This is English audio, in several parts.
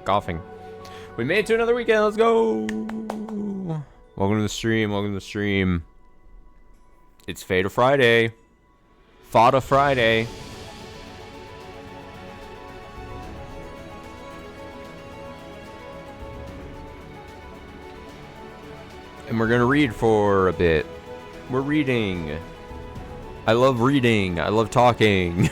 Coughing. We made it to another weekend. Let's go. Welcome to the stream. Welcome to the stream. It's Fata Friday. Fata Friday. And we're gonna read for a bit. We're reading. I love reading. I love talking.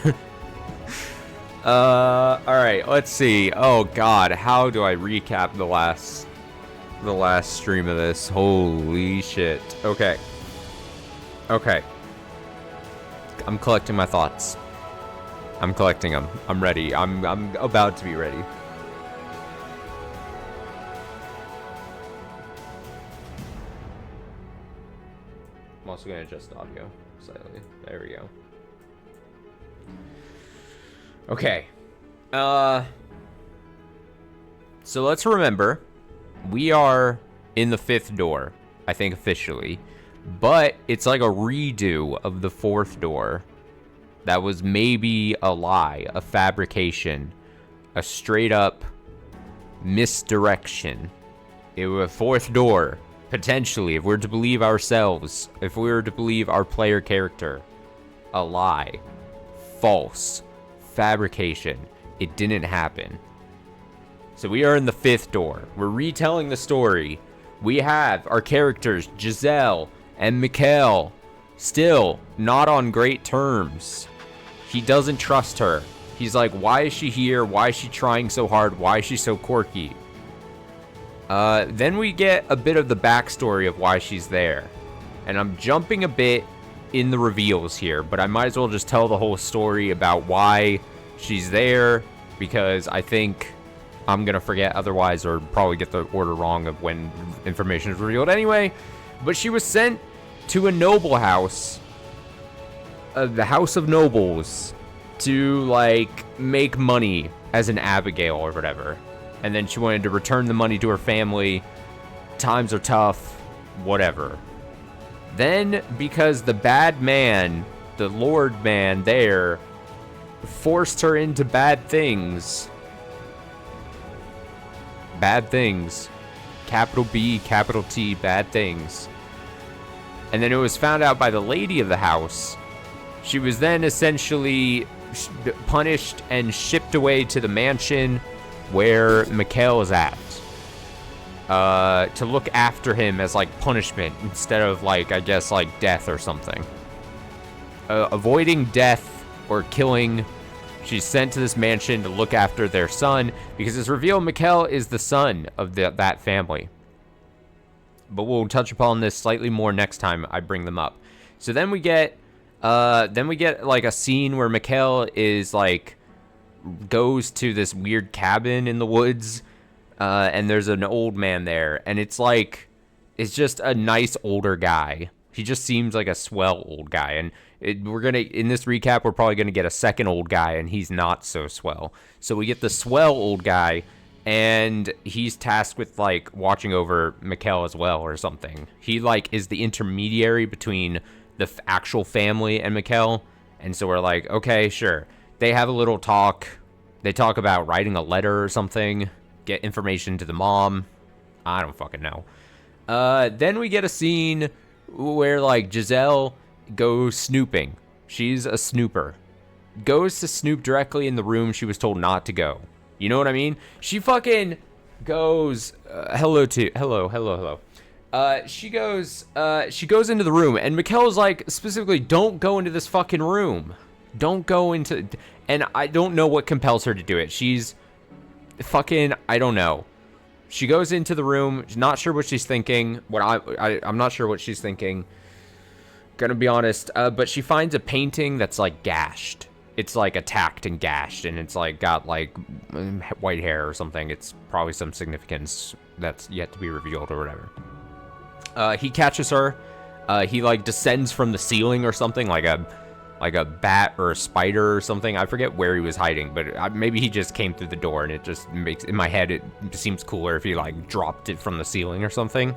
Alright, let's see. Oh god, how do I recap the last stream of this? Holy shit. Okay. Okay. I'm collecting my thoughts. I'm collecting them. I'm ready. I'm about to be ready. I'm also gonna adjust the audio slightly. There we go. Okay. So let's remember, we are in the 5th door, I think officially, but it's like a redo of the 4th door. That was maybe a lie, a fabrication, a straight up misdirection. It was a 4th door, potentially, if we're to believe ourselves, if we were to believe our player character. A lie. False. Fabrication. It didn't happen. So we are in the 5th door. We're retelling the story. We have our characters, Giselle and Mikhail, still not on great terms. He doesn't trust her. He's like, why is she here? Why is she trying so hard? Why is she so quirky? Then we get a bit of the backstory of why she's there. And I'm jumping a bit in the reveals here, but I might as well just tell the whole story about why she's there, because I think I'm gonna forget otherwise, or probably get the order wrong of when information is revealed anyway. But she was sent to a noble house, the House of Nobles, to like make money as an Abigail or whatever. And then she wanted to return the money to her family. Times are tough, whatever. Then, because the bad man, the Lord man there, forced her into bad things. Bad things. Capital B, capital T, bad things. And then it was found out by the lady of the house. She was then essentially punished and shipped away to the mansion where Mikhail is at. To look after him as like punishment instead of like, I guess, like death or something. Avoiding death or killing, she's sent to this mansion to look after their son, because it's revealed Mikhail is the son of that family. But we'll touch upon this slightly more next time I bring them up. So then we get like a scene where Mikhail is like goes to this weird cabin in the woods. And there's an old man there, and it's just a nice older guy. He just seems like a swell old guy, and in this recap, we're probably gonna get a second old guy, and he's not so swell. So we get the swell old guy, and he's tasked with like watching over Mikhail as well or something. He like is the intermediary between the actual family and Mikhail, and so we're like, okay, sure. They have a little talk. They talk about writing a letter or something. Get information to the mom. I don't fucking know. Then we get a scene where like Giselle goes snooping. She's a snooper. Goes to snoop directly in the room she was told not to go. You know what I mean? She fucking goes hello. She goes into the room, and Mikhail's like, specifically, don't go into this fucking room. Don't go into, and I don't know what compels her to do it. She's fucking, I don't know. She goes into the room. She's not sure what she's thinking. I'm not sure what she's thinking. Gonna be honest. But she finds a painting that's like gashed. It's like attacked and gashed, and it's like got like white hair or something. It's probably some significance that's yet to be revealed or whatever. He catches her. He like descends from the ceiling or something, like a bat or a spider or something. I forget where he was hiding, but maybe he just came through the door, and it just makes, in my head, it seems cooler if he like dropped it from the ceiling or something.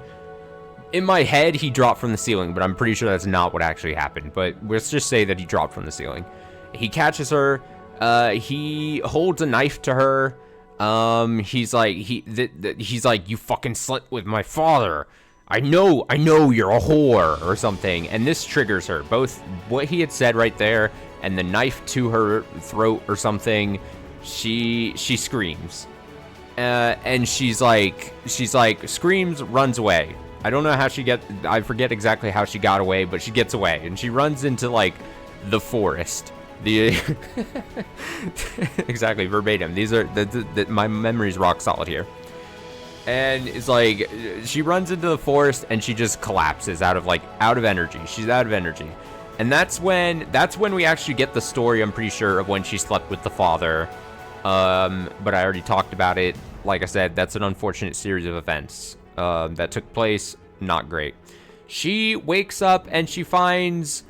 In my head, he dropped from the ceiling, but I'm pretty sure that's not what actually happened. But let's just say that he dropped from the ceiling. He catches her. He holds a knife to her. He's like, he's like, you fucking slept with my father. I know you're a whore or something. And this triggers her. Both what he had said right there and the knife to her throat or something. She screams. And she's like, screams, runs away. I don't know how I forget exactly how she got away, but she gets away. And she runs into, like, the forest. Exactly, verbatim. These are, my memory's rock solid here. And it's like, she runs into the forest and she just collapses out of energy. She's out of energy. And that's when we actually get the story, I'm pretty sure, of when she slept with the father. But I already talked about it. Like I said, that's an unfortunate series of events that took place. Not great. She wakes up and she finds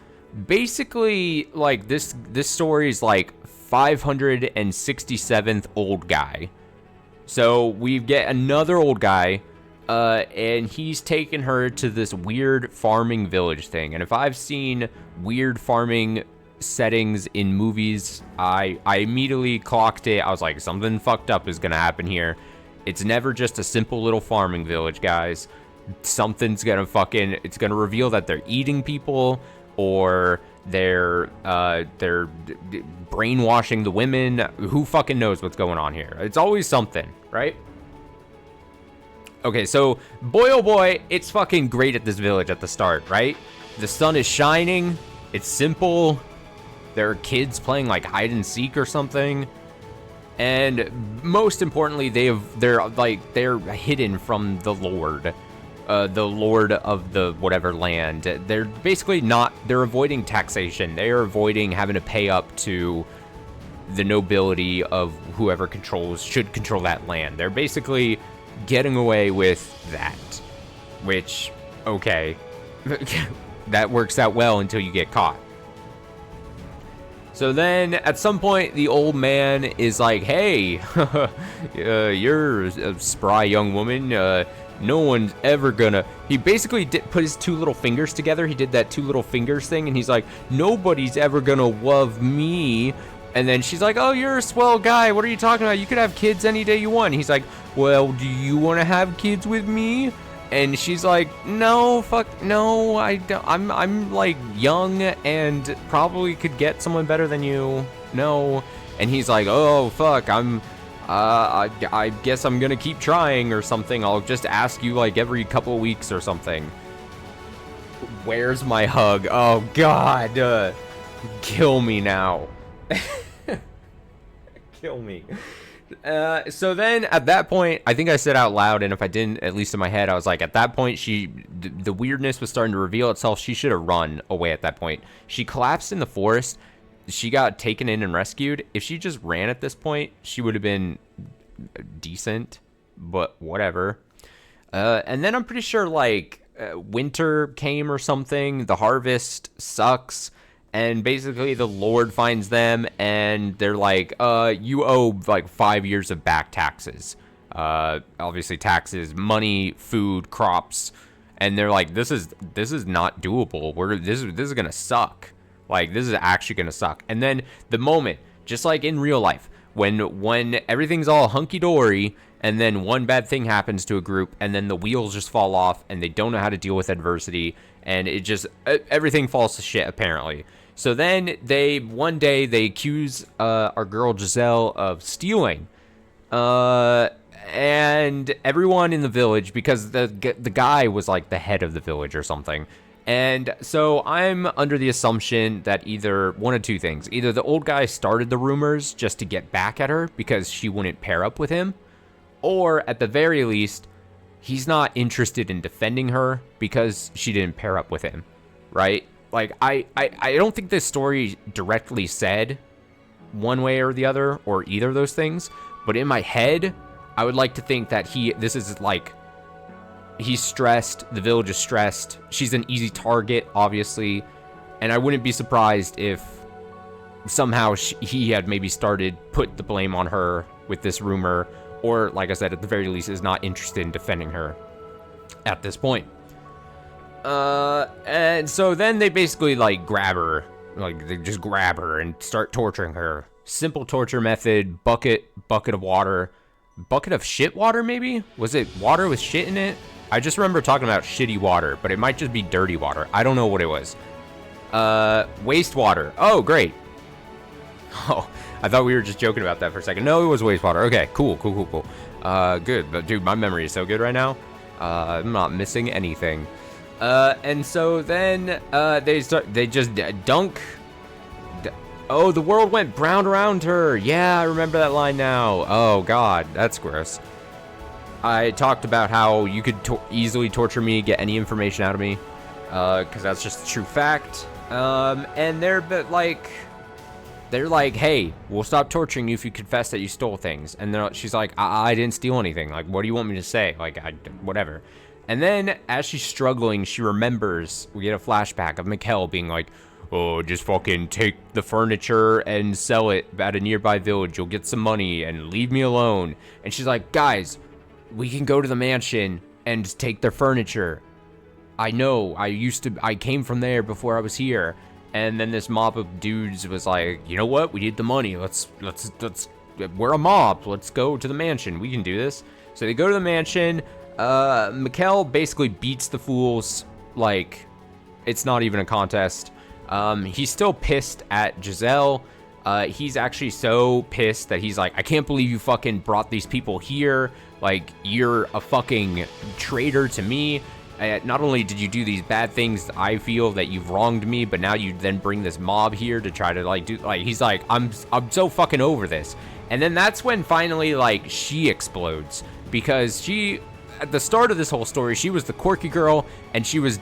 basically like this story's like 567th old guy. So we get another old guy, and he's taken her to this weird farming village thing. And if I've seen weird farming settings in movies, I immediately clocked it. I was like, something fucked up is gonna happen here. It's never just a simple little farming village, guys. Something's gonna it's gonna reveal that they're eating people, or they're brainwashing the women. Who fucking knows what's going on here? It's always something, right? Okay, so boy oh boy, it's fucking great at this village at the start, right? The sun is shining. It's simple. There are kids playing like hide and seek or something. And most importantly, they're hidden from the Lord of the whatever land. They're basically they're avoiding taxation. They are avoiding having to pay up to the nobility of whoever should control that land. They're basically getting away with that, which, okay, that works out well until you get caught. So then, at some point, the old man is like, hey, you're a spry young woman, no one's ever gonna... He basically put his two little fingers together, he did that two little fingers thing, and he's like, nobody's ever gonna love me. And then she's like, oh, you're a swell guy, what are you talking about? You could have kids any day you want. And he's like, well, do you want to have kids with me? And she's like, no, fuck, no, I don't, I'm like young and probably could get someone better than you. No. And he's like, oh, fuck, I guess I'm gonna keep trying or something. I'll just ask you like every couple of weeks or something. Where's my hug? Oh, God. Kill me now. Kill me. So then at that point, I think I said out loud, and if I didn't, at least in my head, I was like, at that point, the weirdness was starting to reveal itself. She should have run away at that point. She collapsed in the forest. She got taken in and rescued. If she just ran at this point, she would have been decent, but whatever. And then I'm pretty sure like winter came or something. The harvest sucks. And basically the Lord finds them and they're like, you owe like 5 years of back taxes. Obviously taxes, money, food, crops. And they're like, this is not doable. This is gonna suck. Like, this is actually gonna suck. And then the moment, just like in real life, when everything's all hunky-dory and then one bad thing happens to a group and then the wheels just fall off and they don't know how to deal with adversity and everything falls to shit apparently. So then one day they accuse our girl Giselle of stealing, and everyone in the village, because the guy was like the head of the village or something. And so I'm under the assumption that either one of two things: either the old guy started the rumors just to get back at her because she wouldn't pair up with him, or at the very least, he's not interested in defending her because she didn't pair up with him, right? Like, I don't think this story directly said one way or the other, or either of those things, but in my head, I would like to think that this is like, he's stressed, the village is stressed, she's an easy target, obviously, and I wouldn't be surprised if somehow he had maybe put the blame on her with this rumor, or, like I said, at the very least, is not interested in defending her at this point. And so then they basically, like, grab her. Like, they just grab her and start torturing her Simple torture method, bucket of water. Bucket of shit water, maybe? Was it water with shit in it? I just remember talking about shitty water, but it might just be dirty water. I don't know what it was. Wastewater. Oh, great. Oh, I thought we were just joking about that for a second. No, it was wastewater. Okay, cool. Good. But dude, my memory is so good right now. I'm not missing anything. And so then, they just dunk. Oh, the world went brown around her. Yeah, I remember that line now. Oh, God, that's gross. I talked about how you could easily torture me, get any information out of me, because that's just a true fact. And they're like, hey, we'll stop torturing you if you confess that you stole things. And she's like, I didn't steal anything. Like, what do you want me to say? Like, whatever. And then as she's struggling, she remembers, we get a flashback of Mikkel being like, oh, just fucking take the furniture and sell it at a nearby village. You'll get some money and leave me alone. And she's like, guys, we can go to the mansion and take their furniture. I know, I came from there before I was here. And then this mob of dudes was like, you know what? We need the money. Let's, we're a mob. Let's go to the mansion. We can do this. So they go to the mansion. Mikkel basically beats the fools. Like, it's not even a contest. He's still pissed at Giselle. He's actually so pissed that he's like, I can't believe you fucking brought these people here. Like, you're a fucking traitor to me. Not only did you do these bad things, I feel that you've wronged me, but now you then bring this mob here to try to like do, like, he's like, I'm so fucking over this. And then that's when finally, like, she explodes, because she, at the start of this whole story, she was the quirky girl, and she was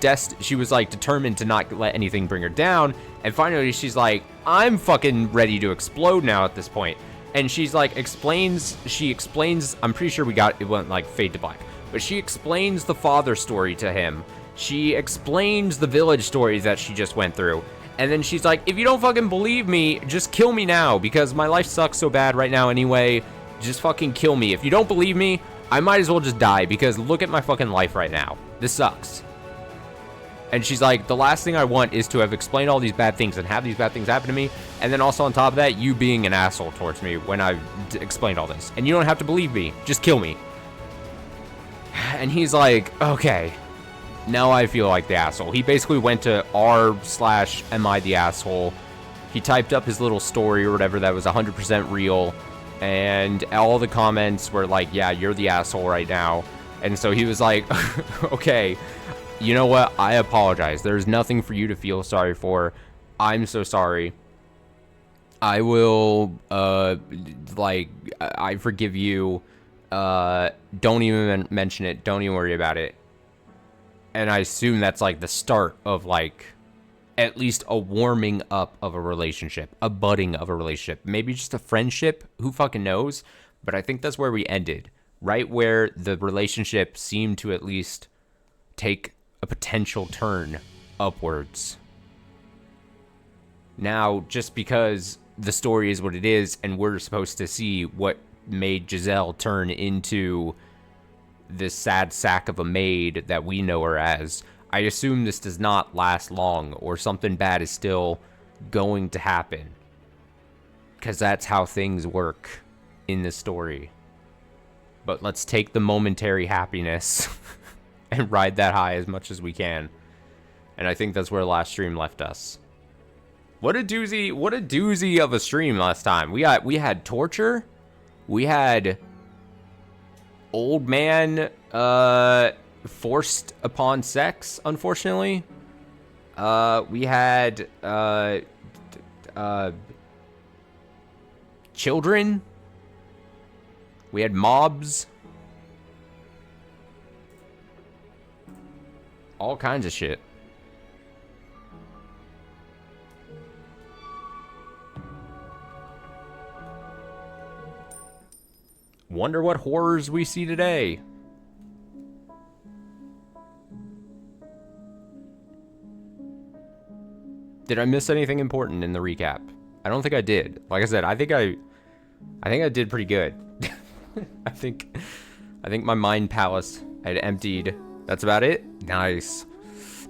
like determined to not let anything bring her down. And finally she's like, I'm fucking ready to explode now at this point. And she's like, she explains, I'm pretty sure it went like fade to black, but she explains the father story to him. She explains the village stories that she just went through. And then she's like, if you don't fucking believe me, just kill me now, because my life sucks so bad right now anyway. Just fucking kill me. If you don't believe me, I might as well just die, because look at my fucking life right now. This sucks. And she's like, the last thing I want is to have explained all these bad things and have these bad things happen to me. And then also on top of that, you being an asshole towards me when I've explained all this. And you don't have to believe me. Just kill me. And he's like, okay, now I feel like the asshole. He basically went to r/am I the asshole. He typed up his little story or whatever that was 100% real. And all the comments were like, yeah, you're the asshole right now. And so he was like, okay, you know what? I apologize. There's nothing for you to feel sorry for. I'm so sorry. I will, I forgive you. Don't even mention it. Don't even worry about it. And I assume that's like the start of like at least a warming up of a relationship, a budding of a relationship, maybe just a friendship. Who fucking knows? But I think that's where we ended, right where the relationship seemed to at least take a potential turn upwards. Now, just because the story is what it is, and we're supposed to see what made Giselle turn into this sad sack of a maid that we know her as, I assume this does not last long, or something bad is still going to happen. Because that's how things work in the story. But let's take the momentary happiness and ride that high as much as we can. And I think that's where last stream left us. What a doozy of a stream last time. We had torture. We had old man forced upon sex, unfortunately. We had children. We had mobs. All kinds of shit. Wonder what horrors we see today. Did I miss anything important in the recap? I don't think I did. Like I said, I think I did pretty good. I think my mind palace had emptied. That's about it. Nice.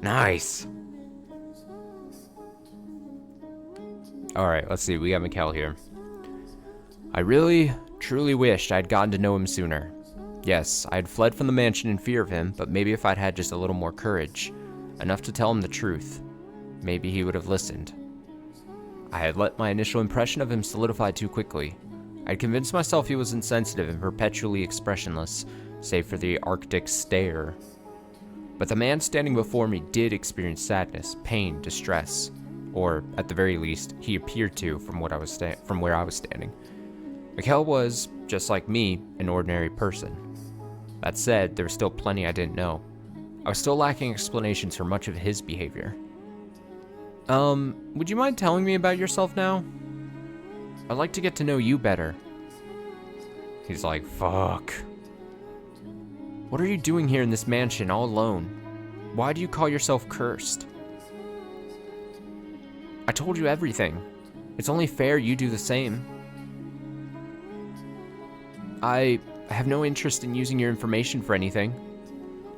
Nice. All right, let's see. We got Mikkel here. I really, truly wished I'd gotten to know him sooner. Yes, I had fled from the mansion in fear of him, but maybe if I'd had just a little more courage, enough to tell him the truth, maybe he would have listened. I had let my initial impression of him solidify too quickly. I had convinced myself he was insensitive and perpetually expressionless, save for the Arctic stare. But the man standing before me did experience sadness, pain, distress, or at the very least, he appeared to from where I was standing. Mikhail was, just like me, an ordinary person. That said, there was still plenty I didn't know. I was still lacking explanations for much of his behavior. Would you mind telling me about yourself now? I'd like to get to know you better. He's like, fuck. What are you doing here in this mansion all alone? Why do you call yourself cursed? I told you everything. It's only fair you do the same. I have no interest in using your information for anything.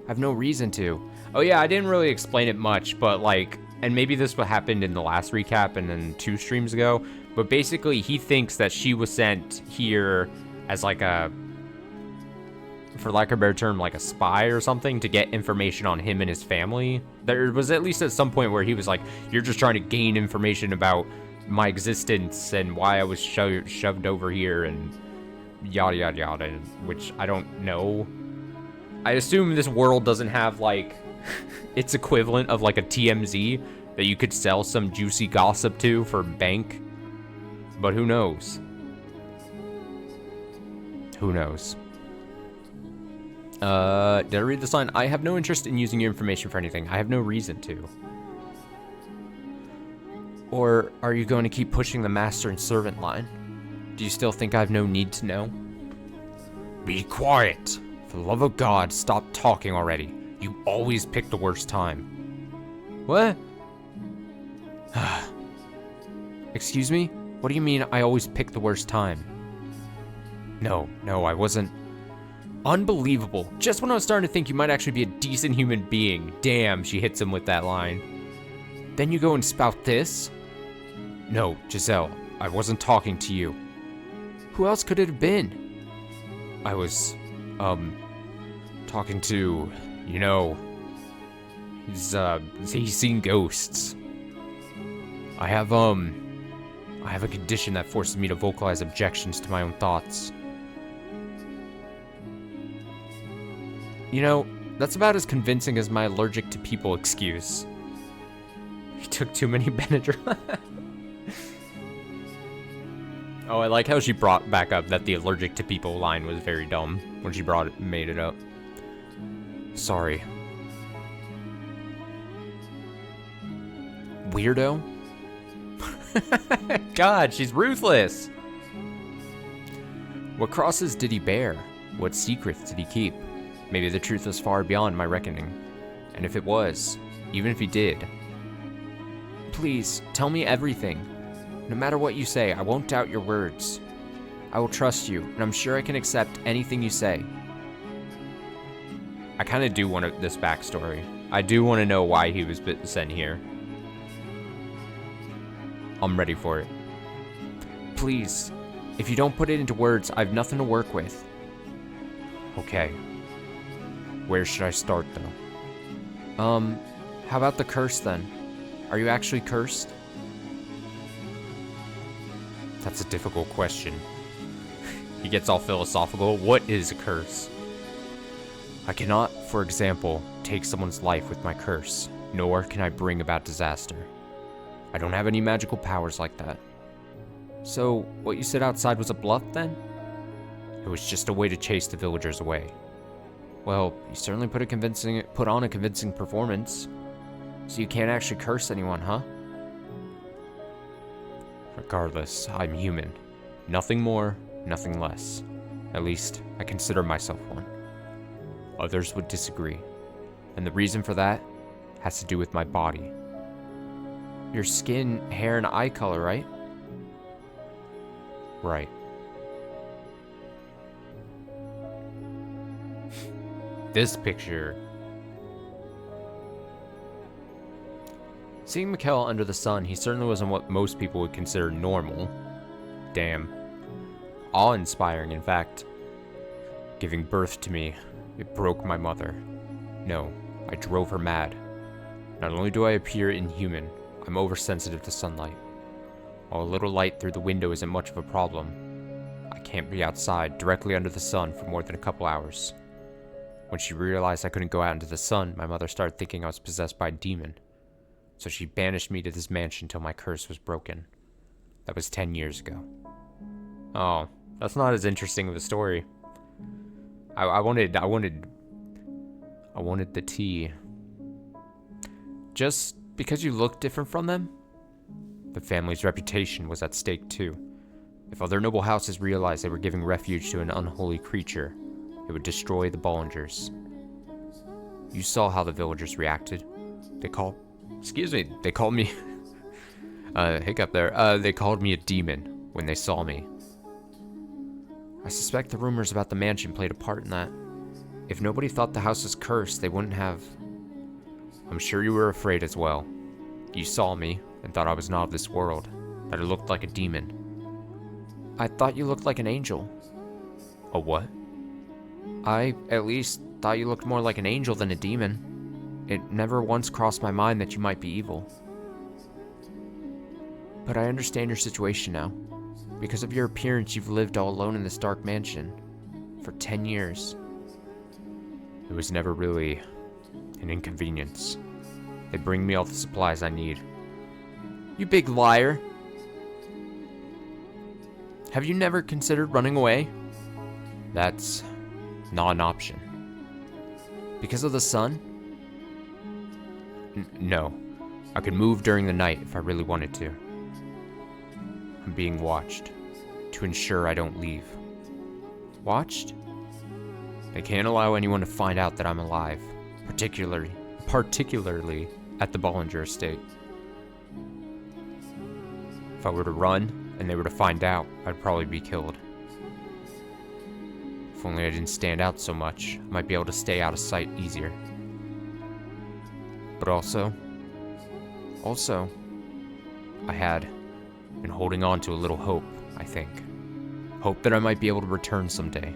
I have no reason to. Oh yeah, I didn't really explain it much, but like, and maybe this what happened in the last recap and then 2 streams ago, but basically he thinks that she was sent here as like a, for lack of a better term, like a spy or something to get information on him and his family. There was at least at some point where he was like, you're just trying to gain information about my existence and why I was shoved over here and yada yada yada, which I don't know. I assume this world doesn't have like its equivalent of like a TMZ that you could sell some juicy gossip to for bank, but who knows? Who knows? Did I read the sign? I have no interest in using your information for anything. I have no reason to. Or are you going to keep pushing the master and servant line? Do you still think I have no need to know? Be quiet! For the love of God, stop talking already. You always pick the worst time. What? Excuse me? What do you mean I always pick the worst time? No, I wasn't. Unbelievable. Just when I was starting to think you might actually be a decent human being. Damn, she hits him with that line. Then you go and spout this? No, Giselle, I wasn't talking to you. Who else could it have been? I was, talking to, you know, he's seen ghosts. I have a condition that forces me to vocalize objections to my own thoughts. You know, that's about as convincing as my allergic to people excuse. He took too many Benadryl. Oh, I like how she brought back up that the allergic to people line was very dumb when she made it up. Sorry. Weirdo? God, she's ruthless. What crosses did he bear? What secrets did he keep? Maybe the truth was far beyond my reckoning. And if it was, even if he did, please, tell me everything. No matter what you say, I won't doubt your words. I will trust you, and I'm sure I can accept anything you say. I kind of do want this backstory. I do want to know why he was sent here. I'm ready for it. Please, if you don't put it into words, I have nothing to work with. Okay. Where should I start, though? How about the curse, then? Are you actually cursed? That's a difficult question. He gets all philosophical. What is a curse? I cannot, for example, take someone's life with my curse, nor can I bring about disaster. I don't have any magical powers like that. So, what you said outside was a bluff, then? It was just a way to chase the villagers away. Well, you certainly put on a convincing performance. So you can't actually curse anyone, huh? Regardless, I'm human. Nothing more, nothing less. At least, I consider myself one. Others would disagree. And the reason for that has to do with my body. Your skin, hair, and eye color, right? Right. This picture. Seeing Mikhail under the sun, he certainly wasn't what most people would consider normal. Damn. Awe-inspiring, in fact. Giving birth to me, it broke my mother. No, I drove her mad. Not only do I appear inhuman, I'm oversensitive to sunlight. While a little light through the window isn't much of a problem, I can't be outside directly under the sun for more than a couple hours. When she realized I couldn't go out into the sun, my mother started thinking I was possessed by a demon. So she banished me to this mansion until my curse was broken. That was 10 years ago. Oh, that's not as interesting of a story. I wanted the tea. Just because you look different from them? The family's reputation was at stake too. If other noble houses realized they were giving refuge to an unholy creature, it would destroy the Bollingers. You saw how the villagers reacted. They called me, hiccup there, they called me a demon when they saw me. I suspect the rumors about the mansion played a part in that. If nobody thought the house was cursed, they wouldn't have. I'm sure you were afraid as well. You saw me and thought I was not of this world, that I looked like a demon. I thought you looked like an angel. A what? I, at least, thought you looked more like an angel than a demon. It never once crossed my mind that you might be evil. But I understand your situation now. Because of your appearance, you've lived all alone in this dark mansion. For 10 years. It was never really an inconvenience. They bring me all the supplies I need. You big liar. Have you never considered running away? That's not an option. Because of the sun? No. I could move during the night if I really wanted to. I'm being watched to ensure I don't leave. Watched? They can't allow anyone to find out that I'm alive, particularly at the Bollinger estate. If I were to run and they were to find out, I'd probably be killed. If only I didn't stand out so much, I might be able to stay out of sight easier. But also, I had been holding on to a little hope, I think. Hope that I might be able to return someday.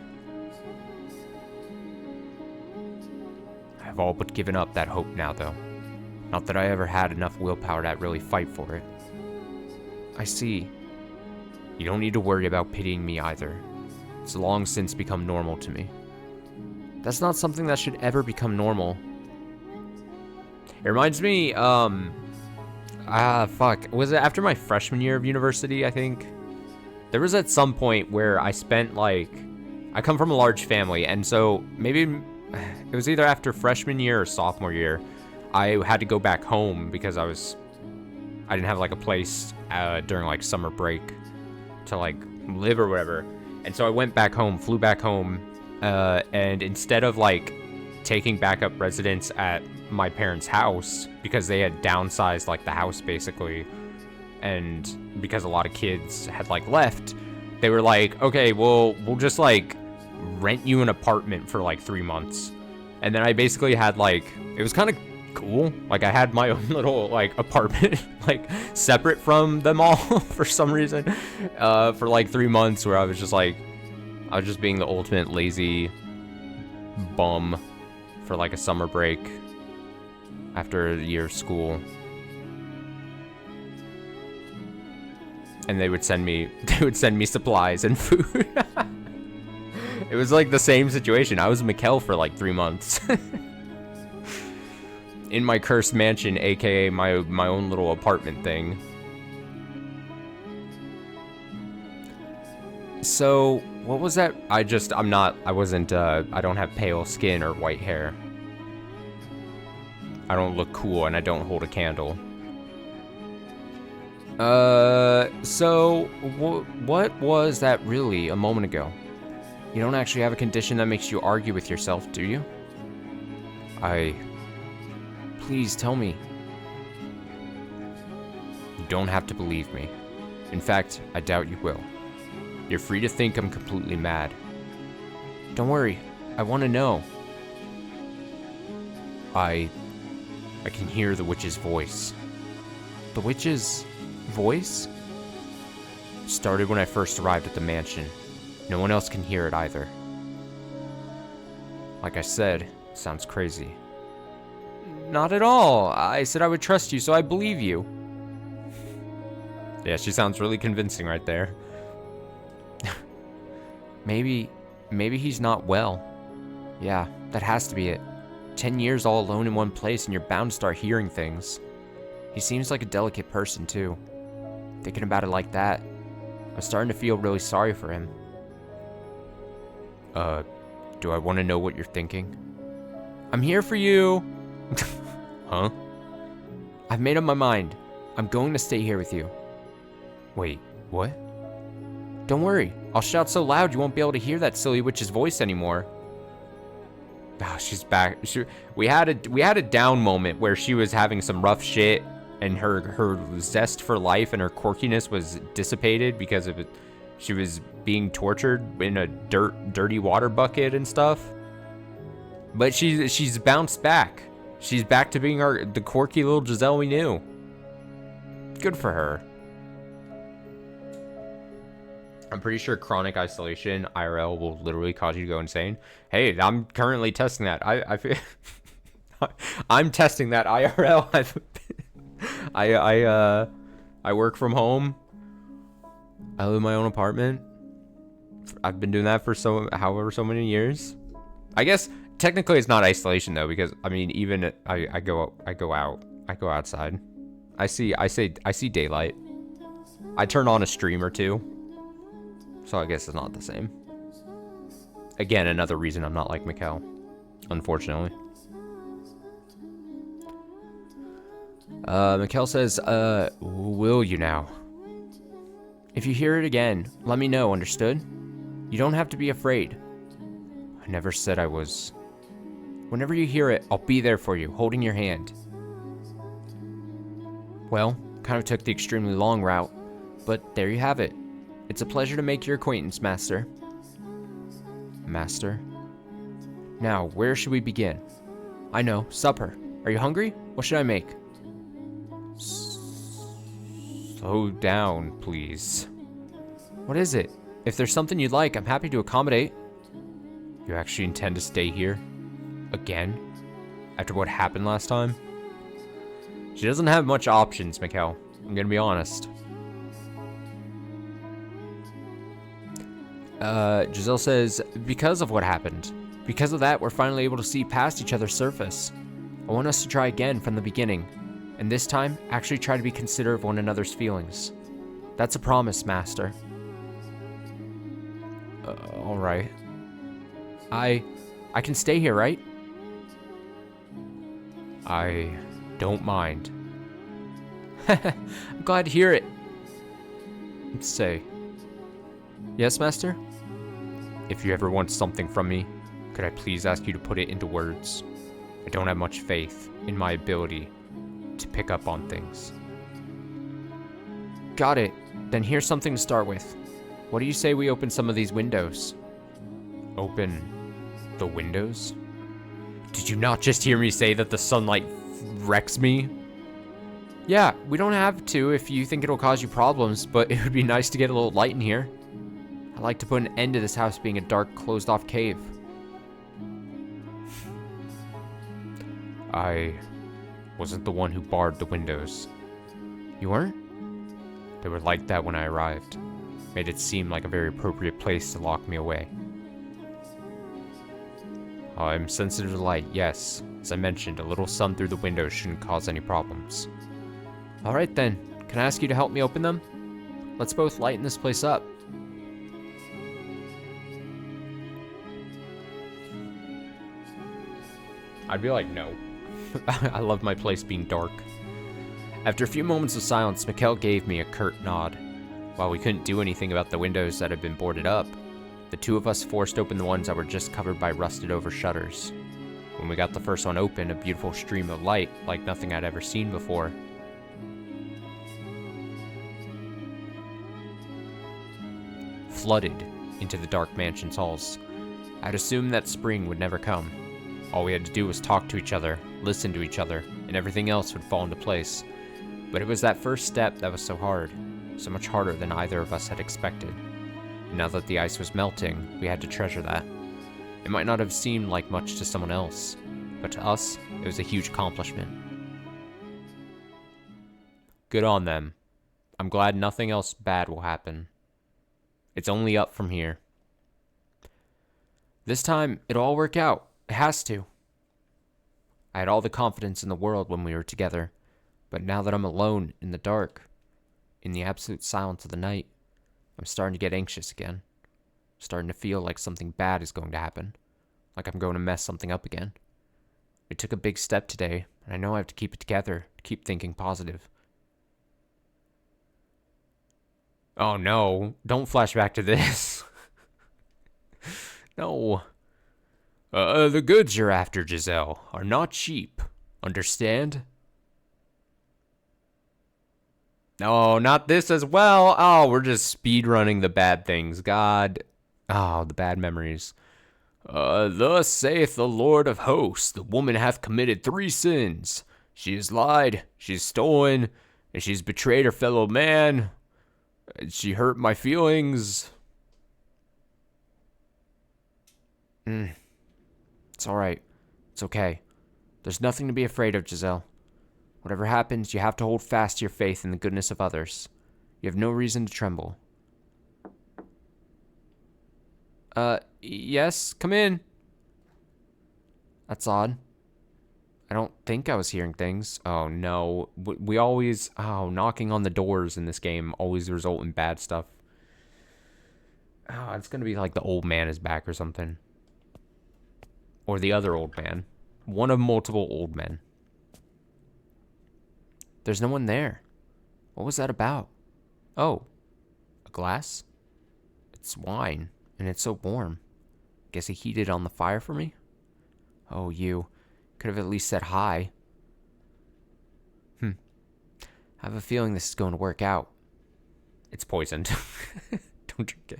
I have all but given up that hope now, though. Not that I ever had enough willpower to really fight for it. I see. You don't need to worry about pitying me either. It's long since become normal to me. That's not something that should ever become normal. It reminds me, was it after my freshman year of university, I think? There was at some point where I spent, I come from a large family, and so maybe it was either after freshman year or sophomore year, I had to go back home because I didn't have, a place during, summer break to, live or whatever. And so I went back home, flew back home, and instead of, taking backup residence at my parents' house, because they had downsized, the house, basically, and because a lot of kids had, left, they were like, okay, well, we'll just, rent you an apartment for, 3 months. And then I basically had, it was kind of cool. I had my own little, apartment, separate from them all for some reason, for, 3 months, where I was just, I was just being the ultimate lazy bum for, a summer break after a year of school. And they would send me supplies and food. It was the same situation. I was Mikkel for 3 months. In my cursed mansion, aka my own little apartment thing. So, what was that? I don't have pale skin or white hair. I don't look cool and I don't hold a candle. So, what was that really a moment ago? You don't actually have a condition that makes you argue with yourself, do you? Please tell me. You don't have to believe me. In fact, I doubt you will. You're free to think I'm completely mad. Don't worry, I want to know. I can hear the witch's voice. The witch's voice? Started when I first arrived at the mansion. No one else can hear it either. Like I said, sounds crazy. Not at all. I said I would trust you, so I believe you. Yeah, she sounds really convincing right there. Maybe he's not well. Yeah, that has to be it. 10 years all alone in one place and you're bound to start hearing things. He seems like a delicate person too. Thinking about it like that, I'm starting to feel really sorry for him. Do I want to know what you're thinking? I'm here for you. Huh? I've made up my mind. I'm going to stay here with you. Wait, what? Don't worry. I'll shout so loud you won't be able to hear that silly witch's voice anymore. Oh, she's back. We had a down moment where she was having some rough shit, and her zest for life and her quirkiness was dissipated because of it. She was being tortured in a dirty water bucket and stuff. But she's bounced back. She's back to being the quirky little Giselle we knew. Good for her. I'm pretty sure chronic isolation, IRL, will literally cause you to go insane. Hey, I'm currently testing that. I feel I'm testing that IRL. I work from home. I live in my own apartment. I've been doing that for however so many years. I guess technically it's not isolation though, because I mean even I go outside. I see daylight. I turn on a stream or two. So I guess it's not the same. Again, another reason I'm not like Mikkel, unfortunately. Mikkel says, will you now? If you hear it again, let me know, understood? You don't have to be afraid. I never said I was. Whenever you hear it, I'll be there for you, holding your hand. Well, kind of took the extremely long route, but there you have it. It's a pleasure to make your acquaintance, Master. Master? Now, where should we begin? I know, supper. Are you hungry? What should I make? Slow down, please. What is it? If there's something you'd like, I'm happy to accommodate. You actually intend to stay here? Again? After what happened last time? She doesn't have much options, Mikkel. I'm gonna be honest. Giselle says, because of what happened. Because of that, we're finally able to see past each other's surface. I want us to try again from the beginning. And this time, actually try to be considerate of one another's feelings. That's a promise, Master. Alright. I can stay here, right? I don't mind. I'm glad to hear it. Let's say. Yes, Master? If you ever want something from me, could I please ask you to put it into words? I don't have much faith in my ability to pick up on things. Got it. Then here's something to start with. What do you say we open some of these windows? Open the windows? Did you not just hear me say that the sunlight wrecks me? Yeah, we don't have to if you think it'll cause you problems, but it would be nice to get a little light in here. I'd like to put an end to this house being a dark, closed-off cave. I wasn't the one who barred the windows. You weren't? They were like that when I arrived. Made it seem like a very appropriate place to lock me away. I'm sensitive to light, yes. As I mentioned, a little sun through the windows shouldn't cause any problems. Alright then, can I ask you to help me open them? Let's both lighten this place up. I'd be like, no. I love my place being dark. After a few moments of silence, Mikkel gave me a curt nod. While we couldn't do anything about the windows that had been boarded up, the two of us forced open the ones that were just covered by rusted over shutters. When we got the first one open, a beautiful stream of light, like nothing I'd ever seen before, flooded into the dark mansion's halls. I'd assumed that spring would never come. All we had to do was talk to each other, listen to each other, and everything else would fall into place. But it was that first step that was so hard, so much harder than either of us had expected. Now that the ice was melting, we had to treasure that. It might not have seemed like much to someone else, but to us, it was a huge accomplishment. Good on them. I'm glad nothing else bad will happen. It's only up from here. This time, it'll all work out. It has to. I had all the confidence in the world when we were together, but now that I'm alone in the dark, in the absolute silence of the night, I'm starting to get anxious again. Starting to feel like something bad is going to happen. Like I'm going to mess something up again. We took a big step today, and I know I have to keep it together, keep thinking positive. Oh no, don't flash back to this. No. The goods you're after, Giselle, are not cheap. Understand? No, not this as well. Oh, we're just speed running the bad things. God. Oh, the bad memories. Thus saith the Lord of hosts, the woman hath committed 3 sins. She has lied, she's stolen, and she's betrayed her fellow man. She hurt my feelings. It's alright. It's okay. There's nothing to be afraid of, Giselle. Whatever happens, you have to hold fast to your faith in the goodness of others. You have no reason to tremble. Yes, come in. That's odd. I don't think I was hearing things. Oh, no. We always... Oh, knocking on the doors in this game always result in bad stuff. Oh, it's gonna be like the old man is back or something. Or the other old man. One of multiple old men. There's no one there. What was that about? Oh. A glass? It's wine. And it's so warm. Guess he heated on the fire for me? Oh, you. Could have at least said hi. I have a feeling this is going to work out. It's poisoned. Don't drink it.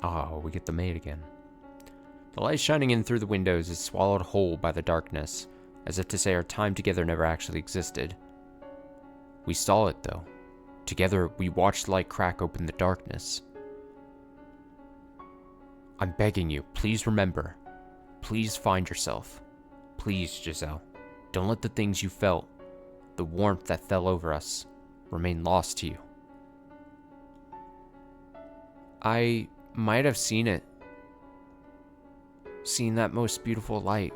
Oh, we get the maid again. The light shining in through the windows is swallowed whole by the darkness, as if to say our time together never actually existed. We saw it, though. Together, we watched the light crack open the darkness. I'm begging you, please remember. Please find yourself. Please, Giselle. Don't let the things you felt, the warmth that fell over us, remain lost to you. I might have seen it. Seen that most beautiful light.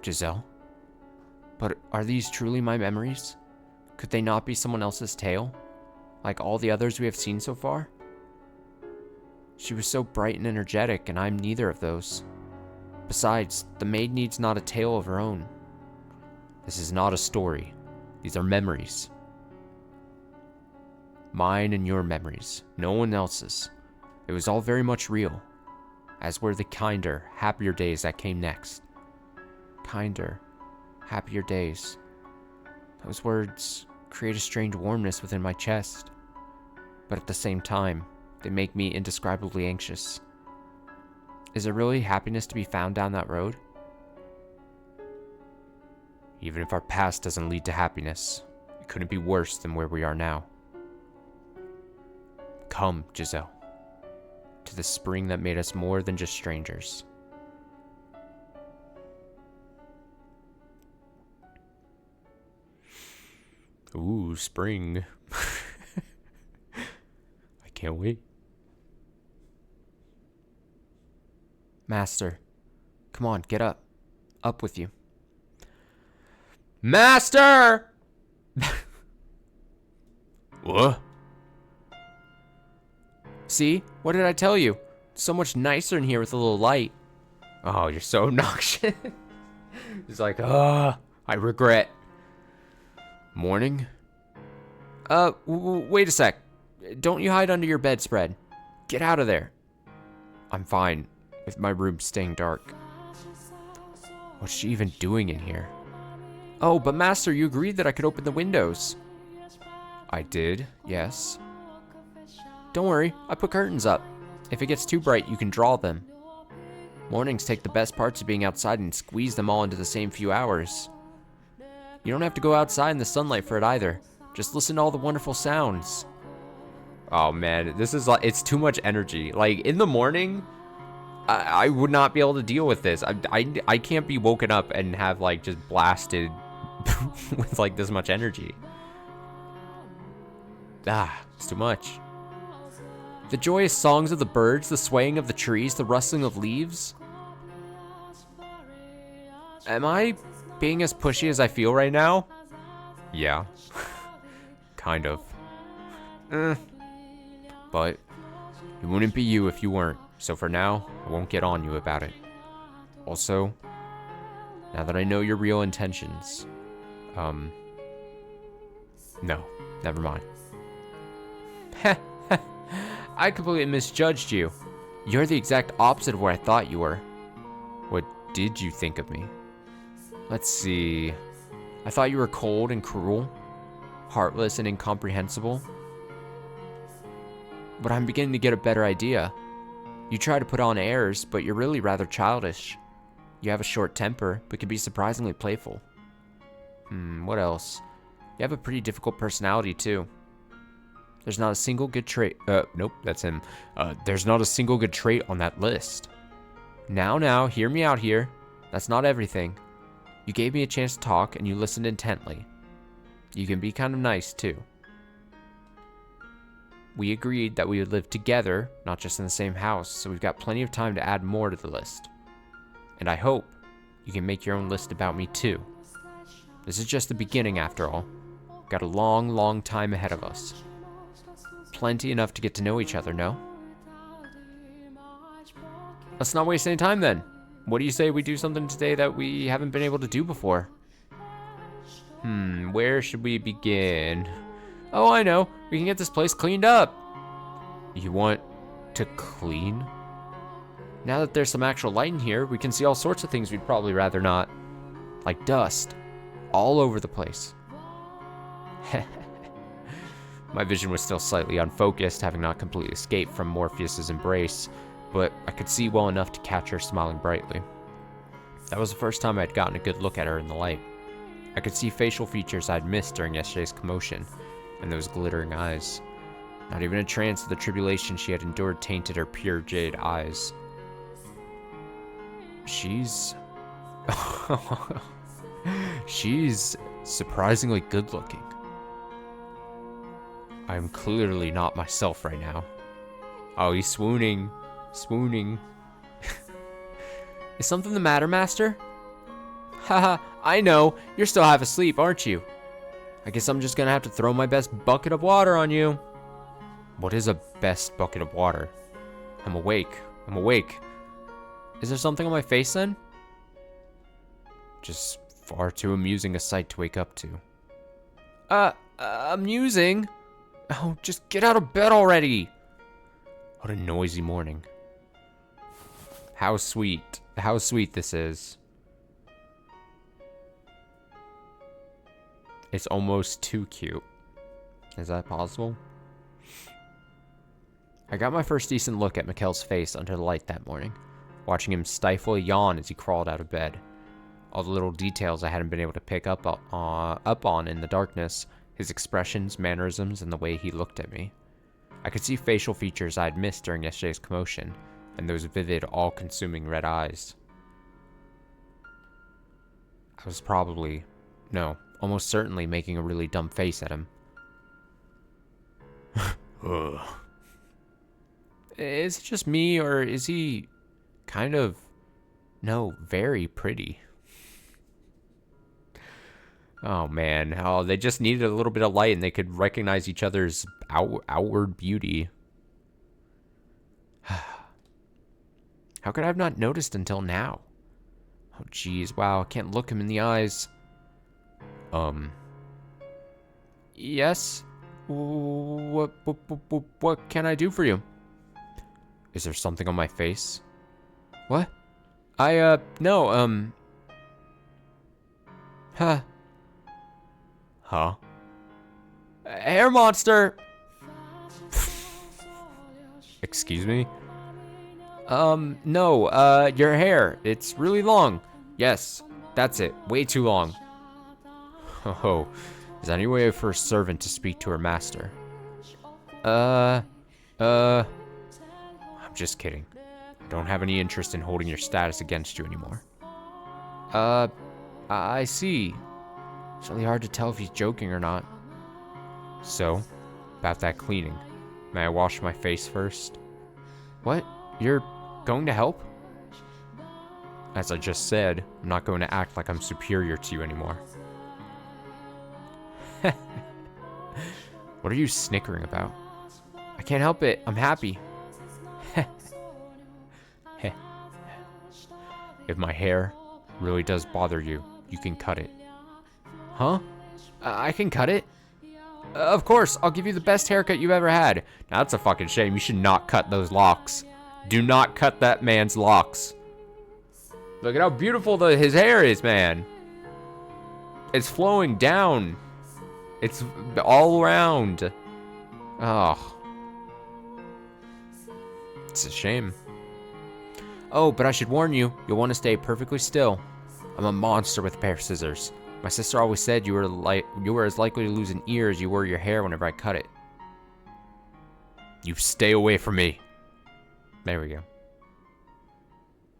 Giselle? But are these truly my memories? Could they not be someone else's tale? Like all the others we have seen so far? She was so bright and energetic, and I'm neither of those. Besides, the maid needs not a tale of her own. This is not a story. These are memories. Mine and your memories. No one else's. It was all very much real. As were the kinder, happier days that came next. Kinder, happier days. Those words create a strange warmness within my chest. But at the same time, they make me indescribably anxious. Is there really happiness to be found down that road? Even if our past doesn't lead to happiness, it couldn't be worse than where we are now. Come, Giselle, to the spring that made us more than just strangers. Ooh, spring. I can't wait. Master, come on, get up. Up with you. Master! What? See? What did I tell you? It's so much nicer in here with a little light. Oh, you're so obnoxious. It's like, I regret. Morning? Wait a sec. Don't you hide under your bedspread. Get out of there. I'm fine, with my room staying dark. What's she even doing in here? Oh, but Master, you agreed that I could open the windows. I did, yes. Don't worry, I put curtains up. If it gets too bright, you can draw them. Mornings take the best parts of being outside and squeeze them all into the same few hours. You don't have to go outside in the sunlight for it either. Just listen to all the wonderful sounds. Oh man, this is like, it's too much energy. Like in the morning, I would not be able to deal with this. I can't be woken up and have like just blasted with like this much energy. It's too much. The joyous songs of the birds, the swaying of the trees, the rustling of leaves. Am I being as pushy as I feel right now? Yeah. Kind of. But it wouldn't be you if you weren't. So for now, I won't get on you about it. Also, now that I know your real intentions, no, never mind. I completely misjudged you. You're the exact opposite of what I thought you were. What did you think of me? Let's see. I thought you were cold and cruel, heartless and incomprehensible. But I'm beginning to get a better idea. You try to put on airs, but you're really rather childish. You have a short temper, but can be surprisingly playful. What else? You have a pretty difficult personality, too. There's not a single good trait. Nope, that's him. There's not a single good trait on that list. Now, hear me out here. That's not everything. You gave me a chance to talk, and you listened intently. You can be kind of nice, too. We agreed that we would live together, not just in the same house, so we've got plenty of time to add more to the list. And I hope you can make your own list about me, too. This is just the beginning, after all. Got a long, long time ahead of us. Plenty enough to get to know each other, no? Let's not waste any time then. What do you say we do something today that we haven't been able to do before? Where should we begin? Oh, I know. We can get this place cleaned up. You want to clean? Now that there's some actual light in here, we can see all sorts of things we'd probably rather not. Like dust. All over the place. My vision was still slightly unfocused, having not completely escaped from Morpheus's embrace, but I could see well enough to catch her smiling brightly. That was the first time I'd gotten a good look at her in the light. I could see facial features I'd missed during yesterday's commotion, and those glittering eyes. Not even a trance of the tribulation she had endured tainted her pure jade eyes. She's surprisingly good looking. I'm clearly not myself right now. Oh, he's swooning. Swooning. Is something the matter, Master? Haha, I know. You're still half asleep, aren't you? I guess I'm just gonna have to throw my best bucket of water on you. What is a best bucket of water? I'm awake. I'm awake. Is there something on my face then? Just far too amusing a sight to wake up to. Amusing? Oh, just get out of bed already. What a noisy morning. How sweet this is. It's almost too cute. Is that possible? I got my first decent look at Mikkel's face under the light that morning, watching him stifle a yawn as he crawled out of bed. All the little details I hadn't been able to pick up on in the darkness, his expressions, mannerisms, and the way he looked at me. I could see facial features I had missed during yesterday's commotion, and those vivid, all-consuming red eyes. I was almost certainly making a really dumb face at him. Is it just me, or is he very pretty? Oh man, they just needed a little bit of light and they could recognize each other's outward beauty. How could I have not noticed until now? Oh geez, wow, I can't look him in the eyes. Yes? What can I do for you? Is there something on my face? What? No, Huh? Hair monster! Excuse me? No, your hair. It's really long. Yes, that's it. Way too long. Oh, is there any way for a servant to speak to her master? I'm just kidding. I don't have any interest in holding your status against you anymore. I see. It's really hard to tell if he's joking or not. So, about that cleaning. May I wash my face first? What? You're going to help? As I just said, I'm not going to act like I'm superior to you anymore. What are you snickering about? I can't help it. I'm happy. If my hair really does bother you, you can cut it. Huh? I can cut it? Of course, I'll give you the best haircut you've ever had. Now, that's a fucking shame. You should not cut those locks. Do not cut that man's locks. Look at how beautiful his hair is, man. It's flowing down. It's all around. Oh. It's a shame. Oh, but I should warn you, you'll want to stay perfectly still. I'm a monster with a pair of scissors. My sister always said you were as likely to lose an ear as you were your hair whenever I cut it. You stay away from me. There we go.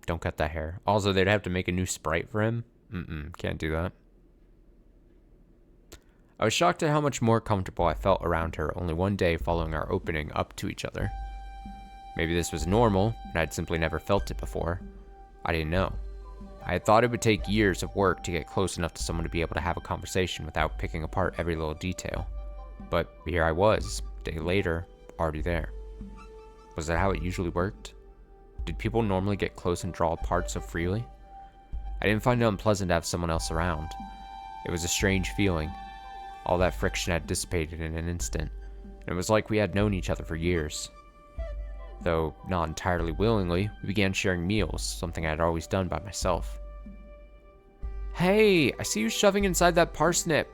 Don't cut that hair. Also, they'd have to make a new sprite for him. Can't do that. I was shocked at how much more comfortable I felt around her only one day following our opening up to each other. Maybe this was normal, and I'd simply never felt it before. I didn't know. I had thought it would take years of work to get close enough to someone to be able to have a conversation without picking apart every little detail. But here I was, a day later, already there. Was that how it usually worked? Did people normally get close and draw apart so freely? I didn't find it unpleasant to have someone else around. It was a strange feeling. All that friction had dissipated in an instant, and it was like we had known each other for years. Though not entirely willingly, we began sharing meals, something I had always done by myself. Hey, I see you shoving inside that parsnip.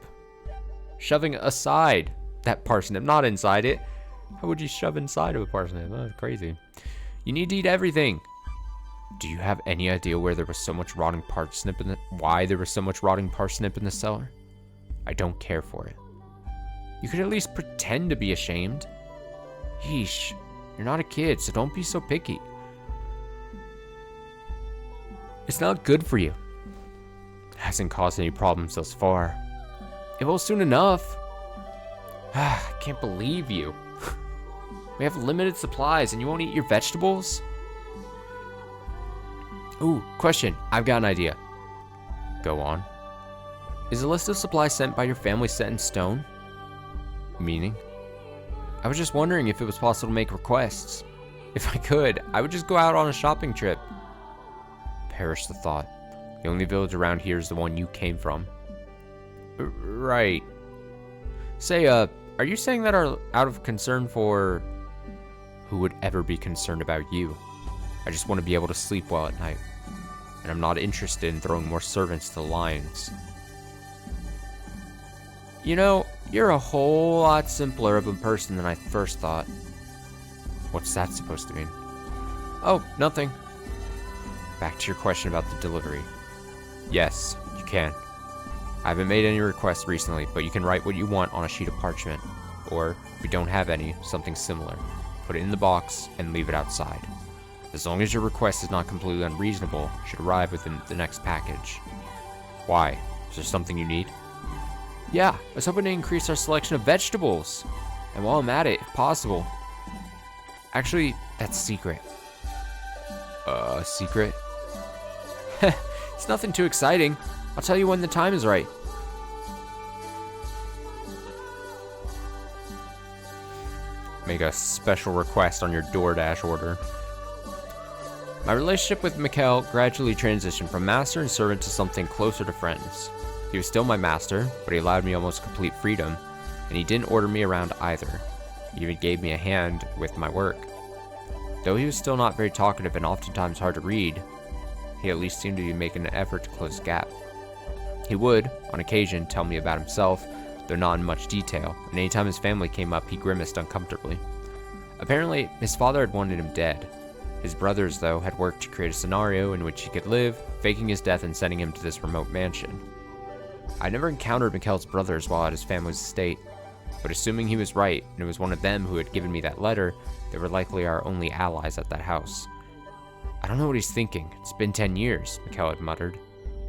Shoving aside that parsnip, not inside it. How would you shove inside of a parsnip? That's crazy. You need to eat everything. Do you have any idea where there was so much rotting parsnip why there was so much rotting parsnip in the cellar? I don't care for it. You could at least pretend to be ashamed. Yeesh. You're not a kid, so don't be so picky. It's not good for you. It hasn't caused any problems thus far. It will soon enough. I can't believe you. We have limited supplies and you won't eat your vegetables? Ooh, question. I've got an idea. Go on. Is the list of supplies sent by your family set in stone? Meaning? I was just wondering if it was possible to make requests. If I could, I would just go out on a shopping trip. Perish the thought. The only village around here is the one you came from. Right. Say, are you saying that out of concern for... Who would ever be concerned about you? I just want to be able to sleep well at night. And I'm not interested in throwing more servants to the lions. You know, you're a whole lot simpler of a person than I first thought. What's that supposed to mean? Oh, nothing. Back to your question about the delivery. Yes, you can. I haven't made any requests recently, but you can write what you want on a sheet of parchment. Or, if you don't have any, something similar. Put it in the box and leave it outside. As long as your request is not completely unreasonable, it should arrive within the next package. Why? Is there something you need? Yeah, I was hoping to increase our selection of vegetables. And while I'm at it, if possible. Actually, that's secret. Secret? It's nothing too exciting. I'll tell you when the time is right. Make a special request on your DoorDash order. My relationship with Mikhail gradually transitioned from master and servant to something closer to friends. He was still my master, but he allowed me almost complete freedom, and he didn't order me around either. He even gave me a hand with my work. Though he was still not very talkative and oftentimes hard to read, he at least seemed to be making an effort to close the gap. He would, on occasion, tell me about himself, though not in much detail, and anytime his family came up, he grimaced uncomfortably. Apparently, his father had wanted him dead, His brothers, though, had worked to create a scenario in which he could live, faking his death and sending him to this remote mansion. I never encountered Mikhail's brothers while at his family's estate, but assuming he was right, and it was one of them who had given me that letter, they were likely our only allies at that house. I don't know what he's thinking. It's been 10 years, Mikhail had muttered,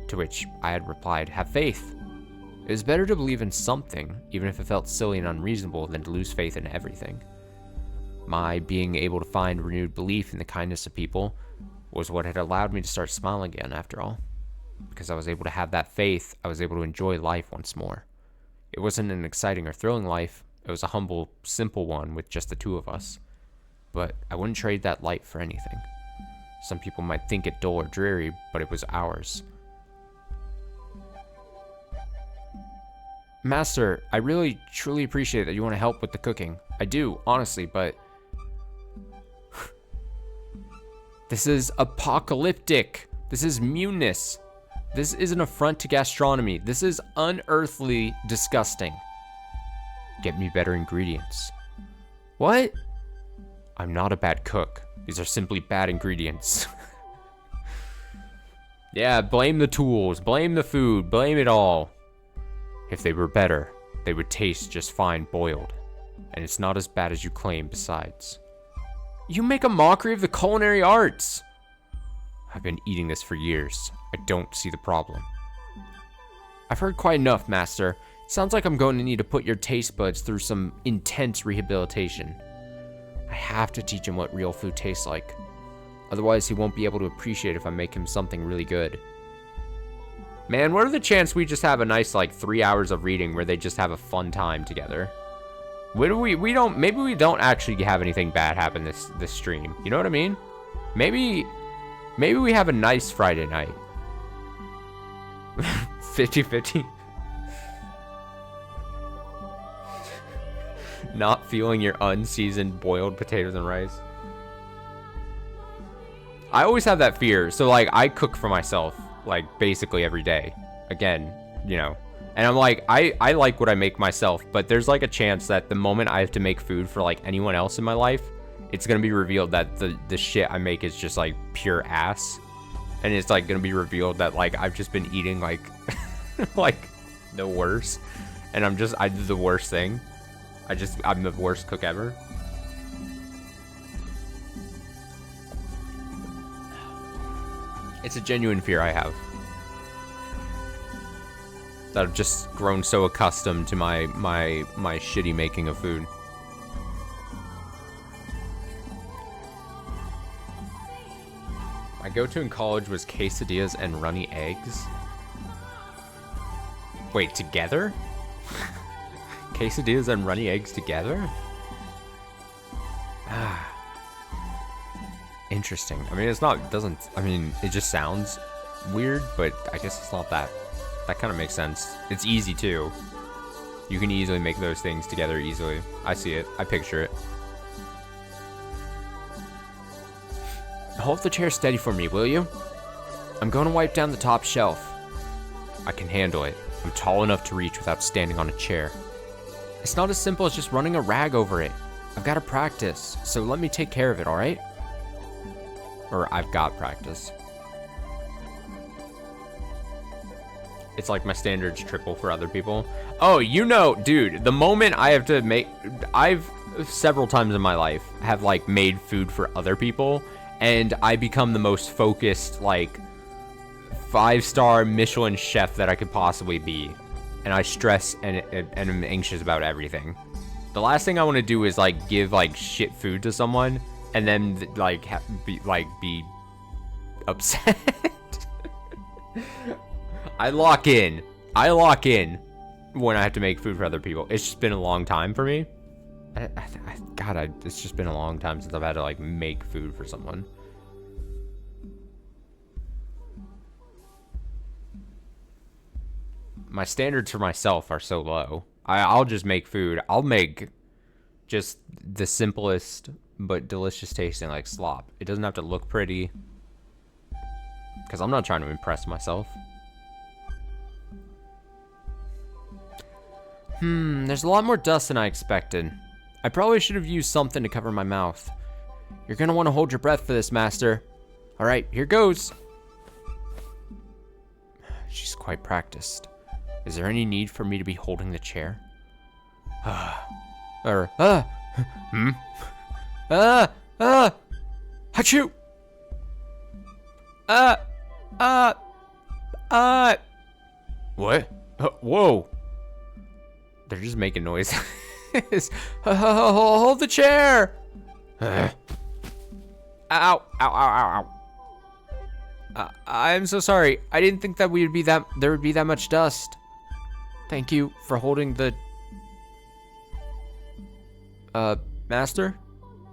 to which I had replied, have faith. It was better to believe in something, even if it felt silly and unreasonable, than to lose faith in everything. My being able to find renewed belief in the kindness of people was what had allowed me to start smiling again, after all. Because I was able to have that faith, I was able to enjoy life once more. It wasn't an exciting or thrilling life. It was a humble, simple one with just the two of us. But I wouldn't trade that light for anything. Some people might think it dull or dreary, but it was ours. Master, I really, truly appreciate that you want to help with the cooking. I do, honestly, but... This is apocalyptic. This is Munus. This is an affront to gastronomy. This is unearthly disgusting. Get me better ingredients. What? I'm not a bad cook. These are simply bad ingredients. Yeah, blame the tools, blame the food, blame it all. If they were better, they would taste just fine boiled. And it's not as bad as you claim besides. You make a mockery of the culinary arts. I've been eating this for years. I don't see the problem. I've heard quite enough, Master. It sounds like I'm going to need to put your taste buds through some intense rehabilitation. I have to teach him what real food tastes like. Otherwise, he won't be able to appreciate if I make him something really good. Man, what are the chances we just have a nice, 3 hours of reading where they just have a fun time together? Maybe we don't actually have anything bad happen this stream. You know what I mean? Maybe we have a nice Friday night. 50-50. Not feeling your unseasoned boiled potatoes and rice. I always have that fear. So I cook for myself basically every day. Again, and I'm I like what I make myself, but there's a chance that the moment I have to make food for anyone else in my life, it's gonna be revealed that the shit I make is just pure ass. And it's gonna be revealed that I've just been eating the worst. And I do the worst thing. I'm the worst cook ever. It's a genuine fear I have. That I've just grown so accustomed to my shitty making of food. My go-to in college was quesadillas and runny eggs. Wait, together? Quesadillas and runny eggs together? Ah. Interesting. I mean, it just sounds weird, but I guess it's not that. That kind of makes sense. It's easy too. You can easily make those things together easily. I see it. I picture it. Hold the chair steady for me, will you? I'm going to wipe down the top shelf. I can handle it. I'm tall enough to reach without standing on a chair. It's not as simple as just running a rag over it. I've got to practice, so let me take care of it, alright? Or I've got practice. It's my standards triple for other people. Oh, dude, the moment I have to I've several times in my life have made food for other people, and I become the most focused 5-star Michelin chef that I could possibly be. And I stress and am anxious about everything. The last thing I want to do is give shit food to someone and then be upset. I lock in when I have to make food for other people. It's just been a long time for me. It's just been a long time since I've had to make food for someone. My standards for myself are so low. I'll just make food. I'll make just the simplest but delicious tasting slop. It doesn't have to look pretty, because I'm not trying to impress myself. There's a lot more dust than I expected. I probably should have used something to cover my mouth. You're gonna want to hold your breath for this, Master. All right, here goes. She's quite practiced. Is there any need for me to be holding the chair? Achoo! What? Whoa. They're just making noise. Hold the chair! Ow, ow, ow, ow, ow. I'm so sorry. I didn't think that there would be that much dust. Thank you for holding the... Master?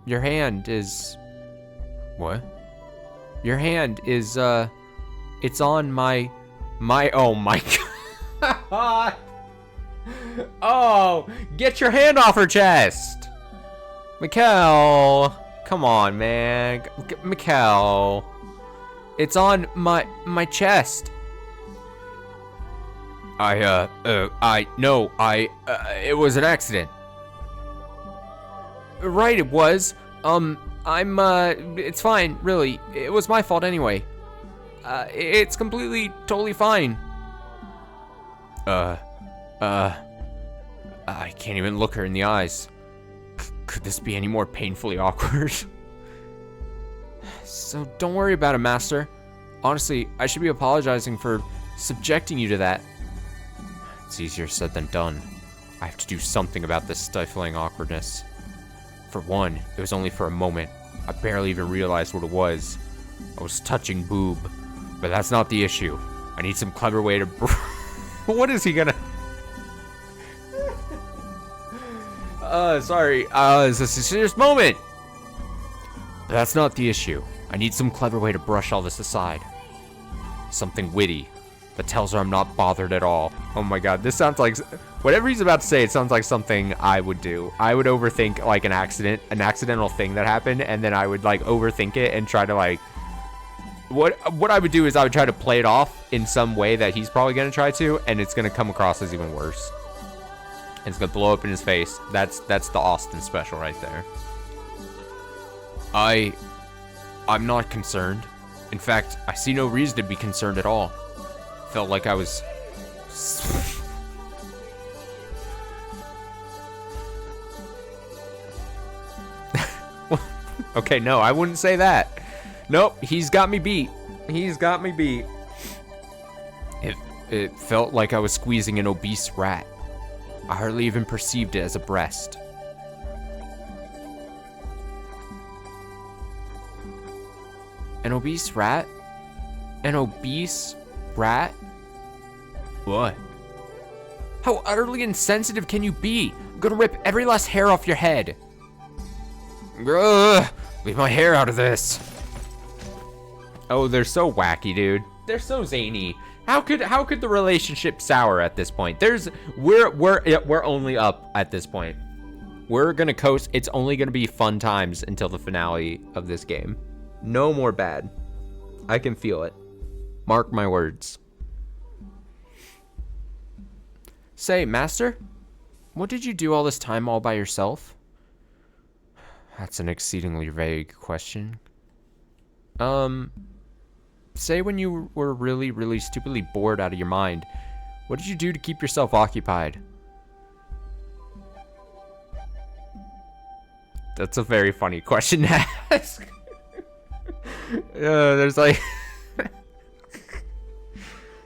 Your hand is... What? Your hand is, it's on my... Oh my god! Oh! Get your hand off her chest! Mikkel! Come on, man. Mikkel. It's on my chest. It was an accident. Right, it was. It's fine, really. It was my fault anyway. It's completely, totally fine. I can't even look her in the eyes. Could this be any more painfully awkward? So don't worry about it, Master. Honestly, I should be apologizing for subjecting you to that. It's easier said than done. I have to do something about this stifling awkwardness. For one, it was only for a moment. I barely even realized what it was. I was touching boob. But that's not the issue. I need some clever way to... What is he gonna... Sorry. Is this a serious moment? But that's not the issue. I need some clever way to brush all this aside. Something witty that tells her I'm not bothered at all. Oh my god, this sounds like... Whatever he's about to say, it sounds like something I would do. I would overthink, like, an accidental thing that happened, and then I would, like, overthink it and try to, like... What I would do is I would try to play it off in some way that he's probably going to try to, and it's going to come across as even worse. And it's going to blow up in his face. That's the Austin special right there. I'm not concerned. In fact, I see no reason to be concerned at all. Felt like I was... Okay, no, I wouldn't say that. Nope, he's got me beat. He's got me beat. It felt like I was squeezing an obese rat. I hardly even perceived it as a breast. An obese rat? An obese rat? What? How utterly insensitive can you be? I'm gonna rip every last hair off your head. Ugh, leave my hair out of this. Oh, they're so wacky, dude. They're so zany. How could the relationship sour at this point? We're only up at this point. We're gonna coast. It's only gonna be fun times until the finale of this game. No more bad. I can feel it. Mark my words. Say, Master, what did you do all this time all by yourself? That's an exceedingly vague question. Say when you were really, really stupidly bored out of your mind, what did you do to keep yourself occupied? That's a very funny question to ask. There's like...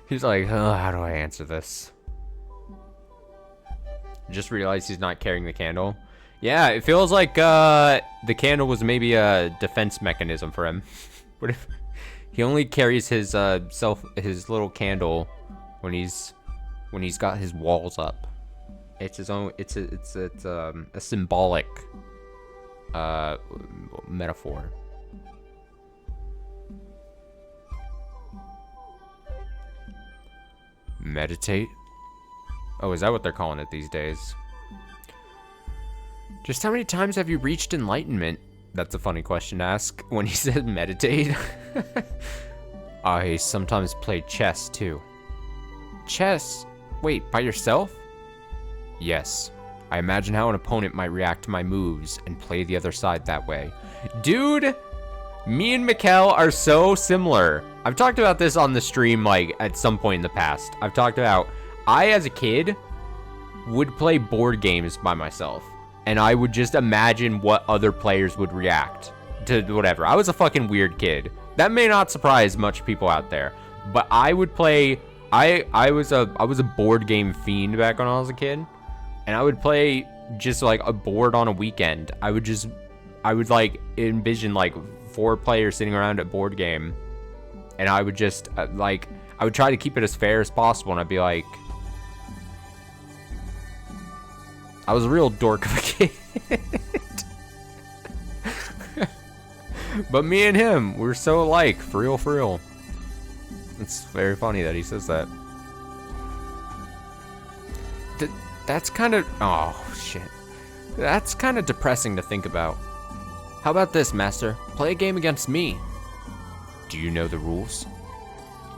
He's like, oh, how do I answer this? Just realized he's not carrying the candle. Yeah, it feels like the candle was maybe a defense mechanism for him. What if he only carries his little candle when he's got his walls up? It's his own. It's a symbolic metaphor. Meditate? Oh, is that what they're calling it these days? Just how many times have you reached enlightenment? That's a funny question to ask when he said meditate. I sometimes play chess too. Chess? Wait, by yourself? Yes. I imagine how an opponent might react to my moves and play the other side that way. Dude, me and Mikkel are so similar. I've talked about this on the stream, like, at some point in the past. I've talked about, I, as a kid, would play board games by myself. And I would just imagine what other players would react to whatever. I was a fucking weird kid. That may not surprise much people out there. But I would play, I was a board game fiend back when I was a kid. And I would play just, like, a board on a weekend. I would, like, envision, like, 4 players sitting around a board game. And I would just, like, I would try to keep it as fair as possible. And I'd be like, I was a real dork of a kid. But me and him, we're so alike, for real, for real. It's very funny that he says that. That's kind of, oh shit. That's kind of depressing to think about. How about this, Master? Play a game against me. Do you know the rules?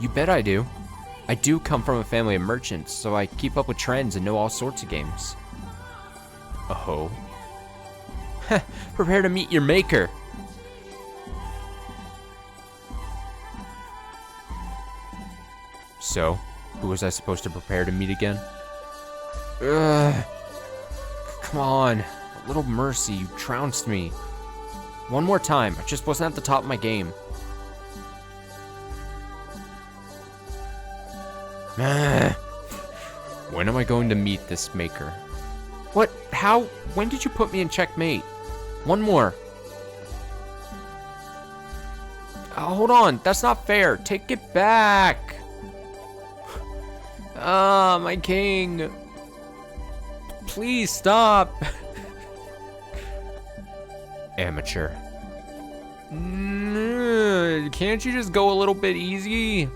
You bet I do. I do come from a family of merchants, so I keep up with trends and know all sorts of games. Oh. Prepare to meet your maker. So, who was I supposed to prepare to meet again? Ugh. Come on. A little mercy, you trounced me. One more time, I just wasn't at the top of my game. When am I going to meet this maker? What? How? When did you put me in checkmate? One more. Hold on, that's not fair. Take it back. Ah, my king. Please stop. Amateur. Can't you just go a little bit easy?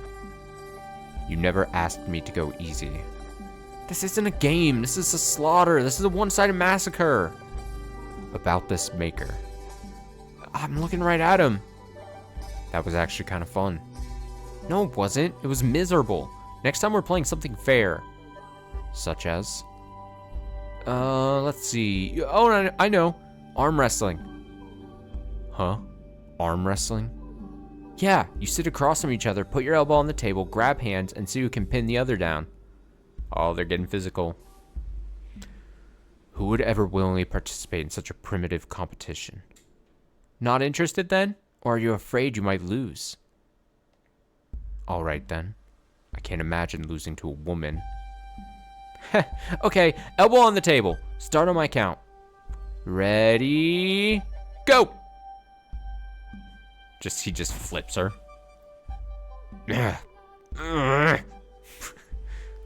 You never asked me to go easy. This isn't a game. This is a slaughter. This is a one-sided massacre. About this maker. I'm looking right at him. That was actually kind of fun. No, it wasn't. It was miserable. Next time we're playing something fair. Such as? Let's see. Oh, I know. Arm wrestling. Huh? Arm wrestling? Yeah, you sit across from each other, put your elbow on the table, grab hands, and see who can pin the other down. Oh, they're getting physical. Who would ever willingly participate in such a primitive competition? Not interested then? Or are you afraid you might lose? All right then. I can't imagine losing to a woman. Okay, elbow on the table. Start on my count. Ready? Go! He just flips her.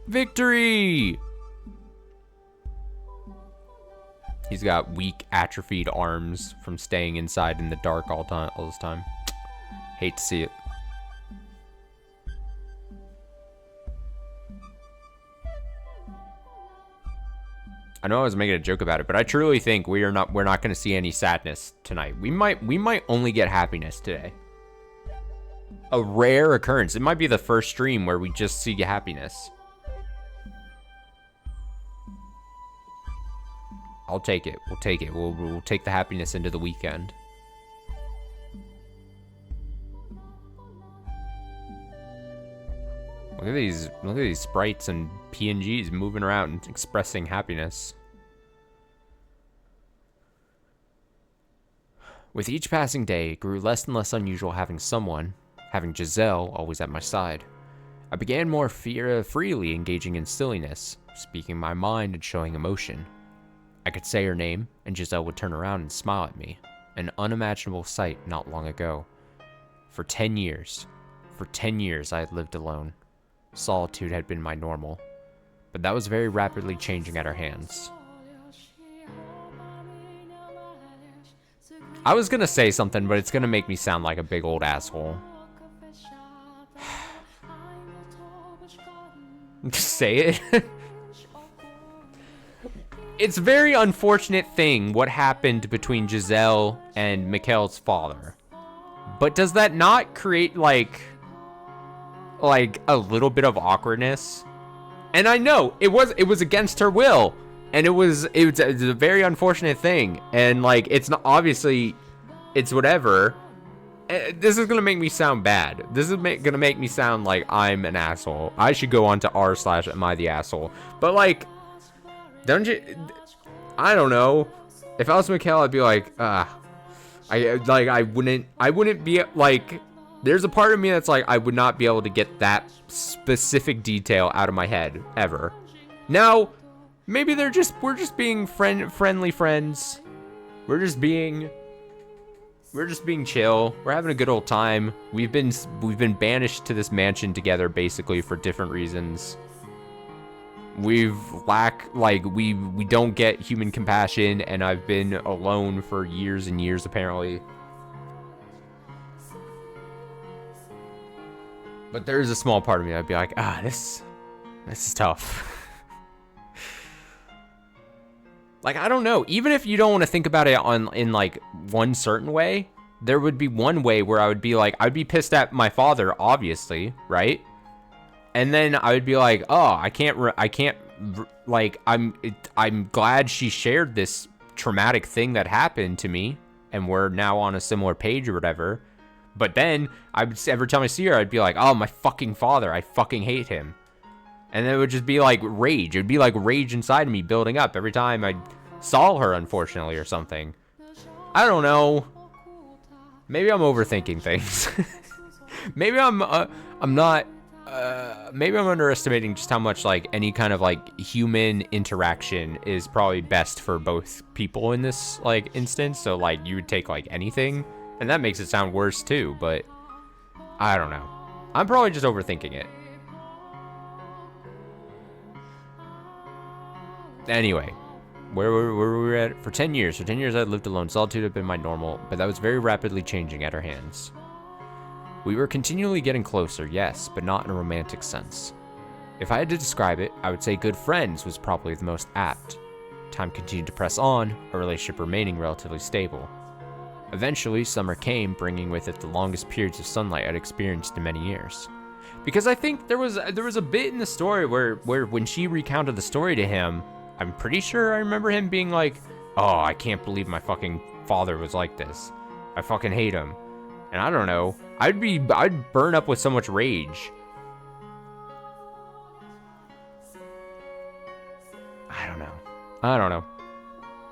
Victory! He's got weak, atrophied arms from staying inside in the dark all this time. Hate to see it. I know I was making a joke about it, but I truly think we're not going to see any sadness tonight. We might only get happiness today. A rare occurrence. It might be the first stream where we just see happiness. I'll take it. We'll take it. We'll take the happiness into the weekend. Look at these sprites and PNGs moving around and expressing happiness. With each passing day, it grew less and less unusual having Giselle always at my side. I began more freely engaging in silliness, speaking my mind and showing emotion. I could say her name, and Giselle would turn around and smile at me, an unimaginable sight not long ago. For 10 years I had lived alone. Solitude had been my normal, but that was very rapidly changing at our hands. I was gonna say something, but it's gonna make me sound like a big old asshole. Just say it. It's a very unfortunate thing what happened between Giselle and Mikkel's father. But does that not create like a little bit of awkwardness? And I know it was against her will, And it was a very unfortunate thing. And like, it's not, obviously, it's whatever. This is gonna make me sound bad. This is gonna make me sound like I'm an asshole. I should go on to r/am I the asshole. But like, don't you? I don't know. If I was Mikhail, I'd be like, I wouldn't be like. There's a part of me that's like, I would not be able to get that specific detail out of my head ever. Now, maybe we're just being friendly friends. We're just being chill. We're having a good old time. We've been banished to this mansion together basically for different reasons. We don't get human compassion, and I've been alone for years and years apparently. But there's a small part of me that'd be like, this is tough. Like, I don't know. Even if you don't want to think about it in like one certain way, there would be one way where I would be like, I'd be pissed at my father, obviously, right? And then I would be like, I'm glad she shared this traumatic thing that happened to me, and we're now on a similar page or whatever. But then every time I see her, I'd be like, oh, my fucking father, I fucking hate him. And then it would just be like rage. It would be like rage inside of me building up every time I saw her, unfortunately, or something. I don't know. Maybe I'm overthinking things. Maybe I'm not. Maybe I'm underestimating just how much like any kind of like human interaction is probably best for both people in this like instance. So like you would take like anything, and that makes it sound worse too. But I don't know. I'm probably just overthinking it. Anyway, where were we at? For 10 years. For 10 years, I lived alone. Solitude had been my normal, but that was very rapidly changing at our hands. We were continually getting closer, yes, but not in a romantic sense. If I had to describe it, I would say good friends was probably the most apt. Time continued to press on, our relationship remaining relatively stable. Eventually, summer came, bringing with it the longest periods of sunlight I'd experienced in many years. Because I think there was a bit in the story where when she recounted the story to him, I'm pretty sure I remember him being like, oh, I can't believe my fucking father was like this. I fucking hate him. And I don't know. I'd burn up with so much rage. I don't know.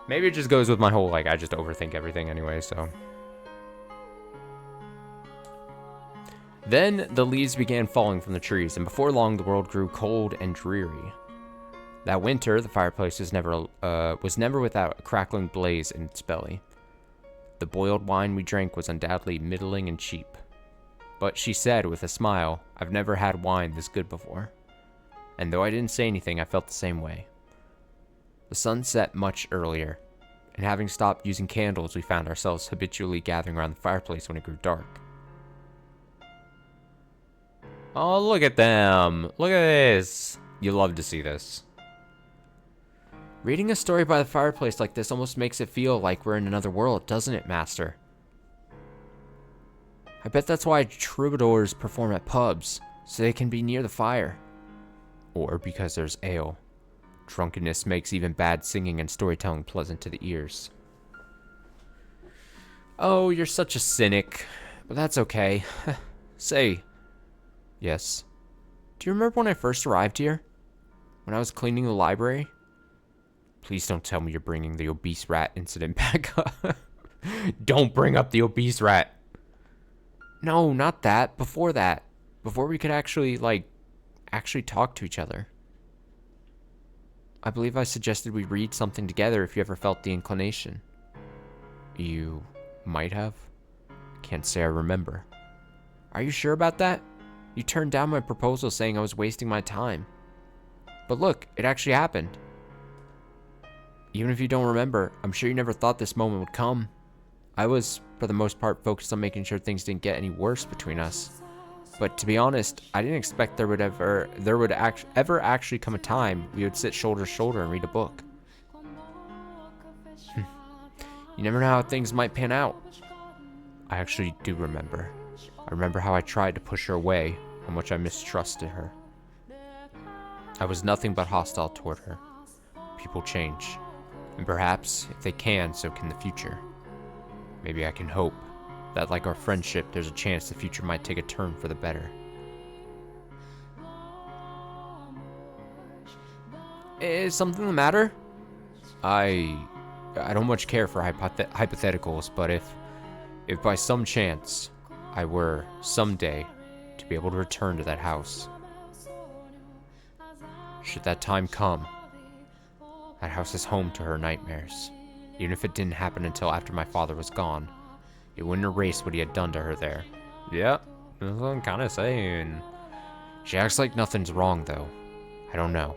Maybe it just goes with my whole, like, I just overthink everything anyway, so. Then the leaves began falling from the trees, and before long the world grew cold and dreary. That winter, the fireplace was never without a crackling blaze in its belly. The boiled wine we drank was undoubtedly middling and cheap. But she said with a smile, I've never had wine this good before. And though I didn't say anything, I felt the same way. The sun set much earlier, and having stopped using candles, we found ourselves habitually gathering around the fireplace when it grew dark. Oh, look at them. Look at this. You love to see this. Reading a story by the fireplace like this almost makes it feel like we're in another world, doesn't it, Master? I bet that's why troubadours perform at pubs, so they can be near the fire. Or because there's ale. Drunkenness makes even bad singing and storytelling pleasant to the ears. Oh, you're such a cynic, but that's okay. Say. Yes. Do you remember when I first arrived here? When I was cleaning the library? Please don't tell me you're bringing the obese rat incident back up. Don't bring up the obese rat. No, not that. Before that. Before we could actually talk to each other. I believe I suggested we read something together if you ever felt the inclination. You might have. Can't say I remember. Are you sure about that? You turned down my proposal saying I was wasting my time. But look, it actually happened. Even if you don't remember, I'm sure you never thought this moment would come. I was, for the most part, focused on making sure things didn't get any worse between us. But to be honest, I didn't expect there would ever actually come a time we would sit shoulder to shoulder and read a book. You never know how things might pan out. I actually do remember. I remember how I tried to push her away, how much I mistrusted her. I was nothing but hostile toward her. people change. And perhaps, if they can, so can the future. Maybe I can hope that, like our friendship, there's a chance the future might take a turn for the better. Is something the matter? I don't much care for hypotheticals, but if by some chance I were someday to be able to return to that house, should that time come, that house is home to her nightmares. Even if it didn't happen until after my father was gone, it wouldn't erase what he had done to her there. Yeah, that's what I'm kind of saying. She acts like nothing's wrong, though. I don't know.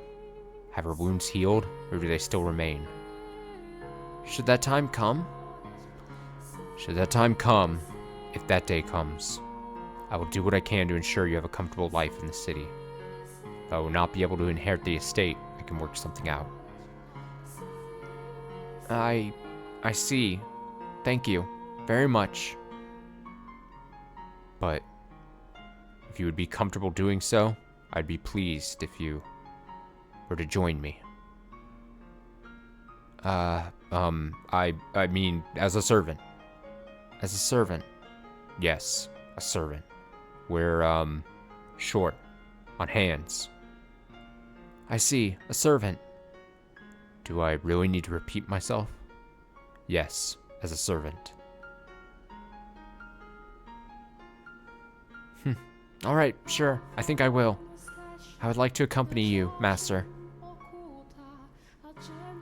Have her wounds healed, or do they still remain? Should that time come? Should that time come, if that day comes, I will do what I can to ensure you have a comfortable life in the city. If I will not be able to inherit the estate, I can work something out. I see. Thank you very much. But if you would be comfortable doing so, I'd be pleased if you were to join me. I mean, as a servant. As a servant. Yes, a servant. We're, short on hands. I see, a servant. Do I really need to repeat myself? Yes, as a servant. Alright, sure, I think I will. I would like to accompany you, Master.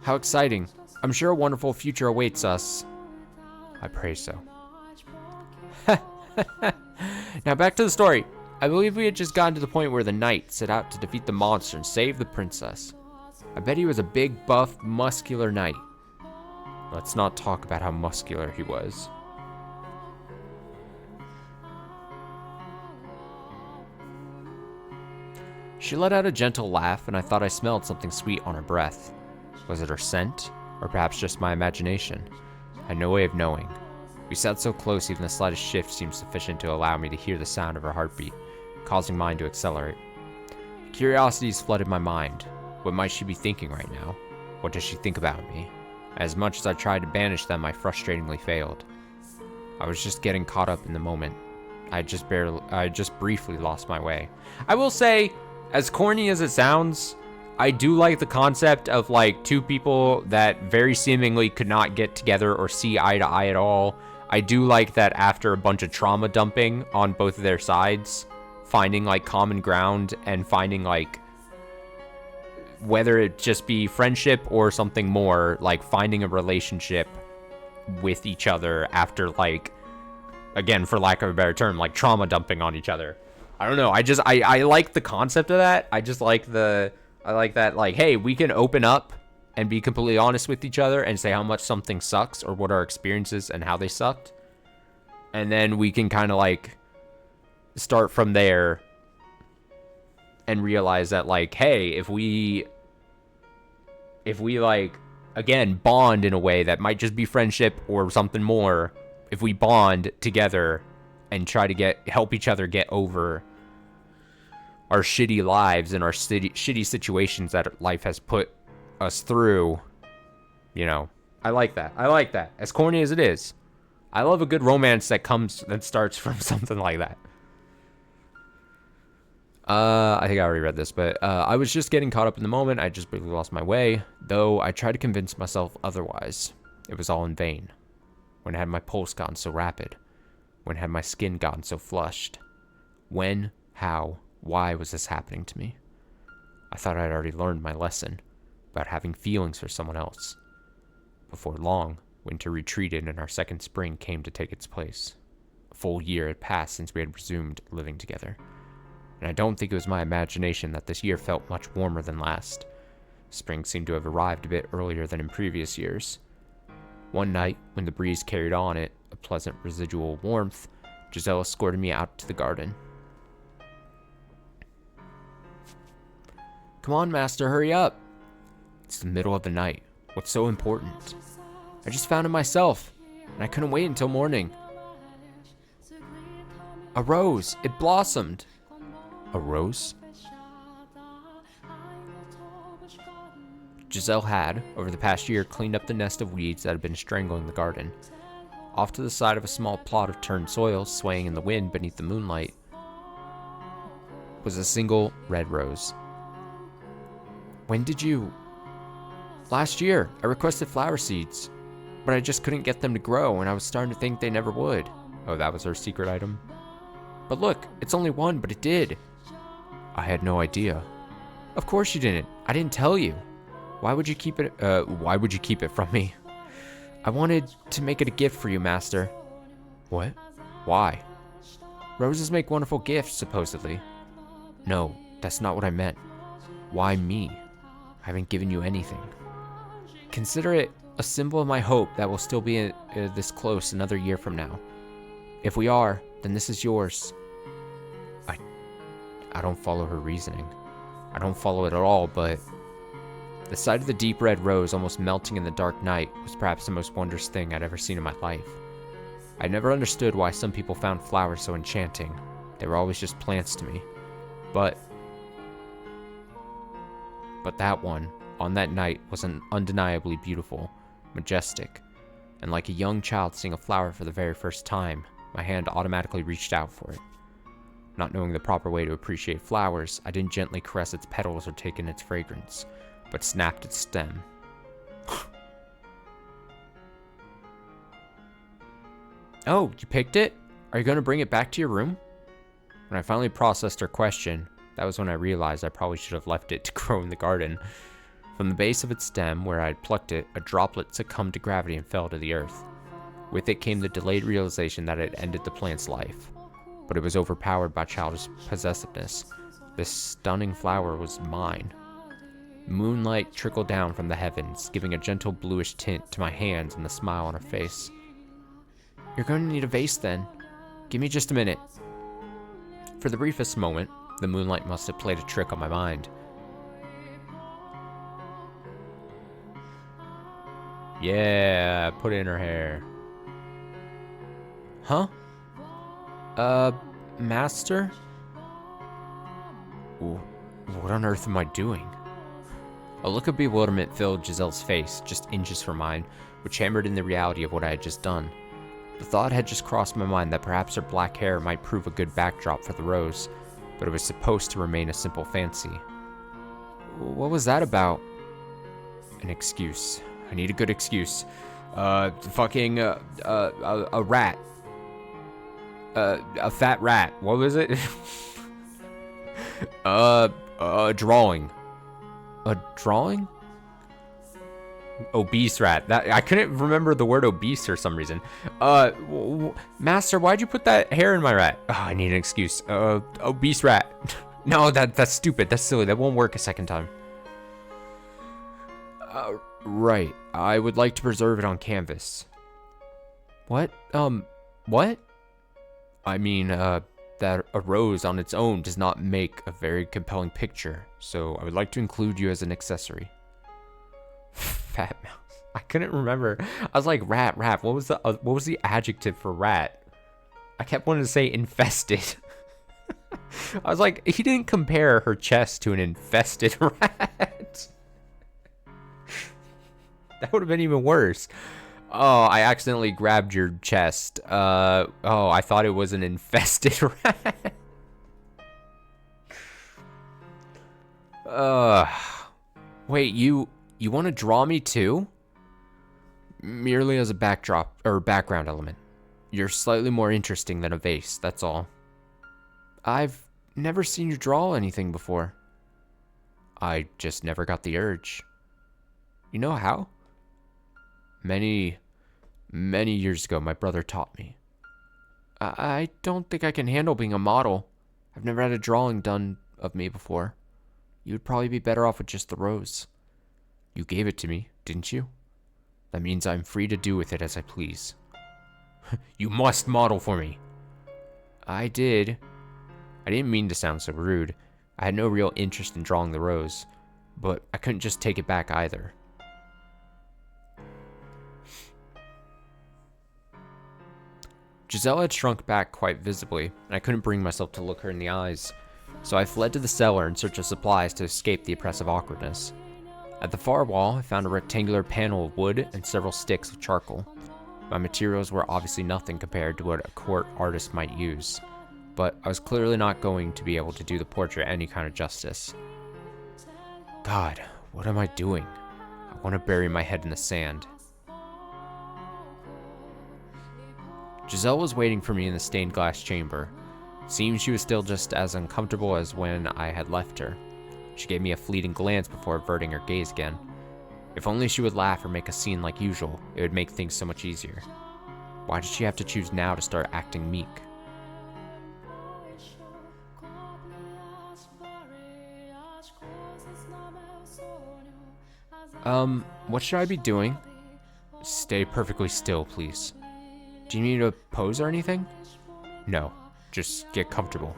How exciting. I'm sure a wonderful future awaits us. I pray so. Now back to the story. I believe we had just gotten to the point where the knight set out to defeat the monster and save the princess. I bet he was a big, buff, muscular knight. Let's not talk about how muscular he was. She let out a gentle laugh, and I thought I smelled something sweet on her breath. Was it her scent, or perhaps just my imagination? I had no way of knowing. We sat so close, even the slightest shift seemed sufficient to allow me to hear the sound of her heartbeat, causing mine to accelerate. Curiosities flooded my mind. What might she be thinking right now? What does she think about me? As much as I tried to banish them, I frustratingly failed. I was just getting caught up in the moment. I just briefly lost my way. I will say, as corny as it sounds, I do like the concept of like two people that very seemingly could not get together or see eye to eye at all. I do like that after a bunch of trauma dumping on both of their sides, finding like common ground and finding like, whether it just be friendship or something more, like finding a relationship with each other after like, again, for lack of a better term, like trauma dumping on each other. I don't know. I like the concept of that. I like that, like, hey, we can open up and be completely honest with each other and say how much something sucks or what our experiences and how they sucked. And then we can kind of like start from there and realize that like, hey, if we like, again, bond in a way that might just be friendship or something more, if we bond together and try to help each other get over our shitty lives and our shitty situations that life has put us through, you know, I like that. I like that. As corny as it is, I love a good romance that starts from something like that. I think I already read this, but I was just getting caught up in the moment. I just briefly lost my way, though I tried to convince myself otherwise. It was all in vain. When had my pulse gotten so rapid? When had my skin gotten so flushed? When, how, why was this happening to me? I thought I'd already learned my lesson about having feelings for someone else. Before long, winter retreated and our second spring came to take its place. A full year had passed since we had resumed living together. And I don't think it was my imagination that this year felt much warmer than last. Spring seemed to have arrived a bit earlier than in previous years. One night, when the breeze carried on it a pleasant residual warmth, Giselle escorted me out to the garden. Come on, Master, hurry up. It's the middle of the night. What's so important? I just found it myself, and I couldn't wait until morning. A rose. It blossomed. A rose? Giselle had, over the past year, cleaned up the nest of weeds that had been strangling the garden. Off to the side of a small plot of turned soil, swaying in the wind beneath the moonlight, was a single red rose. When did you... Last year, I requested flower seeds, but I just couldn't get them to grow, and I was starting to think they never would. Oh, that was her secret item? But look, it's only one, but it did. I had no idea. Of course you didn't. I didn't tell you. Why would you keep it from me? I wanted to make it a gift for you, Master. What? Why? Roses make wonderful gifts, supposedly. No, that's not what I meant. Why me? I haven't given you anything. Consider it a symbol of my hope that we'll still be this close another year from now. If we are, then this is yours. I don't follow her reasoning. I don't follow it at all, but... The sight of the deep red rose almost melting in the dark night was perhaps the most wondrous thing I'd ever seen in my life. I never understood why some people found flowers so enchanting. They were always just plants to me. But that one, on that night, was undeniably beautiful, majestic, and like a young child seeing a flower for the very first time, my hand automatically reached out for it. Not knowing the proper way to appreciate flowers, I didn't gently caress its petals or take in its fragrance, but snapped its stem. Oh, you picked it? Are you going to bring it back to your room? When I finally processed her question, that was when I realized I probably should have left it to grow in the garden. From the base of its stem, where I had plucked it, a droplet succumbed to gravity and fell to the earth. With it came the delayed realization that it ended the plant's life. But it was overpowered by childish possessiveness. This stunning flower was mine. Moonlight trickled down from the heavens, giving a gentle bluish tint to my hands and the smile on her face. You're going to need a vase then. Give me just a minute. For the briefest moment, the moonlight must have played a trick on my mind. Yeah, put it in her hair. Huh? Master? What on earth am I doing? A look of bewilderment filled Giselle's face, just inches from mine, which hammered in the reality of what I had just done. The thought had just crossed my mind that perhaps her black hair might prove a good backdrop for the rose, but it was supposed to remain a simple fancy. What was that about? An excuse. I need a good excuse. A rat. A fat rat. What was it? A drawing. A drawing? Obese rat. That I couldn't remember the word obese for some reason. Master, why'd you put that hair in my rat? Oh, I need an excuse. Obese rat. No, that's stupid. That's silly. That won't work a second time. Right. I would like to preserve it on canvas. What? What? I mean, that a rose on its own does not make a very compelling picture, so I would like to include you as an accessory. Fat mouse. I couldn't remember. I was like, rat. What was the adjective for rat? I kept wanting to say infested. I was like, he didn't compare her chest to an infested rat. That would have been even worse. Oh, I accidentally grabbed your chest. Oh, I thought it was an infested rat. Wait, you want to draw me too? Merely as a backdrop or background element. You're slightly more interesting than a vase, that's all. I've never seen you draw anything before. I just never got the urge. You know how? Many years ago, my brother taught me. I don't think I can handle being a model. I've never had a drawing done of me before. You'd probably be better off with just the rose. You gave it to me, didn't you? That means I'm free to do with it as I please. You must model for me. I did. I didn't mean to sound so rude. I had no real interest in drawing the rose, but I couldn't just take it back either. Giselle had shrunk back quite visibly, and I couldn't bring myself to look her in the eyes, so I fled to the cellar in search of supplies to escape the oppressive awkwardness. At the far wall, I found a rectangular panel of wood and several sticks of charcoal. My materials were obviously nothing compared to what a court artist might use, but I was clearly not going to be able to do the portrait any kind of justice. God, what am I doing? I want to bury my head in the sand. Giselle was waiting for me in the stained glass chamber. It seemed she was still just as uncomfortable as when I had left her. She gave me a fleeting glance before averting her gaze again. If only she would laugh or make a scene like usual, it would make things so much easier. Why did she have to choose now to start acting meek? What should I be doing? Stay perfectly still, please. Do you need a pose or anything? No, just get comfortable.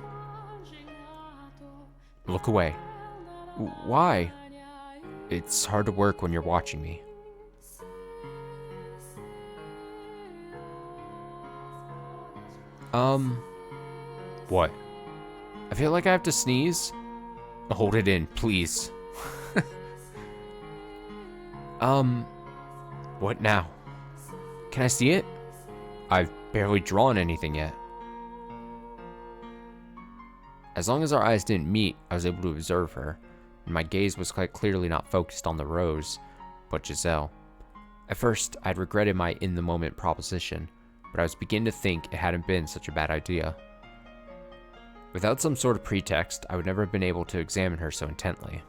Look away. Why? It's hard to work when you're watching me. What? I feel like I have to sneeze. Hold it in, please. What now? Can I see it? I've barely drawn anything yet. As long as our eyes didn't meet, I was able to observe her, and my gaze was quite clearly not focused on the rose, but Giselle. At first, I'd regretted my in-the-moment proposition, but I was beginning to think it hadn't been such a bad idea. Without some sort of pretext, I would never have been able to examine her so intently.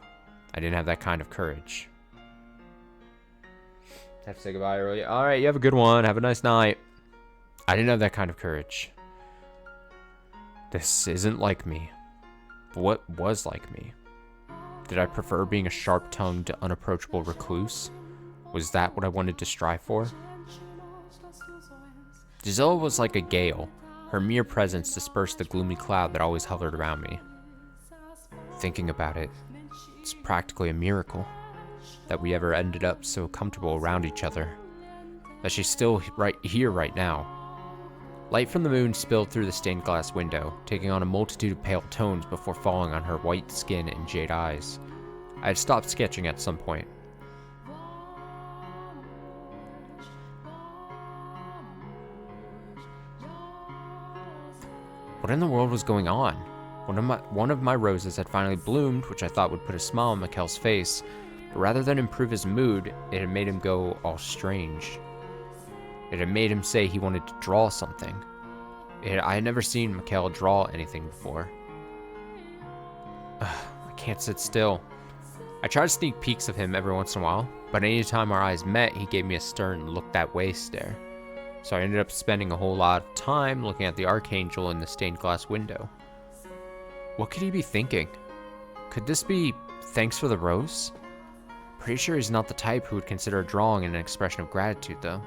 I didn't have that kind of courage. Have to say goodbye early. Alright, you have a good one. Have a nice night. I didn't have that kind of courage. This isn't like me. But what was like me? Did I prefer being a sharp-tongued, unapproachable recluse? Was that what I wanted to strive for? Giselle was like a gale. Her mere presence dispersed the gloomy cloud that always hovered around me. Thinking about it, it's practically a miracle that we ever ended up so comfortable around each other. That she's still right here right now. Light from the moon spilled through the stained glass window, taking on a multitude of pale tones before falling on her white skin and jade eyes. I had stopped sketching at some point. What in the world was going on? One of my roses had finally bloomed, which I thought would put a smile on Mikkel's face, but rather than improve his mood, it had made him go all strange. It had made him say he wanted to draw something. I had never seen Mikkel draw anything before. I can't sit still. I tried to sneak peeks of him every once in a while, but anytime our eyes met, he gave me a stern look that way stare. So I ended up spending a whole lot of time looking at the archangel in the stained glass window. What could he be thinking? Could this be thanks for the rose? Pretty sure he's not the type who would consider a drawing an expression of gratitude, though.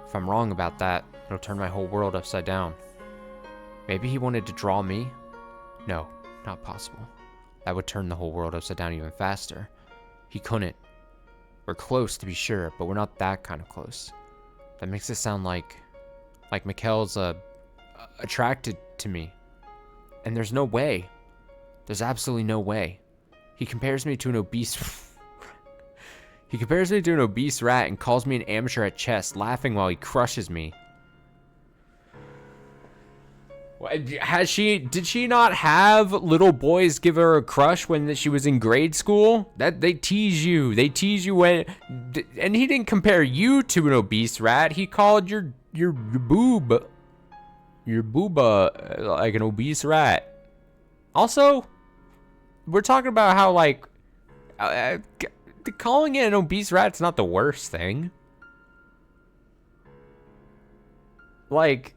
If I'm wrong about that, it'll turn my whole world upside down. Maybe he wanted to draw me? No, not possible. That would turn the whole world upside down even faster. He couldn't. We're close to be sure, but we're not that kind of close. That makes it sound like Mikkel's attracted to me. And there's no way. There's absolutely no way. He compares me to an obese He compares me to an obese rat and calls me an amateur at chess, laughing while he crushes me. Did she not have little boys give her a crush when she was in grade school? That they tease you when, and he didn't compare you to an obese rat. He called your booba like an obese rat. Also, we're talking about how like calling it an obese rat's not the worst thing. Like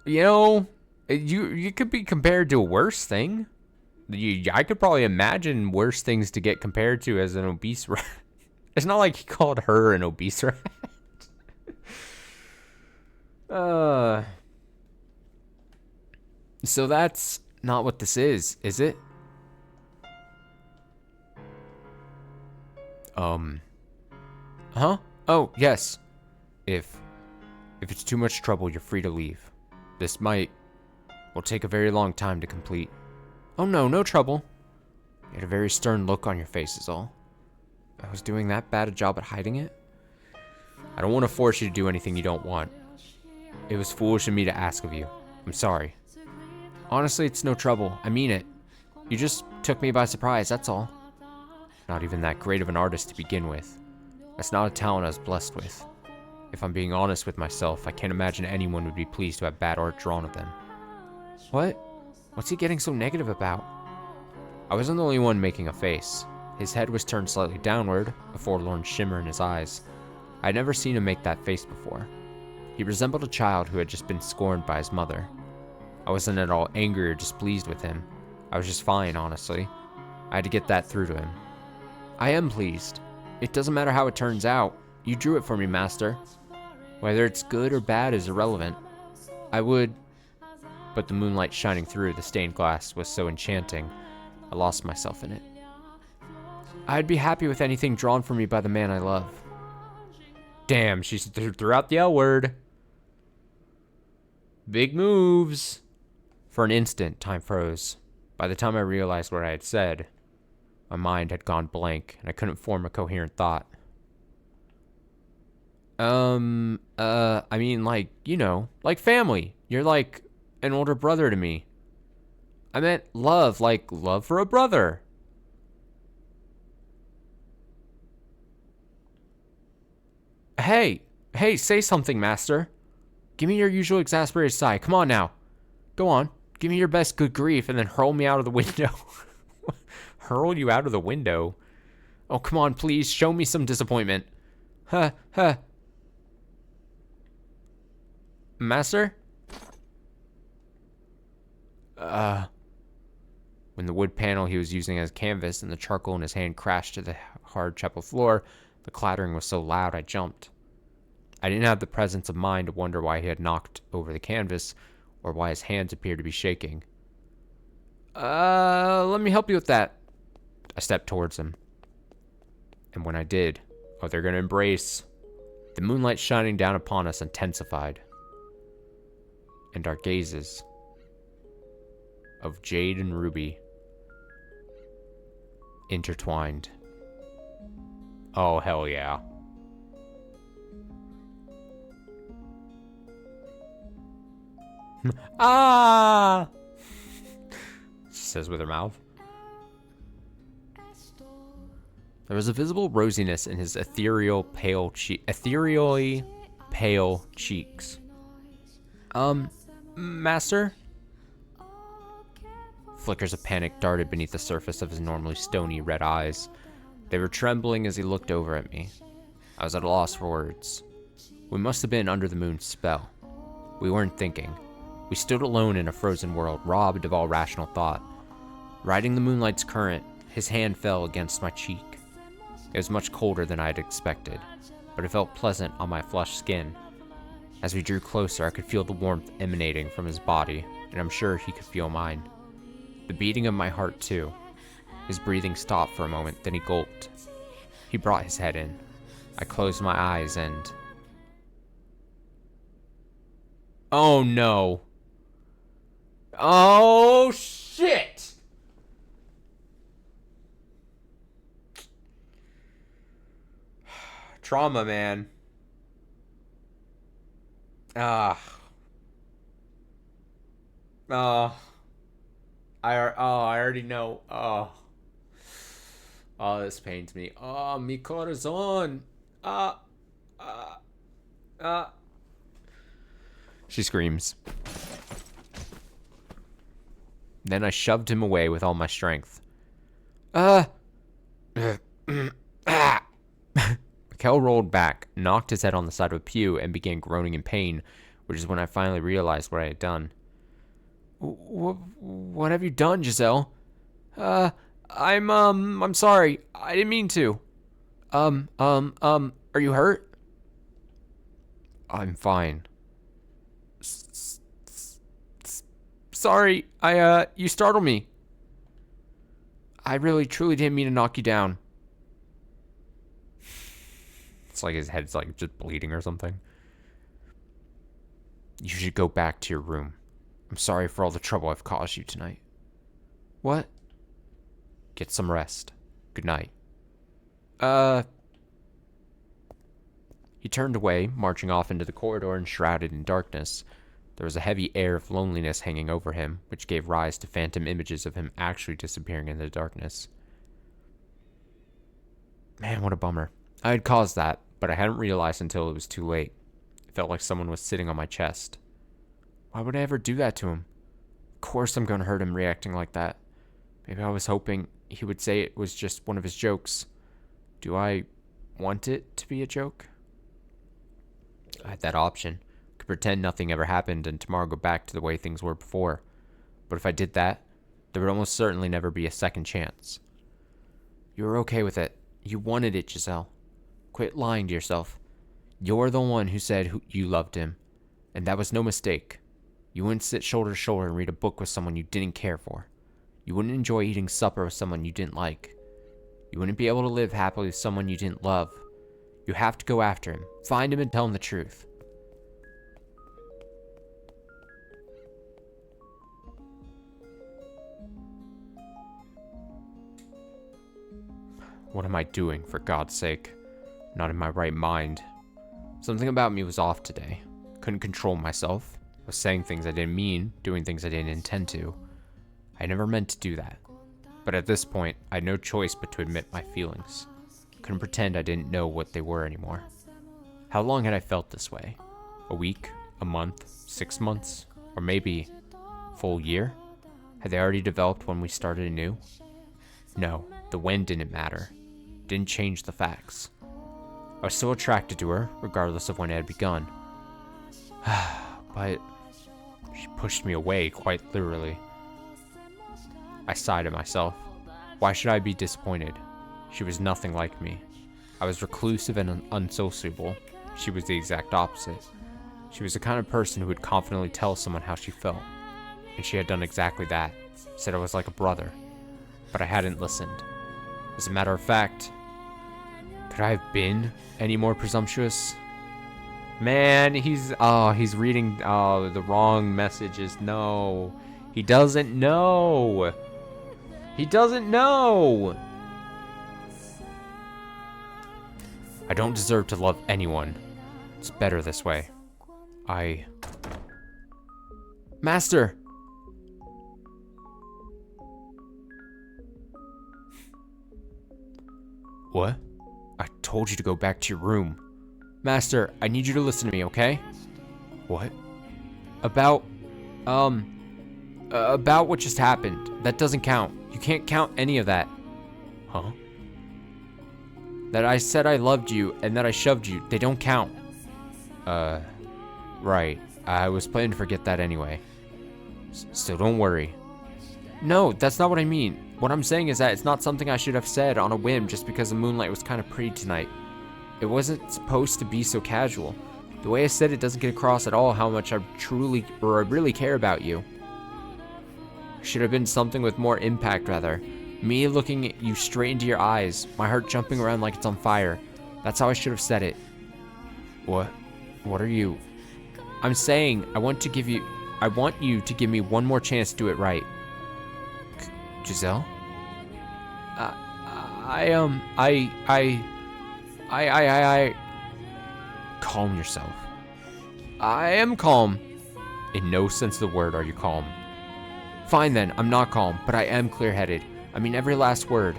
you know, you could be compared to a worse thing. I could probably imagine worse things to get compared to as an obese rat. It's not like he called her an obese rat. So that's not what this is it? Huh? Oh, yes. If it's too much trouble, you're free to leave. This will take a very long time to complete. Oh no, no trouble. You had a very stern look on your face is all. I was doing that bad a job at hiding it? I don't want to force you to do anything you don't want. It was foolish of me to ask of you. I'm sorry. Honestly, it's no trouble. I mean it. You just took me by surprise, that's all. Not even that great of an artist to begin with. That's not a talent I was blessed with. If I'm being honest with myself, I can't imagine anyone would be pleased to have bad art drawn of them. What? What's he getting so negative about? I wasn't the only one making a face. His head was turned slightly downward, a forlorn shimmer in his eyes. I'd never seen him make that face before. He resembled a child who had just been scorned by his mother. I wasn't at all angry or displeased with him. I was just fine, honestly. I had to get that through to him. I am pleased. It doesn't matter how it turns out. You drew it for me, master. Whether it's good or bad is irrelevant. I would... But the moonlight shining through the stained glass was so enchanting, I lost myself in it. I'd be happy with anything drawn for me by the man I love. Damn, she threw out the L word. Big moves. For an instant, time froze. By the time I realized what I had said, my mind had gone blank, and I couldn't form a coherent thought. I mean, like, you know, like family. You're like an older brother to me. I meant love, like love for a brother. Hey, say something, master. Give me your usual exasperated sigh. Come on now. Go on. Give me your best good grief and then hurl me out of the window. Hurl you out of the window? Oh, come on, please. Show me some disappointment. Huh. Master? When the wood panel he was using as canvas and the charcoal in his hand crashed to the hard chapel floor, the clattering was so loud I jumped. I didn't have the presence of mind to wonder why he had knocked over the canvas or why his hands appeared to be shaking. Let me help you with that. I stepped towards him. And when I did, oh, they're gonna embrace. The moonlight shining down upon us intensified. And our gazes of jade and ruby intertwined. Oh, hell yeah. Ah! She says with her mouth. There was a visible rosiness in his ethereally pale cheeks. Master? Flickers of panic darted beneath the surface of his normally stony red eyes. They were trembling as he looked over at me. I was at a loss for words. We must have been under the moon's spell. We weren't thinking. We stood alone in a frozen world, robbed of all rational thought. Riding the moonlight's current, his hand fell against my cheek. It was much colder than I had expected, but it felt pleasant on my flushed skin. As we drew closer, I could feel the warmth emanating from his body, and I'm sure he could feel mine. The beating of my heart, too. His breathing stopped for a moment, then he gulped. He brought his head in. I closed my eyes and... Oh no. Oh shit! Trauma, man. I already know. This pains me. Mi corazón. She screams. Then I shoved him away with all my strength. Kel rolled back, knocked his head on the side of a pew, and began groaning in pain, which is when I finally realized what I had done. What have you done, Giselle? I'm sorry. I didn't mean to. Are you hurt? I'm fine. Sorry, you startled me. I really, truly didn't mean to knock you down. It's like his head's like just bleeding or something. You should go back to your room. I'm sorry for all the trouble I've caused you tonight. What? Get some rest. Good night. He turned away, marching off into the corridor and shrouded in darkness. There was a heavy air of loneliness hanging over him, which gave rise to phantom images of him actually disappearing in the darkness. Man, what a bummer. I had caused that, but I hadn't realized until it was too late. It felt like someone was sitting on my chest. Why would I ever do that to him? Of course I'm going to hurt him reacting like that. Maybe I was hoping he would say it was just one of his jokes. Do I want it to be a joke? I had that option. Could pretend nothing ever happened and tomorrow go back to the way things were before. But if I did that, there would almost certainly never be a second chance. You were okay with it. You wanted it, Giselle. Quit lying to yourself. You're the one who said you loved him. And that was no mistake. You wouldn't sit shoulder to shoulder and read a book with someone you didn't care for. You wouldn't enjoy eating supper with someone you didn't like. You wouldn't be able to live happily with someone you didn't love. You have to go after him. Find him and tell him the truth. What am I doing, for God's sake? I'm not in my right mind. Something about me was off today. Couldn't control myself. I was saying things I didn't mean, doing things I didn't intend to. I never meant to do that. But at this point, I had no choice but to admit my feelings. Couldn't pretend I didn't know what they were anymore. How long had I felt this way? A week? A month? 6 months? Or maybe a full year? Had they already developed when we started anew? No, the when didn't matter. Didn't change the facts. I was still attracted to her, regardless of when it had begun. But she pushed me away, quite literally. I sighed to myself. Why should I be disappointed? She was nothing like me. I was reclusive and unsociable. She was the exact opposite. She was the kind of person who would confidently tell someone how she felt. And she had done exactly that. Said I was like a brother. But I hadn't listened. As a matter of fact, could I have been any more presumptuous? Man, he's reading the wrong messages. No. He doesn't know. He doesn't know. I don't deserve to love anyone. It's better this way. Master! What? I told you to go back to your room. Master, I need you to listen to me, okay? What? About what just happened. That doesn't count. You can't count any of that. Huh? That I said I loved you and that I shoved you. They don't count. Right. I was planning to forget that anyway. So don't worry. No, that's not what I mean. What I'm saying is that it's not something I should have said on a whim just because the moonlight was kind of pretty tonight. It wasn't supposed to be so casual. The way I said it doesn't get across at all how much I really care about you. It should have been something with more impact, rather. Me looking at you straight into your eyes, my heart jumping around like it's on fire. That's how I should have said it. What? What are you? I'm saying I want you to give me one more chance to do it right. Giselle? Calm yourself. I am calm. In no sense of the word are you calm. Fine then, I'm not calm, but I am clear-headed. I mean every last word.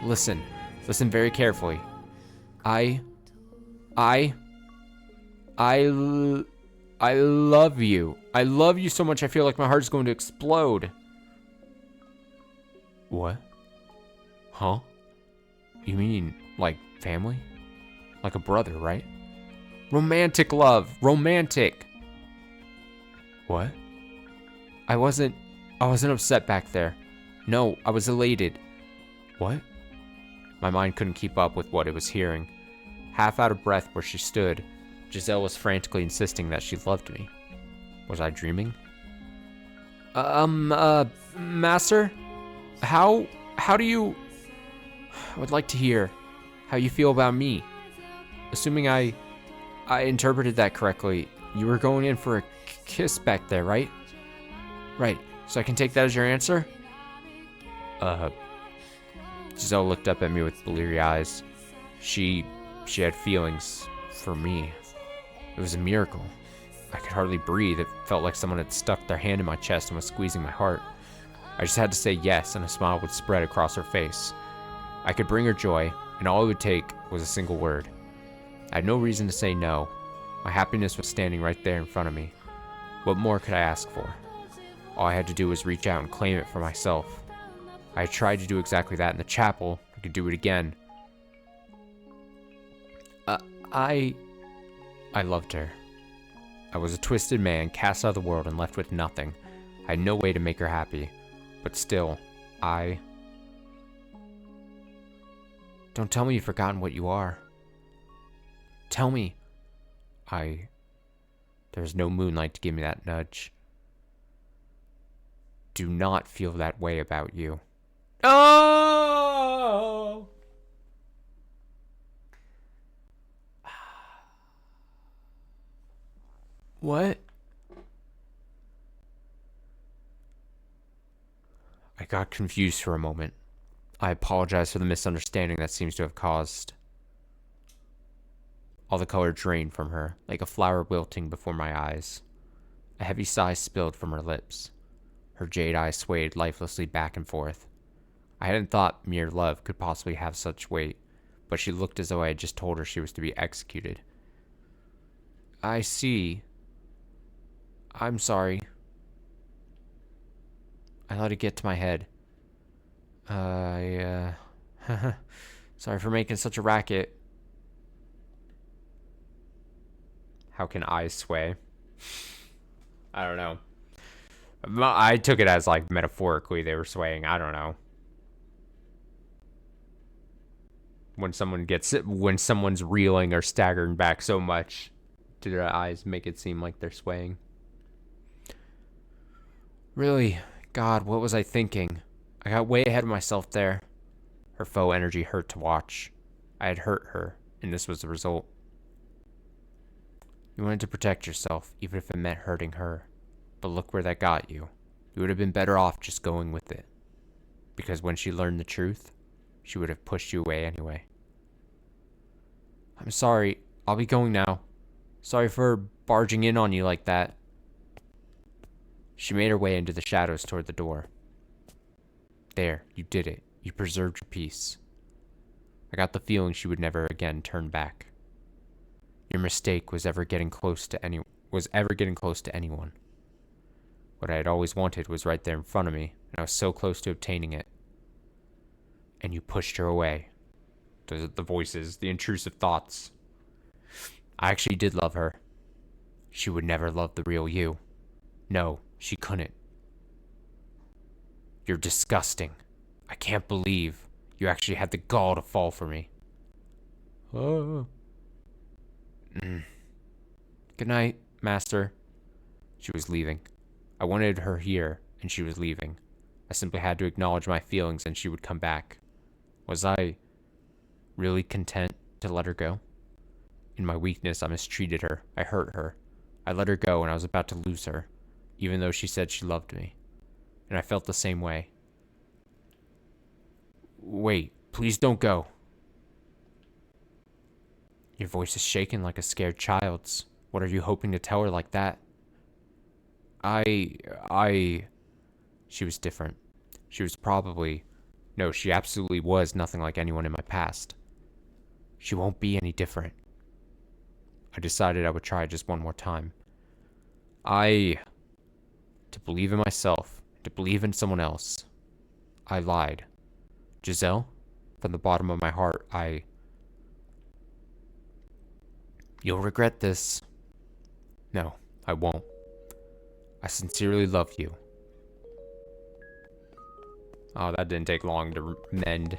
Listen very carefully. I love you. I love you so much I feel like my heart's going to explode. What? Huh? You mean, like, family? Like a brother, right? Romantic love. Romantic. What? I wasn't upset back there. No, I was elated. What? My mind couldn't keep up with what it was hearing. Half out of breath where she stood, Giselle was frantically insisting that she loved me. Was I dreaming? Master? How do you... I would like to hear how you feel about me. Assuming I interpreted that correctly, you were going in for a kiss back there, right? Right, so I can take that as your answer? Giselle looked up at me with bleary eyes. She had feelings for me. It was a miracle. I could hardly breathe. It felt like someone had stuck their hand in my chest and was squeezing my heart. I just had to say yes, and a smile would spread across her face. I could bring her joy, and all it would take was a single word. I had no reason to say no. My happiness was standing right there in front of me. What more could I ask for? All I had to do was reach out and claim it for myself. I had tried to do exactly that in the chapel. I could do it again. I loved her. I was a twisted man, cast out of the world and left with nothing. I had no way to make her happy. But still, Don't tell me you've forgotten what you are. Tell me. There's no moonlight to give me that nudge. Do not feel that way about you. Oh! What? I got confused for a moment. I apologize for the misunderstanding that seems to have caused. All the color drained from her, like a flower wilting before my eyes. A heavy sigh spilled from her lips. Her jade eyes swayed lifelessly back and forth. I hadn't thought mere love could possibly have such weight, but she looked as though I had just told her she was to be executed. I see. I'm sorry. I let it get to my head. Sorry for making such a racket. How can I sway? I don't know. I took it as, like, metaphorically they were swaying. I don't know. When someone's reeling or staggering back so much, do their eyes make it seem like they're swaying? Really, God, what was I thinking? I got way ahead of myself there. Her faux energy hurt to watch. I had hurt her, and this was the result. You wanted to protect yourself, even if it meant hurting her. But look where that got you. You would have been better off just going with it. Because when she learned the truth, she would have pushed you away anyway. I'm sorry. I'll be going now. Sorry for barging in on you like that. She made her way into the shadows toward the door. There, you did it. You preserved your peace. I got the feeling she would never again turn back. Your mistake was ever getting close to anyone. What I had always wanted was right there in front of me, and I was so close to obtaining it. And you pushed her away. The voices, the intrusive thoughts. I actually did love her. She would never love the real you. No, she couldn't. You're disgusting. I can't believe you actually had the gall to fall for me. Oh. Good night, Master. She was leaving. I wanted her here, and she was leaving. I simply had to acknowledge my feelings, and she would come back. Was I really content to let her go? In my weakness, I mistreated her. I hurt her. I let her go, and I was about to lose her, even though she said she loved me. And I felt the same way. Wait, please don't go. Your voice is shaken like a scared child's. What are you hoping to tell her like that? She was different. She absolutely was nothing like anyone in my past. She won't be any different. I decided I would try just one more time. To believe in myself, to believe in someone else. I lied. Giselle, from the bottom of my heart, You'll regret this. No, I won't. I sincerely love you. Oh, that didn't take long to mend.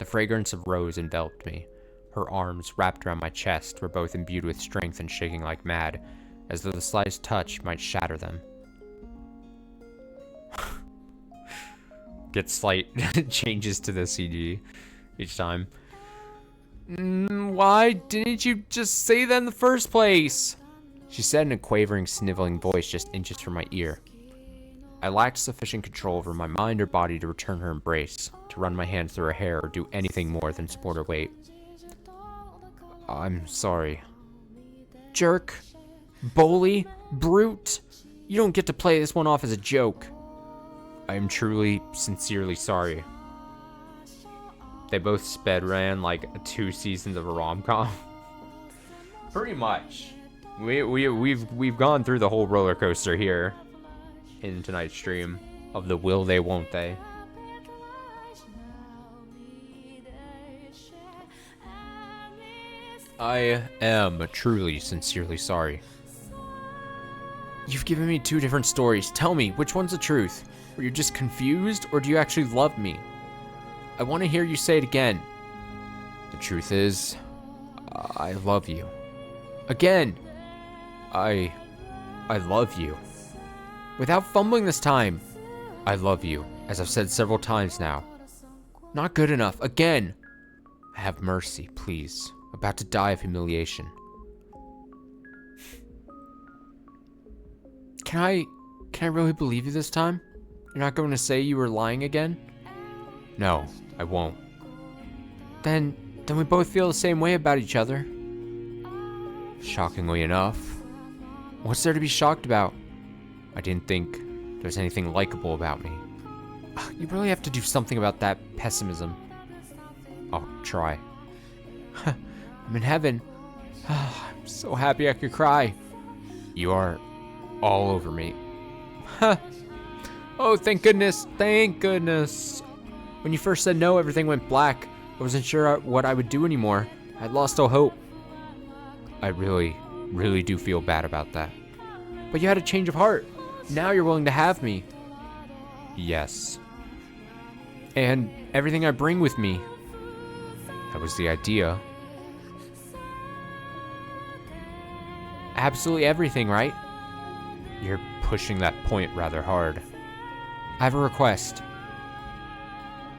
The fragrance of rose enveloped me. Her arms, wrapped around my chest, were both imbued with strength and shaking like mad, as though the slightest touch might shatter them. Get slight changes to the CD each time. Why didn't you just say that in the first place? She said in a quavering, sniveling voice just inches from my ear. I lacked sufficient control over my mind or body to return her embrace, to run my hands through her hair, or do anything more than support her weight. I'm sorry. Jerk. Bully. Brute. You don't get to play this one off as a joke. I am truly, sincerely sorry. They both sped ran like 2 seasons of a rom-com. Pretty much. We've gone through the whole roller coaster here in tonight's stream of the will they, won't they. I am truly, sincerely sorry. You've given me 2 different stories. Tell me, which one's the truth? Were you just confused, or do you actually love me? I want to hear you say it again. The truth is, I love you. Again. I love you. Without fumbling this time. I love you, as I've said several times now. Not good enough. Again. Have mercy, please. About to die of humiliation. Can I really believe you this time? You're not going to say you were lying again? No, I won't. Then we both feel the same way about each other. Shockingly enough. What's there to be shocked about? I didn't think there's anything likable about me. You really have to do something about that pessimism. I'll try. I'm in heaven. I'm so happy I could cry. You are all over me. Oh, thank goodness. Thank goodness. When you first said no, everything went black. I wasn't sure what I would do anymore. I'd lost all hope. I really do feel bad about that. But you had a change of heart. Now you're willing to have me. Yes. And everything I bring with me. That was the idea. Absolutely everything, right? You're pushing that point rather hard. I have a request.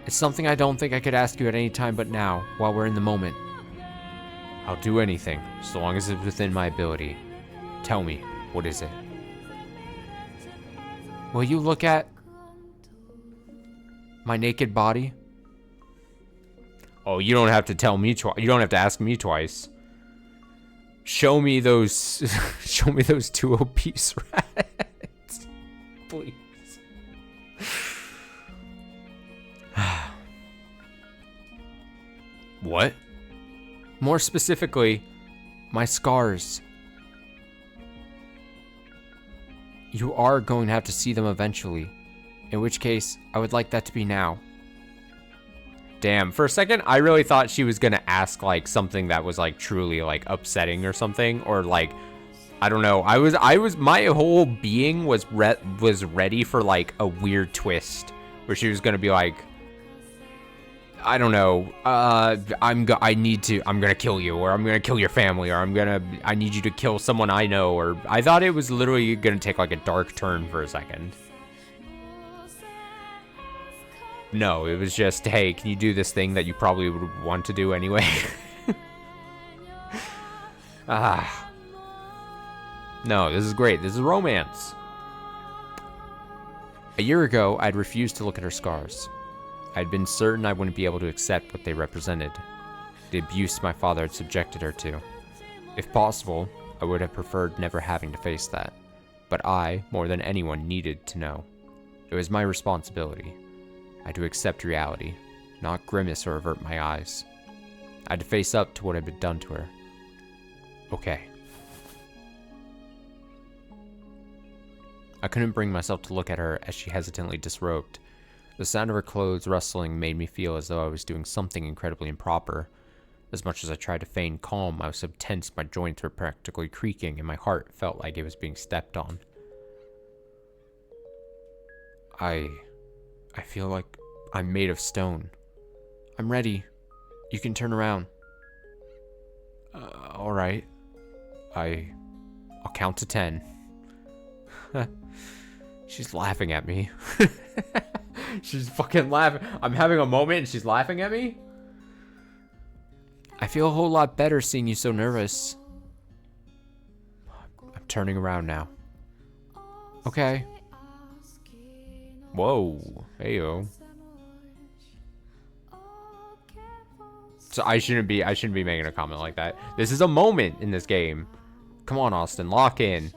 It's something I don't think I could ask you at any time but now, while we're in the moment. I'll do anything, so long as it's within my ability. Tell me, what is it? Will you look at my naked body? Oh, you don't have to tell me twice. You don't have to ask me twice. Show me those. Show me those 2 obese rats, please. What? More specifically, my scars. You are going to have to see them eventually, in which case, I would like that to be now. Damn, for a second, I really thought she was gonna ask, like, something that was, like, truly, like, upsetting or something, or, like, I don't know. My whole being was ready for, like, a weird twist, where she was gonna be like, I don't know, I'm gonna kill you, or I'm gonna kill your family, or I need you to kill someone I know, or I thought it was literally gonna take like a dark turn for a second. No, it was just, hey, can you do this thing that you probably would want to do anyway? No, this is great. This is romance. A year ago, I'd refused to look at her scars. I'd been certain I wouldn't be able to accept what they represented, the abuse my father had subjected her to. If possible, I would have preferred never having to face that. But I, more than anyone, needed to know. It was my responsibility. I had to accept reality, not grimace or avert my eyes. I had to face up to what had been done to her. Okay. I couldn't bring myself to look at her as she hesitantly disrobed. The sound of her clothes rustling made me feel as though I was doing something incredibly improper. As much as I tried to feign calm, I was so tense my joints were practically creaking and my heart felt like it was being stepped on. I feel like I'm made of stone. I'm ready. You can turn around. Alright. I'll count to 10. She's laughing at me. She's fucking laughing. I'm having a moment and she's laughing at me? I feel a whole lot better seeing you so nervous. I'm turning around now. Okay. Whoa. Heyo. So I shouldn't be making a comment like that. This is a moment in this game. Come on, Austin, lock in.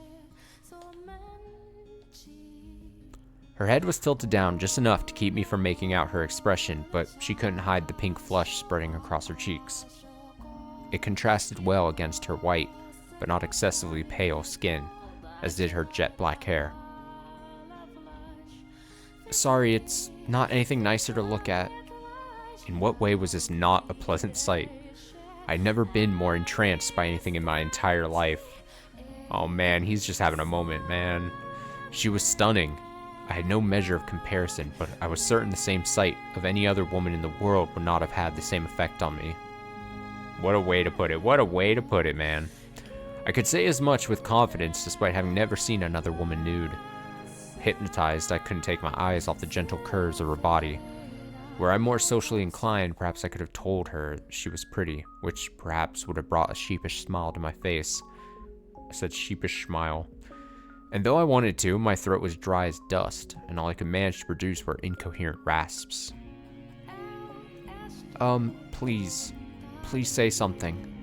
Her head was tilted down just enough to keep me from making out her expression, but she couldn't hide the pink flush spreading across her cheeks. It contrasted well against her white, but not excessively pale skin, as did her jet black hair. Sorry, it's not anything nicer to look at. In what way was this not a pleasant sight? I'd never been more entranced by anything in my entire life. Oh man, he's just having a moment, man. She was stunning. I had no measure of comparison, but I was certain the same sight of any other woman in the world would not have had the same effect on me. What a way to put it. What a way to put it, man. I could say as much with confidence despite having never seen another woman nude. Hypnotized, I couldn't take my eyes off the gentle curves of her body. Were I more socially inclined, perhaps I could have told her she was pretty, which perhaps would have brought a sheepish smile to my face. I said sheepish smile. And though I wanted to, my throat was dry as dust, and all I could manage to produce were incoherent rasps. Please say something.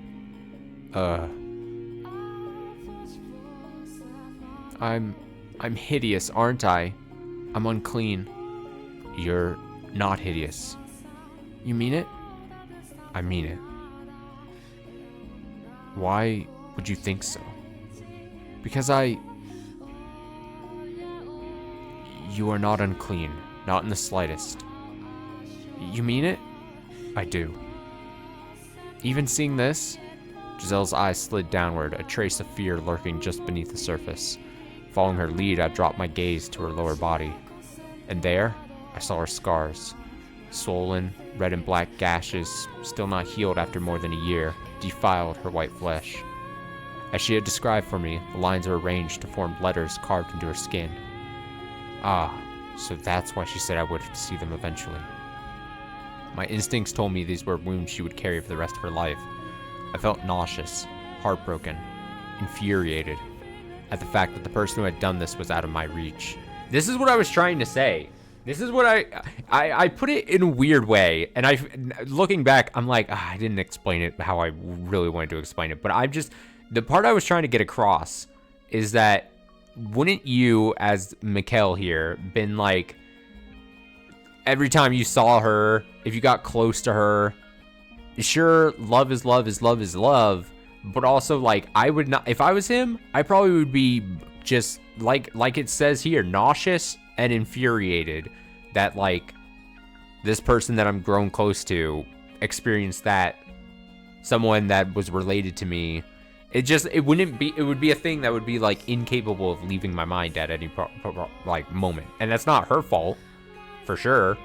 I'm hideous, aren't I? I'm unclean. You're not hideous. You mean it? I mean it. Why would you think so? Because You are not unclean, not in the slightest. You mean it? I do. Even seeing this? Giselle's eyes slid downward, a trace of fear lurking just beneath the surface. Following her lead, I dropped my gaze to her lower body. And there, I saw her scars. Swollen, red and black gashes, still not healed after more than a year, defiled her white flesh. As she had described for me, the lines were arranged to form letters carved into her skin. Ah, so that's why she said I would see them eventually. My instincts told me these were wounds she would carry for the rest of her life. I felt nauseous, heartbroken, infuriated at the fact that the person who had done this was out of my reach. This is what I was trying to say. This is what I put it in a weird way, and looking back, I'm like, I didn't explain it how I really wanted to explain it, but the part I was trying to get across is that wouldn't you, as Mikkel here, been like, every time you saw her, if you got close to her, sure, love is love is love is love, but also, like, I would not, if I was him, I probably would be just, like it says here, nauseous and infuriated that, like, this person that I'm grown close to experienced that, someone that was related to me. It would be a thing that would be, like, incapable of leaving my mind at any moment. And that's not her fault, for sure.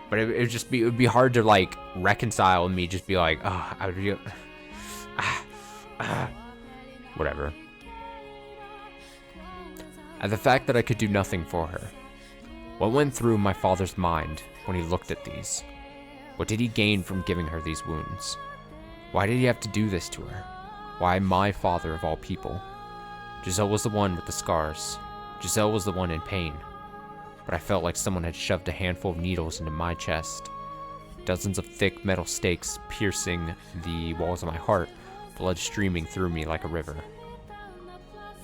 But it would be hard to, like, reconcile and me just be like, oh, I would be, whatever. At the fact that I could do nothing for her. What went through my father's mind when he looked at these? What did he gain from giving her these wounds? Why did he have to do this to her? Why my father of all people? Giselle was the one with the scars. Giselle was the one in pain. But I felt like someone had shoved a handful of needles into my chest. Dozens of thick metal stakes piercing the walls of my heart, blood streaming through me like a river.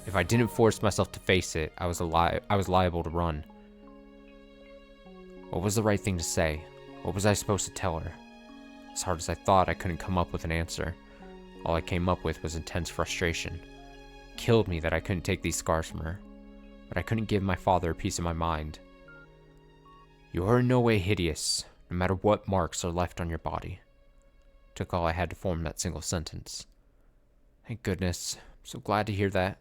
If I didn't force myself to face it, I was liable to run. What was the right thing to say? What was I supposed to tell her? As hard as I thought, I couldn't come up with an answer. All I came up with was intense frustration. It killed me that I couldn't take these scars from her. But I couldn't give my father a piece of my mind. You are in no way hideous, no matter what marks are left on your body. Took all I had to form that single sentence. Thank goodness. I'm so glad to hear that.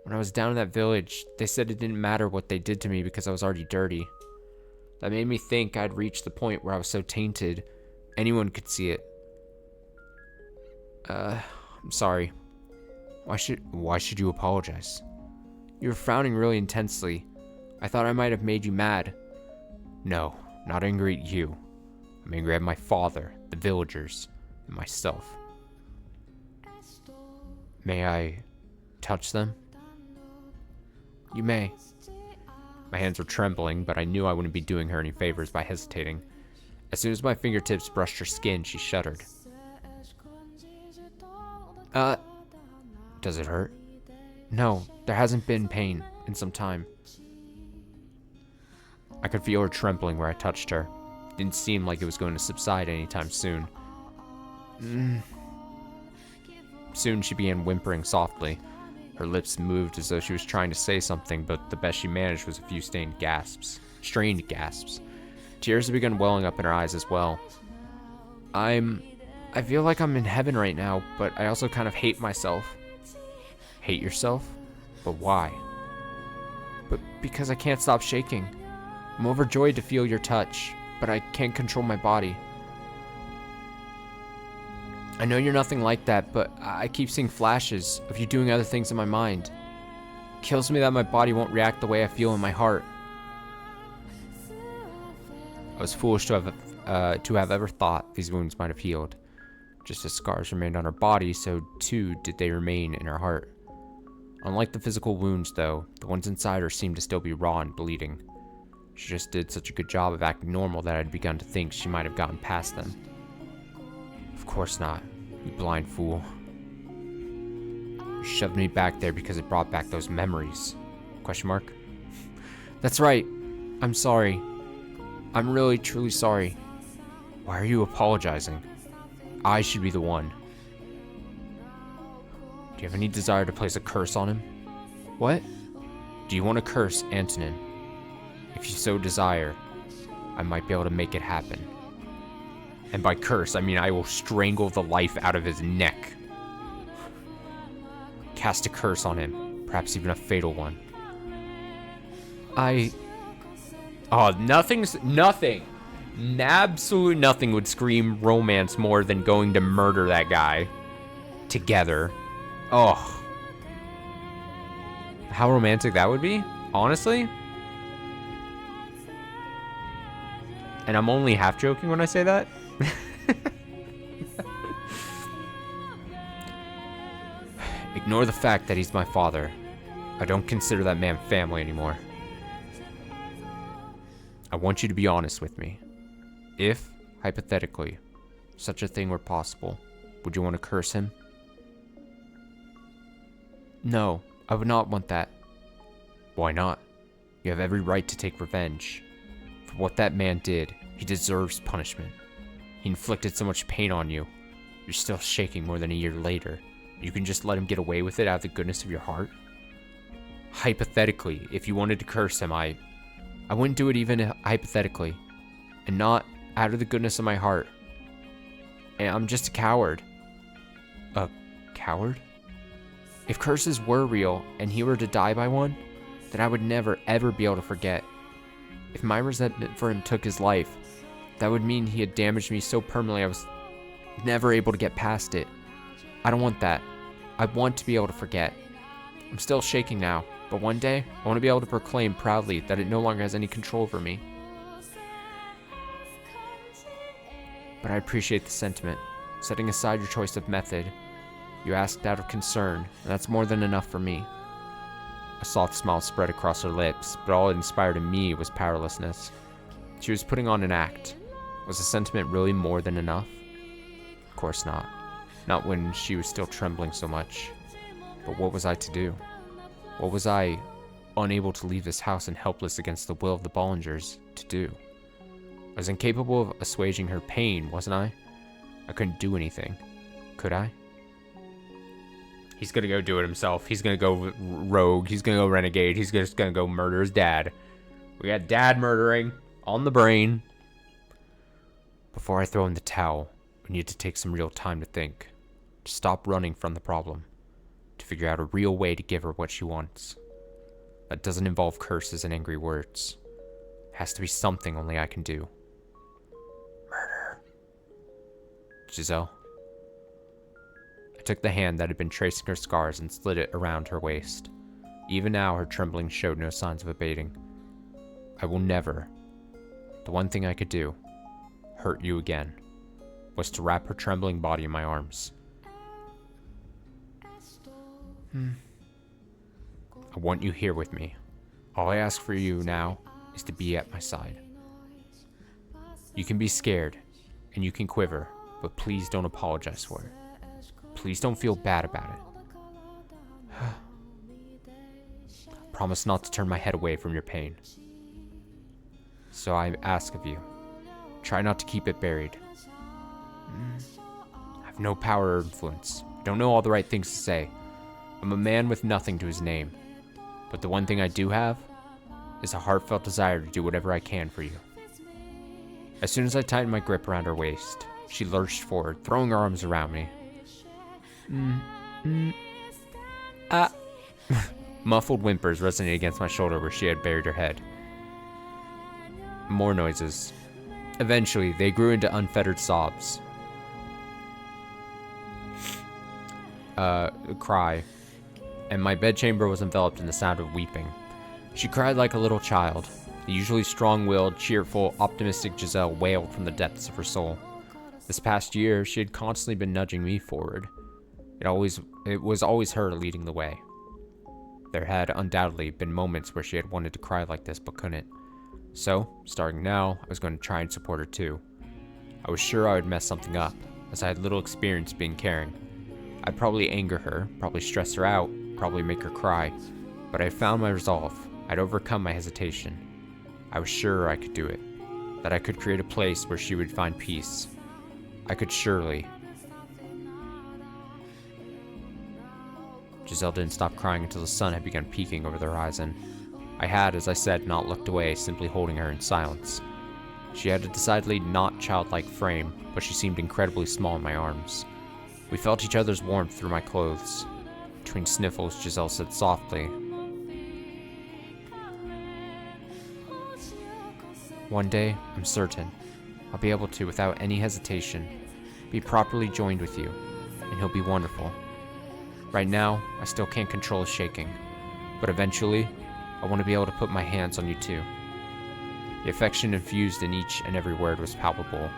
When I was down in that village, they said it didn't matter what they did to me because I was already dirty. That made me think I'd reached the point where I was so tainted, anyone could see it. I'm sorry. Why should you apologize? You were frowning really intensely. I thought I might have made you mad. No, not angry at you. I'm angry at my father, the villagers, and myself. May I touch them? You may. My hands were trembling, but I knew I wouldn't be doing her any favors by hesitating. As soon as my fingertips brushed her skin, she shuddered. Does it hurt? No, there hasn't been pain in some time. I could feel her trembling where I touched her. It didn't seem like it was going to subside anytime soon. Soon she began whimpering softly. Her lips moved as though she was trying to say something, but the best she managed was a few strained gasps. Tears had begun welling up in her eyes as well. I feel like I'm in heaven right now, but I also kind of hate myself. Hate yourself? But why? But because I can't stop shaking. I'm overjoyed to feel your touch, but I can't control my body. I know you're nothing like that, but I keep seeing flashes of you doing other things in my mind. It kills me that my body won't react the way I feel in my heart. I was foolish to have ever thought these wounds might have healed. Just as scars remained on her body, so too did they remain in her heart. Unlike the physical wounds, though, the ones inside her seemed to still be raw and bleeding. She just did such a good job of acting normal that I'd begun to think she might have gotten past them. Of course not, you blind fool. You shoved me back there because it brought back those memories. Question mark? That's right. I'm sorry. I'm really, truly sorry. Why are you apologizing? I should be the one. Do you have any desire to place a curse on him? What? Do you want to curse Antonin? If you so desire, I might be able to make it happen. And by curse, I mean I will strangle the life out of his neck. Cast a curse on him, perhaps even a fatal one. Nothing. Absolute nothing would scream romance more than going to murder that guy. Together. Oh. How romantic that would be, honestly. And I'm only half joking when I say that. Ignore the fact that he's my father. I don't consider that man family anymore. I want you to be honest with me. If, hypothetically, such a thing were possible, would you want to curse him? No, I would not want that. Why not? You have every right to take revenge. For what that man did, he deserves punishment. He inflicted so much pain on you. You're still shaking more than a year later. You can just let him get away with it out of the goodness of your heart? Hypothetically, if you wanted to curse him, I wouldn't do it even hypothetically. And not out of the goodness of my heart. And I'm just a coward. A coward? If curses were real, and he were to die by one, then I would never, ever be able to forget. If my resentment for him took his life, that would mean he had damaged me so permanently I was never able to get past it. I don't want that. I want to be able to forget. I'm still shaking now, but one day, I want to be able to proclaim proudly that it no longer has any control over me. But I appreciate the sentiment. Setting aside your choice of method, you asked out of concern, and that's more than enough for me. A soft smile spread across her lips, but all it inspired in me was powerlessness. She was putting on an act. Was the sentiment really more than enough? Of course not. Not when she was still trembling so much. But what was I to do? What was I, unable to leave this house and helpless against the will of the Bollingers, to do? I was incapable of assuaging her pain, wasn't I? I couldn't do anything. Could I? He's gonna go do it himself. He's gonna go rogue. He's gonna go renegade. He's just gonna go murder his dad. We got dad murdering on the brain. Before I throw in the towel, we need to take some real time to think. To stop running from the problem. To figure out a real way to give her what she wants. That doesn't involve curses and angry words. It has to be something only I can do. Murder. Giselle. I took the hand that had been tracing her scars and slid it around her waist. Even now, her trembling showed no signs of abating. I will never, the one thing I could do, hurt you again, was to wrap her trembling body in my arms. I want you here with me. All I ask for you now is to be at my side. You can be scared, and you can quiver, but please don't apologize for it. Please don't feel bad about it. Promise not to turn my head away from your pain. So I ask of you, try not to keep it buried. I have no power or influence. I don't know all the right things to say. I'm a man with nothing to his name. But the one thing I do have is a heartfelt desire to do whatever I can for you. As soon as I tightened my grip around her waist, she lurched forward, throwing her arms around me. Muffled whimpers resonated against my shoulder where she had buried her head. More noises. Eventually, they grew into unfettered sobs. Cry. And my bedchamber was enveloped in the sound of weeping. She cried like a little child. The usually strong-willed, cheerful, optimistic Giselle wailed from the depths of her soul. This past year, she had constantly been nudging me forward. It was always her leading the way. There had undoubtedly been moments where she had wanted to cry like this but couldn't. So, starting now, I was going to try and support her too. I was sure I would mess something up, as I had little experience being caring. I'd probably anger her, probably stress her out, probably make her cry, but I found my resolve. I'd overcome my hesitation. I was sure I could do it, that I could create a place where she would find peace. I could surely. Giselle didn't stop crying until the sun had begun peeking over the horizon. I had, as I said, not looked away, simply holding her in silence. She had a decidedly not childlike frame, but she seemed incredibly small in my arms. We felt each other's warmth through my clothes. Between sniffles, Giselle said softly, "One day, I'm certain, I'll be able to, without any hesitation, be properly joined with you, and he'll be wonderful. Right now, I still can't control his shaking, but eventually, I want to be able to put my hands on you too." The affection infused in each and every word was palpable.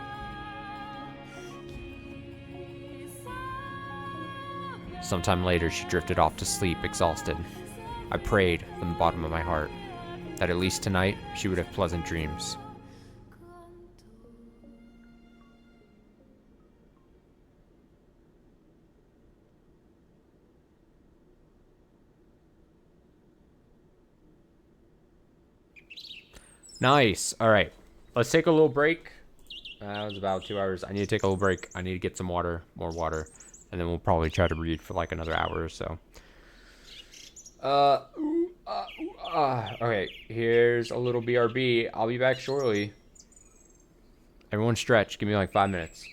Sometime later, she drifted off to sleep, exhausted. I prayed from the bottom of my heart that at least tonight she would have pleasant dreams. Nice. All right. Let's take a little break. That was about 2 hours. I need to take a little break. I need to get some water, more water, and then we'll probably try to read for like another hour or so. Okay, here's a little BRB. I'll be back shortly. Everyone stretch. Give me like 5 minutes.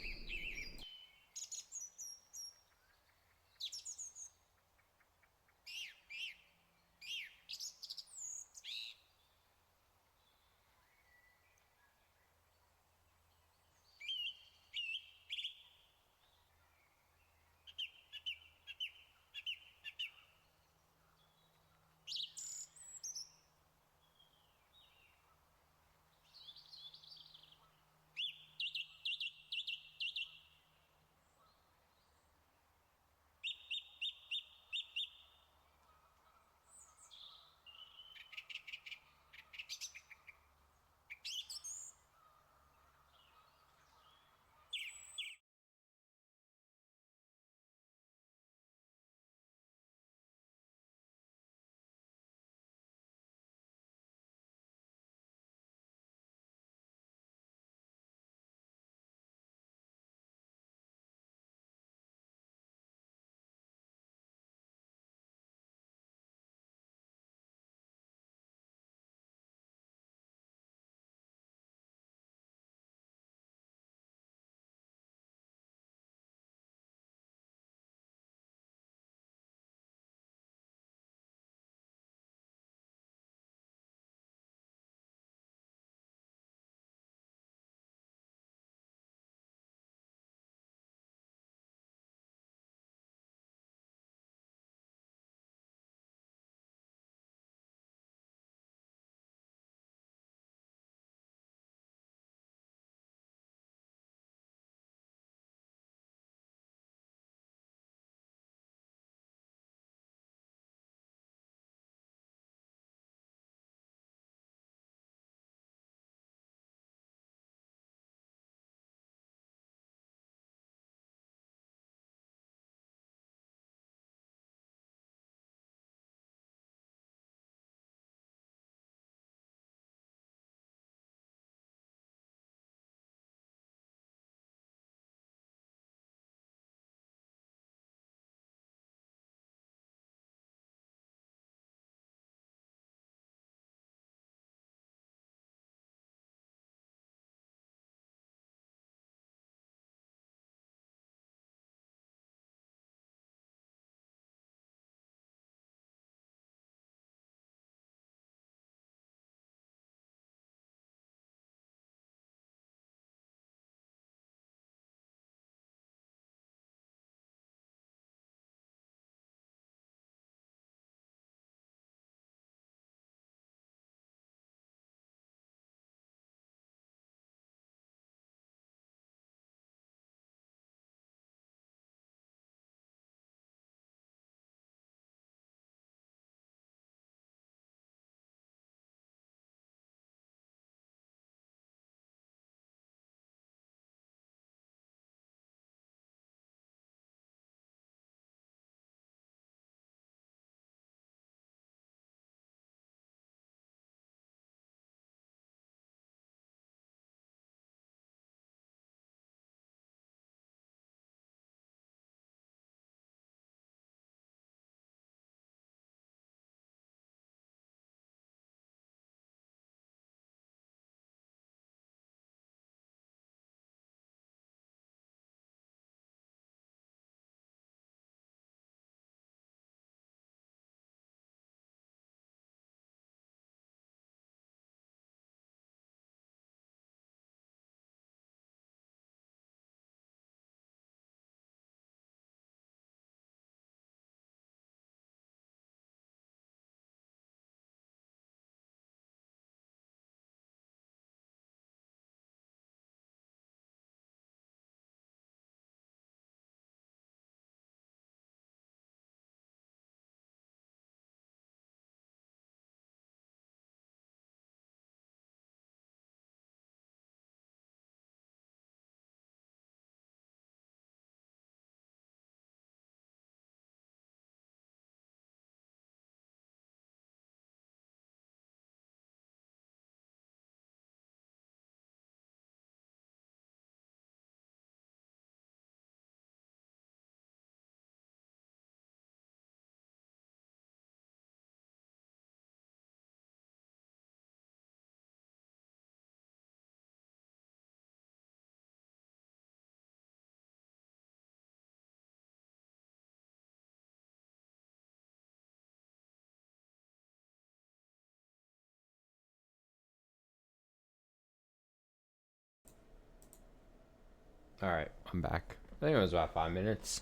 Alright, I'm back. I think it was about 5 minutes.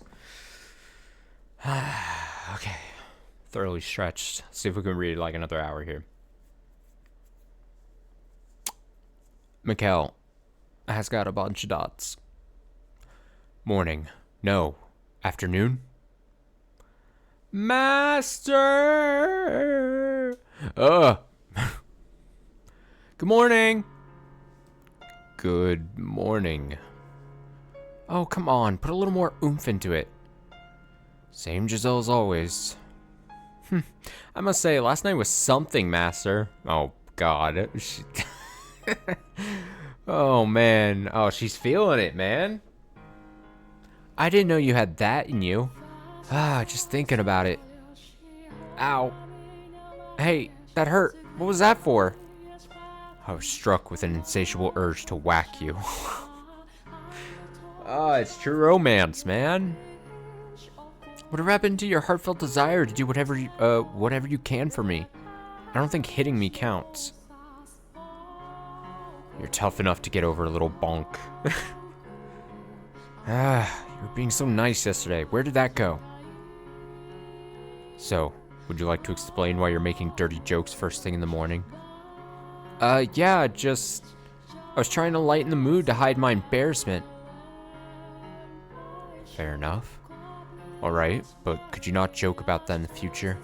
Okay. Thoroughly stretched. See if we can read like another hour here. Mikkel has got a bunch of dots. Morning. No. Afternoon? Master! Good morning! Good morning. Oh, come on. Put a little more oomph into it. Same Giselle as always. I must say, last night was something, Master. Oh, God. Oh, man. Oh, she's feeling it, man. I didn't know you had that in you. Just thinking about it. Ow. Hey, that hurt. What was that for? I was struck with an insatiable urge to whack you. Oh, it's true romance, man. Whatever happened to your heartfelt desire to do whatever you can for me? I don't think hitting me counts. You're tough enough to get over a little bonk. You were being so nice yesterday. Where did that go? So, would you like to explain why you're making dirty jokes first thing in the morning? Yeah, just... I was trying to lighten the mood to hide my embarrassment. Fair enough. Alright, but could you not joke about that in the future?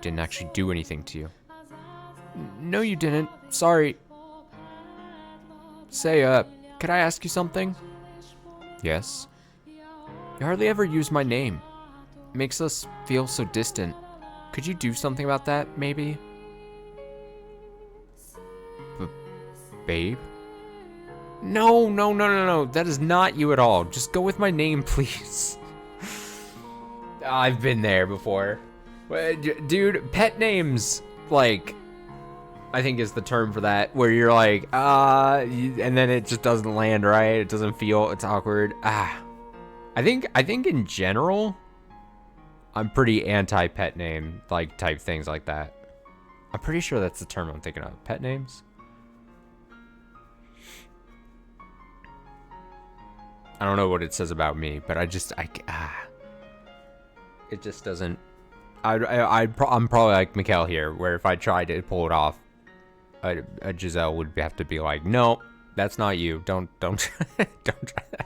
Didn't actually do anything to you. No, you didn't. Sorry. Say, could I ask you something? Yes? You hardly ever use my name. It makes us feel so distant. Could you do something about that, maybe? Babe? No. That is not you at all. Just go with my name, please. I've been there before. Dude, pet names, like, I think is the term for that, where you're like, and then it just doesn't land right. It doesn't feel, it's awkward. I think in general, I'm pretty anti-pet name, like, type things like that. I'm pretty sure that's the term I'm thinking of. Pet names? I don't know what it says about me, but it just doesn't. I'm probably like Mikkel here, where if I tried to pull it off, a Giselle would have to be like, no, that's not you. Don't try that.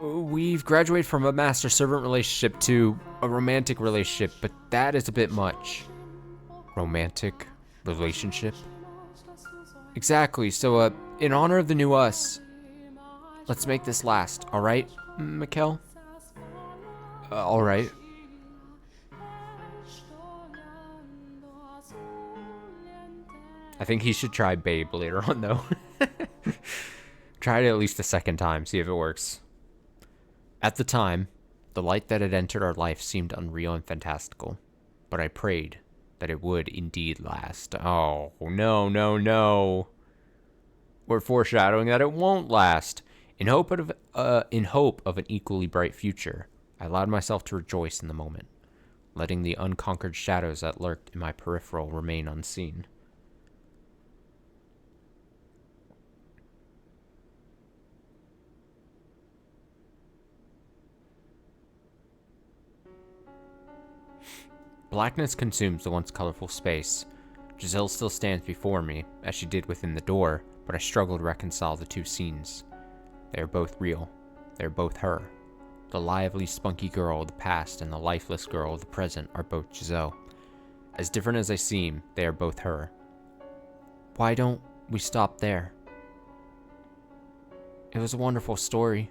We've graduated from a master-servant relationship to a romantic relationship, but that is a bit much. Romantic relationship? Exactly, so, in honor of the new us, let's make this last, alright, Mikkel? Alright. I think he should try Babe later on, though. Try it at least a second time, see if it works. At the time, the light that had entered our life seemed unreal and fantastical, but I prayed that it would indeed last. Oh, no. We're foreshadowing that it won't last. In hope of an equally bright future, I allowed myself to rejoice in the moment, letting the unconquered shadows that lurked in my peripheral remain unseen. Blackness consumes the once colorful space. Giselle still stands before me, as she did within the door, but I struggle to reconcile the two scenes. They are both real. They are both her. The lively, spunky girl of the past and the lifeless girl of the present are both Giselle. As different as they seem, they are both her. Why don't we stop there? It was a wonderful story.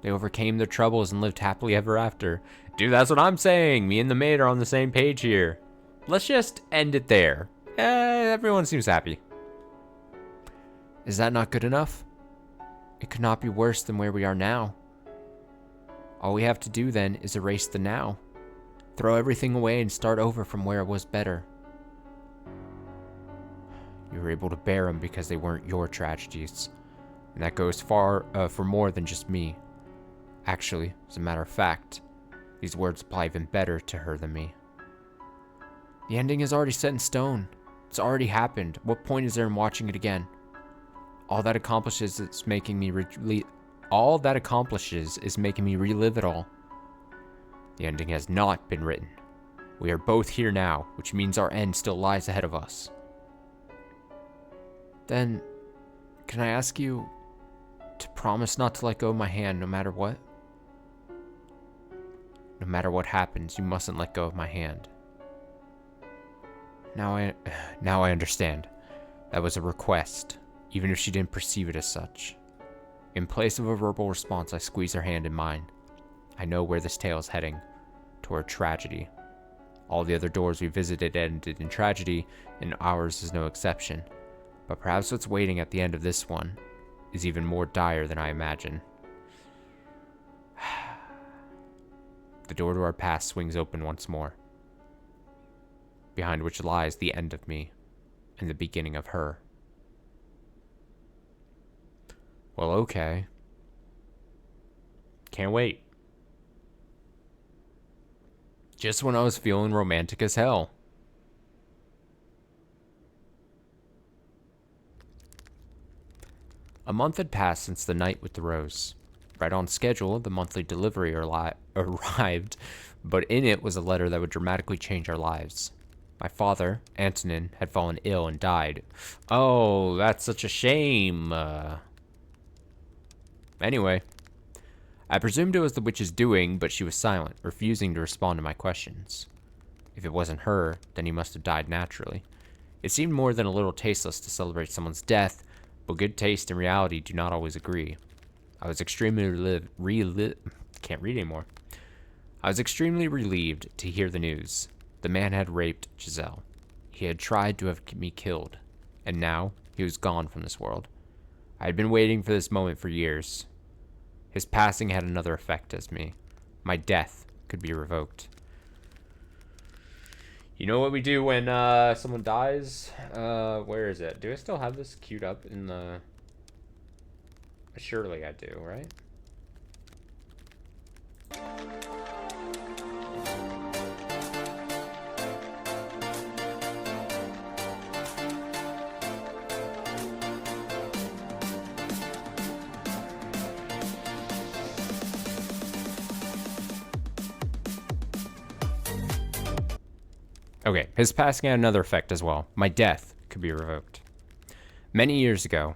They overcame their troubles and lived happily ever after. Dude, that's what I'm saying. Me and the maid are on the same page here. Let's just end it there. Everyone seems happy. Is that not good enough? It could not be worse than where we are now. All we have to do then is erase the now. Throw everything away and start over from where it was better. You were able to bear them because they weren't your tragedies. And that goes far for more than just me. Actually, as a matter of fact, these words apply even better to her than me. The ending is already set in stone. It's already happened. What point is there in watching it again? All that accomplishes is making me all that accomplishes is making me relive it all. The ending has not been written. We are both here now, which means our end still lies ahead of us. Then, can I ask you to promise not to let go of my hand no matter what? No matter what happens, you mustn't let go of my hand. Now I understand. That was a request, even if she didn't perceive it as such. In place of a verbal response, I squeeze her hand in mine. I know where this tale is heading, toward tragedy. All the other doors we visited ended in tragedy, and ours is no exception. But perhaps what's waiting at the end of this one is even more dire than I imagine. The door to our past swings open once more, behind which lies the end of me and the beginning of her. Well, okay. Can't wait. Just when I was feeling romantic as hell. A month had passed since the night with the rose. Right on schedule, the monthly delivery arrived, but in it was a letter that would dramatically change our lives. My father, Antonin, had fallen ill and died. Oh, that's such a shame. Anyway, I presumed it was the witch's doing, but she was silent, refusing to respond to my questions. If it wasn't her, then he must have died naturally. It seemed more than a little tasteless to celebrate someone's death, but good taste and reality do not always agree. I was extremely can't read anymore. I was extremely relieved to hear the news. The man had raped Giselle. He had tried to have me killed, and now he was gone from this world. I had been waiting for this moment for years. His passing had another effect as me. My death could be revoked. You know what we do when someone dies? Where is it? Do I still have this queued up in the... Surely I do, right? Okay, his passing had another effect as well. My death could be revoked. Many years ago,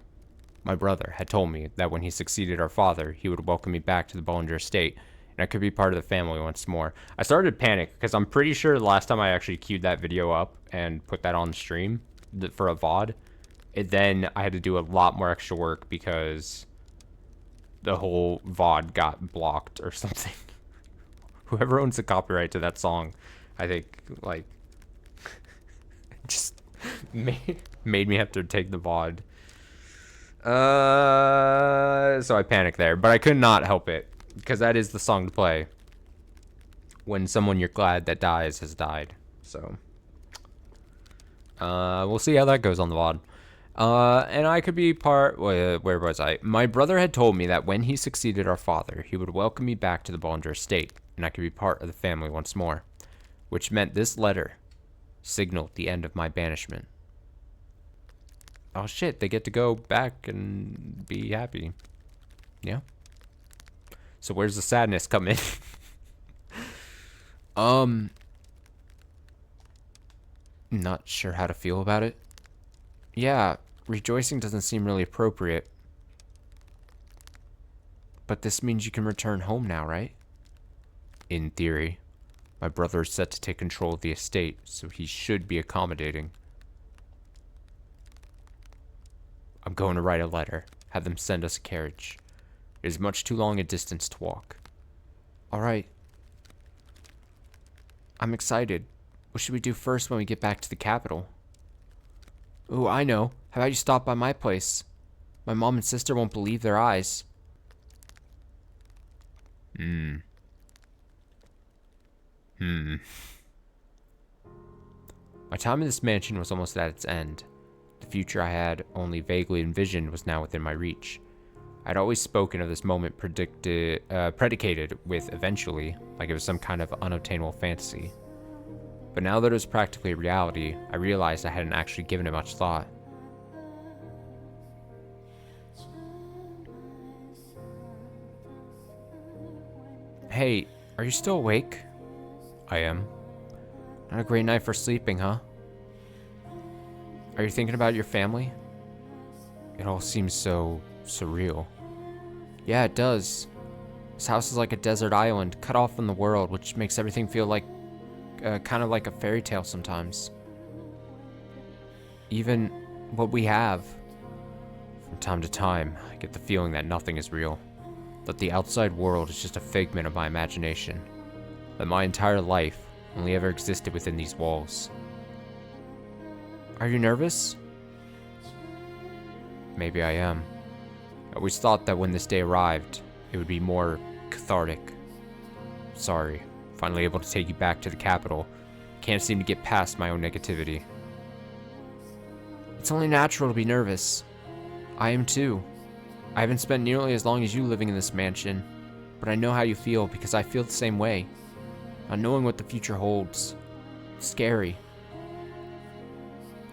my brother had told me that when he succeeded our father, he would welcome me back to the Bollinger estate, and I could be part of the family once more. I started to panic, because I'm pretty sure the last time I actually queued that video up and put that on stream for a VOD, then I had to do a lot more extra work because the whole VOD got blocked or something. Whoever owns the copyright to that song, I think, like, just made me have to take the VOD. So I panicked there, but I could not help it, because that is the song to play when someone you're glad that dies has died. So, we'll see how that goes on the VOD. And I could be part... Where was I? My brother had told me that when he succeeded our father, he would welcome me back to the Bollinger estate, and I could be part of the family once more, which meant this letter signaled the end of my banishment. Oh shit, they get to go back and be happy. Yeah. So where's the sadness come in? Not sure how to feel about it. Yeah, rejoicing doesn't seem really appropriate. But this means you can return home now, right? In theory. My brother is set to take control of the estate, so he should be accommodating. I'm going to write a letter. Have them send us a carriage. It is much too long a distance to walk. Alright. I'm excited. What should we do first when we get back to the capital? Ooh, I know. How about you stop by my place? My mom and sister won't believe their eyes. My time in this mansion was almost at its end. The future I had only vaguely envisioned was now within my reach. I'd always spoken of this moment predicated with eventually, like it was some kind of unobtainable fantasy. But now that it was practically a reality, I realized I hadn't actually given it much thought. Hey, are you still awake? I am. Not a great night for sleeping, huh? Are you thinking about your family? It all seems so surreal. Yeah, it does. This house is like a desert island, cut off from the world, which makes everything feel like, kind of like a fairy tale sometimes. Even what we have. From time to time, I get the feeling that nothing is real. That the outside world is just a figment of my imagination. That my entire life only ever existed within these walls. Are you nervous? Maybe I am. I always thought that when this day arrived, it would be more cathartic. Sorry, finally able to take you back to the capital. Can't seem to get past my own negativity. It's only natural to be nervous. I am too. I haven't spent nearly as long as you living in this mansion, but I know how you feel because I feel the same way. Not knowing what the future holds. It's scary.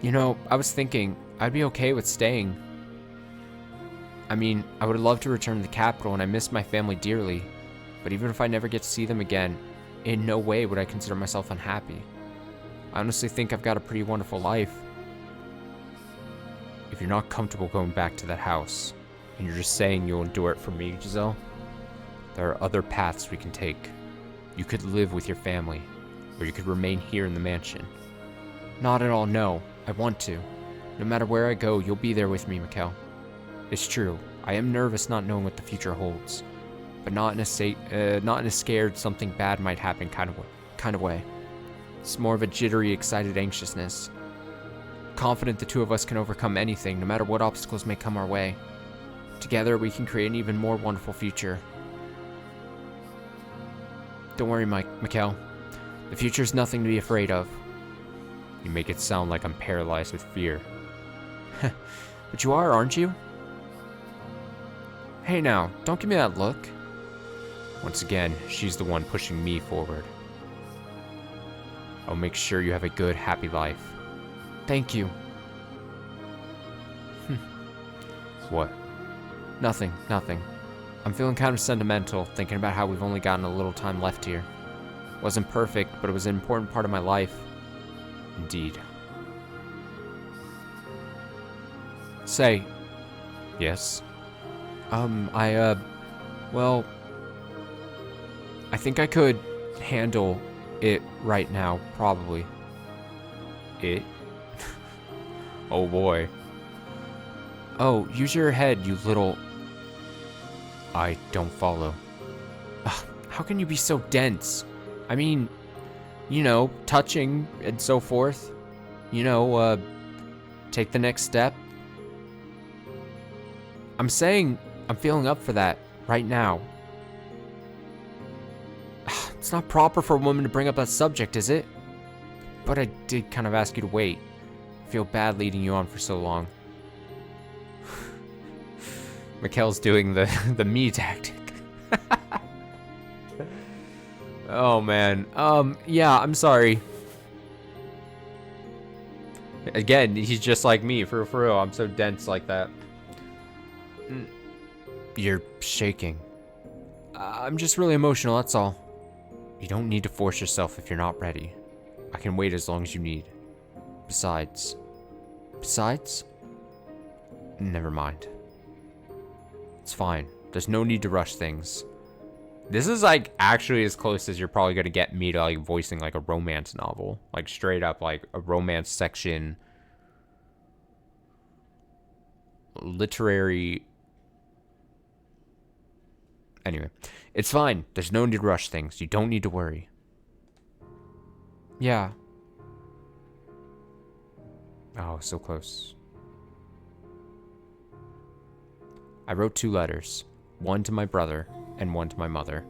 You know, I was thinking, I'd be okay with staying. I mean, I would love to return to the capital and I miss my family dearly, but even if I never get to see them again, in no way would I consider myself unhappy. I honestly think I've got a pretty wonderful life. If you're not comfortable going back to that house, and you're just saying you'll endure it for me, Giselle, there are other paths we can take. You could live with your family, or you could remain here in the mansion. Not at all, no. I want to. No matter where I go, you'll be there with me, Mikkel. It's true. I am nervous not knowing what the future holds, but not in a scared something bad might happen kind of way. It's more of a jittery, excited anxiousness. Confident the two of us can overcome anything, no matter what obstacles may come our way. Together, we can create an even more wonderful future. Don't worry, Mikkel. The future's nothing to be afraid of. You make it sound like I'm paralyzed with fear. But you are, aren't you? Hey now, don't give me that look. Once again, she's the one pushing me forward. I'll make sure you have a good, happy life. Thank you. What? Nothing. I'm feeling kind of sentimental, thinking about how we've only gotten a little time left here. Wasn't perfect, but it was an important part of my life. Indeed. Say. Yes? Well, I think I could handle it right now, probably. It? Oh boy. Oh, use your head, you little... I don't follow. Ugh, how can you be so dense? I mean, you know, touching and so forth. You know, take the next step. I'm saying I'm feeling up for that right now. It's not proper for a woman to bring up that subject, is it? But I did kind of ask you to wait. I feel bad leading you on for so long. Mikkel's doing the me tactic. Oh man. Yeah, I'm sorry. Again, he's just like me, for real. I'm so dense like that. You're shaking. I'm just really emotional, that's all. You don't need to force yourself if you're not ready. I can wait as long as you need. Besides? Never mind. It's fine. There's no need to rush things. This is like actually as close as you're probably gonna get me to like voicing like a romance novel. Like straight up like a romance section. Literary. Anyway, it's fine. There's no need to rush things. You don't need to worry. Yeah. Oh, so close. I wrote 2 letters. One to my brother and one to my mother.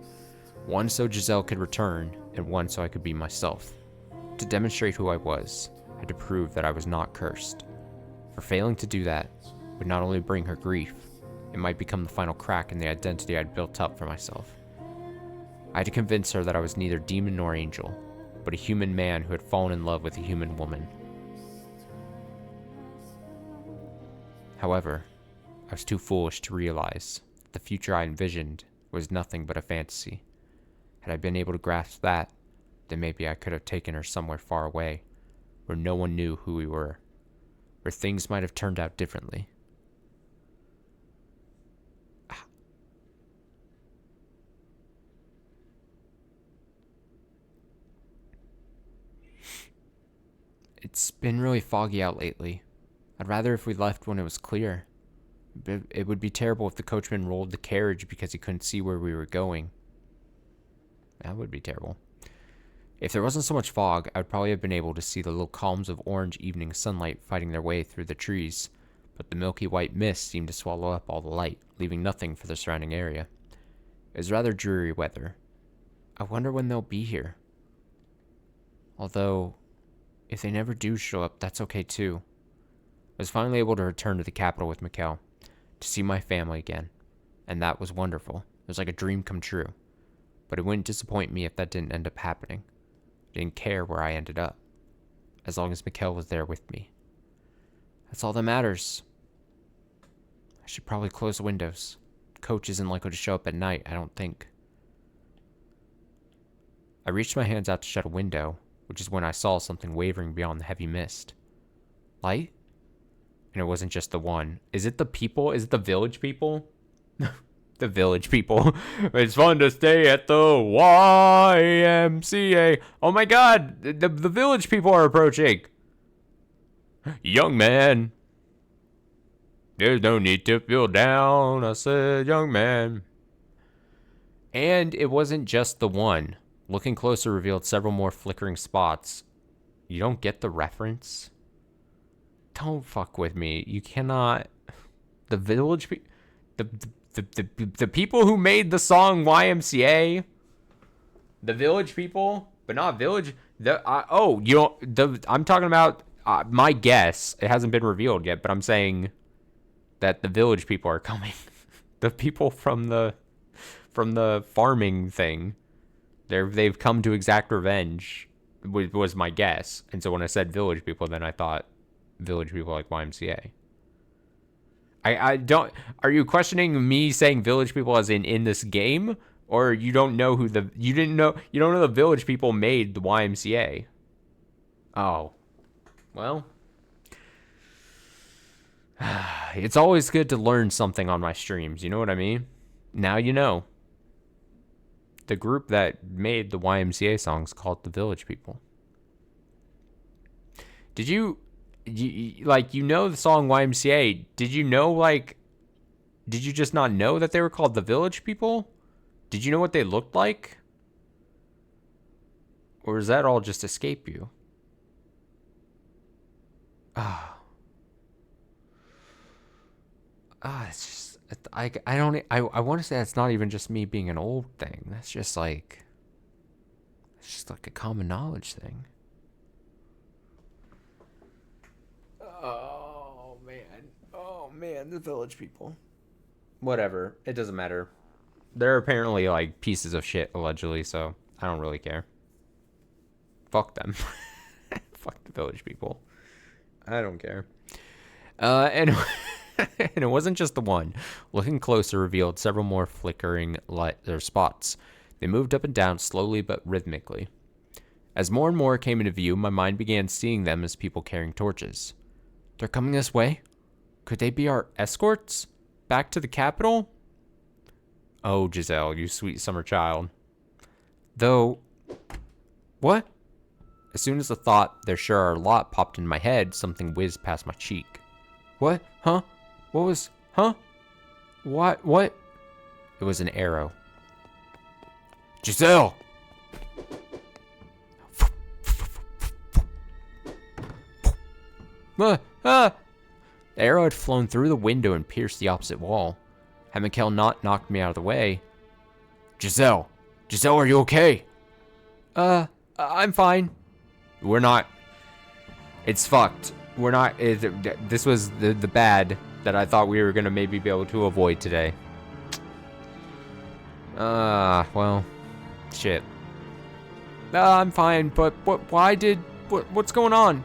One so Giselle could return and one so I could be myself. To demonstrate who I was, I had to prove that I was not cursed. For failing to do that would not only bring her grief, it might become the final crack in the identity I'd built up for myself. I had to convince her that I was neither demon nor angel, but a human man who had fallen in love with a human woman. However, I was too foolish to realize that the future I envisioned was nothing but a fantasy. Had I been able to grasp that, then maybe I could have taken her somewhere far away, where no one knew who we were, where things might have turned out differently. It's been really foggy out lately. I'd rather if we left when it was clear. It would be terrible if the coachman rolled the carriage because he couldn't see where we were going. That would be terrible. If there wasn't so much fog, I would probably have been able to see the little columns of orange evening sunlight fighting their way through the trees, but the milky white mist seemed to swallow up all the light, leaving nothing for the surrounding area. It was rather dreary weather. I wonder when they'll be here. Although, if they never do show up, that's okay too. I was finally able to return to the capital with Mikkel, to see my family again, and that was wonderful. It was like a dream come true. But it wouldn't disappoint me if that didn't end up happening. I didn't care where I ended up, as long as Mikkel was there with me. That's all that matters. I should probably close the windows. Coach isn't likely to show up at night, I don't think. I reached my hands out to shut a window, which is when I saw something wavering beyond the heavy mist. Light? And it wasn't just the one. Is it the people? Is it the village people? The village people. It's fun to stay at the YMCA. Oh my god! The village people are approaching. Young man. There's no need to feel down, I said, young man. And it wasn't just the one. Looking closer revealed several more flickering spots. You don't get the reference? Don't fuck with me. You cannot. The village people. The people who made the song YMCA. The village people, but not village. I'm talking about my guess. It hasn't been revealed yet, but I'm saying that the village people are coming. The people from the farming thing. They've come to exact revenge. Was my guess. And so when I said village people, then I thought village people like YMCA. I don't. Are you questioning me saying village people as in this game, or you don't know you don't know the village people made the YMCA? Oh, well, it's always good to learn something on my streams. You know what I mean? Now you know. The group that made the YMCA songs called the Village People. Did you the song YMCA? Did you just not know that they were called the Village People? Did you know what they looked like? Or does that all just escape you? It's just I want to say that's not even just me being an old thing. That's just like a common knowledge thing. Oh man, the village people. Whatever, it doesn't matter. They're apparently like pieces of shit allegedly, so I don't really care. Fuck them. Fuck the village people. I don't care. And it wasn't just the one. Looking closer revealed several more flickering spots. They moved up and down slowly but rhythmically. As more and more came into view, my mind began seeing them as people carrying torches. They're coming this way? Could they be our escorts? Back to the capital? Oh, Giselle, you sweet summer child. Though... What? As soon as the thought, there sure are a lot, popped in my head, something whizzed past my cheek. What? Huh? What was... Huh? What? It was an arrow. Giselle! The arrow had flown through the window and pierced the opposite wall. Had Mikkel not knocked me out of the way... Giselle! Giselle, are you okay? I'm fine. We're not... It's fucked. We're not... This was the bad that I thought we were going to maybe be able to avoid today. Well... Shit. I'm fine, but what's going on?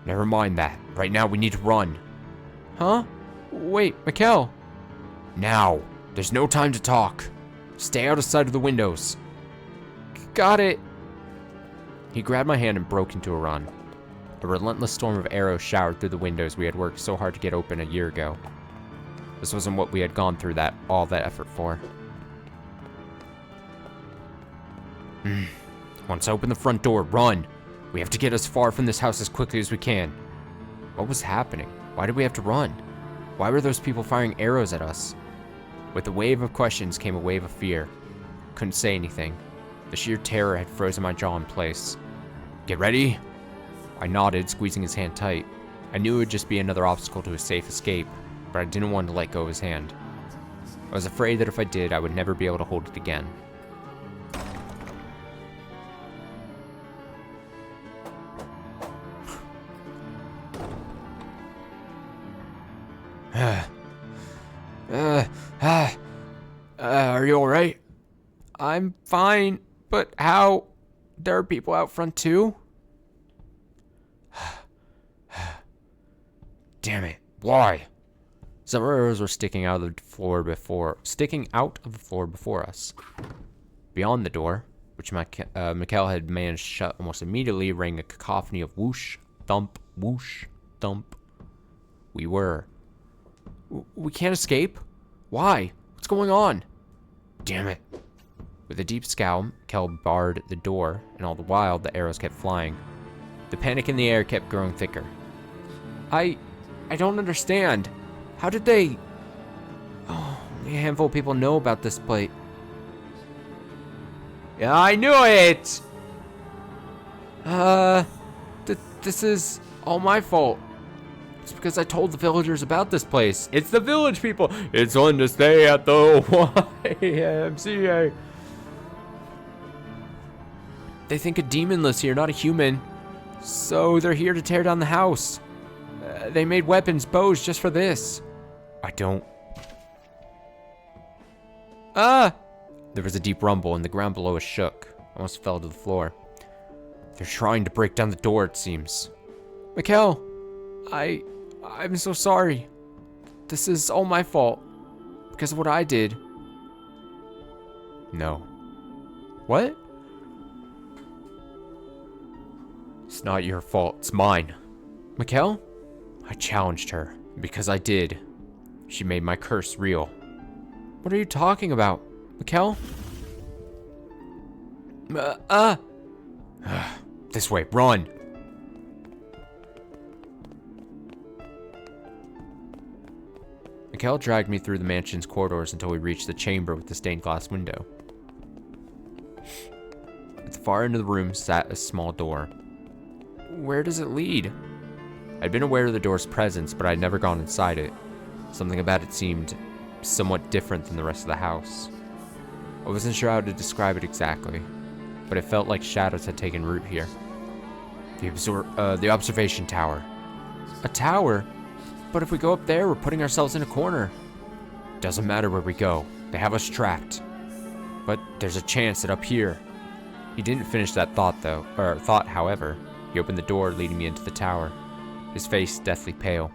Never mind that. Right now we need to run. Huh? Wait, Mikkel. Now. There's no time to talk. Stay out of sight of the windows. Got it. He grabbed my hand and broke into a run. A relentless storm of arrows showered through the windows we had worked so hard to get open a year ago. This wasn't what we had gone through all that effort for. Once I open the front door, run! We have to get as far from this house as quickly as we can. What was happening? Why did we have to run? Why were those people firing arrows at us? With the wave of questions came a wave of fear. Couldn't say anything. The sheer terror had frozen my jaw in place. Get ready? I nodded, squeezing his hand tight. I knew it would just be another obstacle to a safe escape, but I didn't want to let go of his hand. I was afraid that if I did, I would never be able to hold it again. Are you alright? I'm fine, but how? There are people out front too? Damn it, why? Some arrows were sticking out of the floor before us. Beyond the door, which Mikhail had managed to shut almost immediately, rang a cacophony of whoosh, thump, whoosh, thump. We can't escape? Why? What's going on? Damn it. With a deep scowl, Mikhail barred the door, and all the while, the arrows kept flying. The panic in the air kept growing thicker. I don't understand. How did they... Oh, only a handful of people know about this plate. Yeah, I knew it! This is all my fault. It's because I told the villagers about this place. It's the village people. It's on to stay at the YMCA. They think a demon lives here, not a human. So they're here to tear down the house. They made weapons, bows, just for this. I don't... There was a deep rumble and the ground below us shook. I almost fell to the floor. They're trying to break down the door, it seems. Mikhail, I'm so sorry. This is all my fault. Because of what I did. No. What? It's not your fault, it's mine. Mikhail? I challenged her. Because I did. She made my curse real. What are you talking about? Mikhail? This way, run! Mikhail dragged me through the mansion's corridors until we reached the chamber with the stained glass window. At the far end of the room sat a small door. Where does it lead? I'd been aware of the door's presence, but I'd never gone inside it. Something about it seemed somewhat different than the rest of the house. I wasn't sure how to describe it exactly, but it felt like shadows had taken root here. The observation tower. A tower? But if we go up there, we're putting ourselves in a corner. Doesn't matter where we go. They have us trapped. But there's a chance that up here... He didn't finish that thought, however. He opened the door, leading me into the tower. His face deathly pale.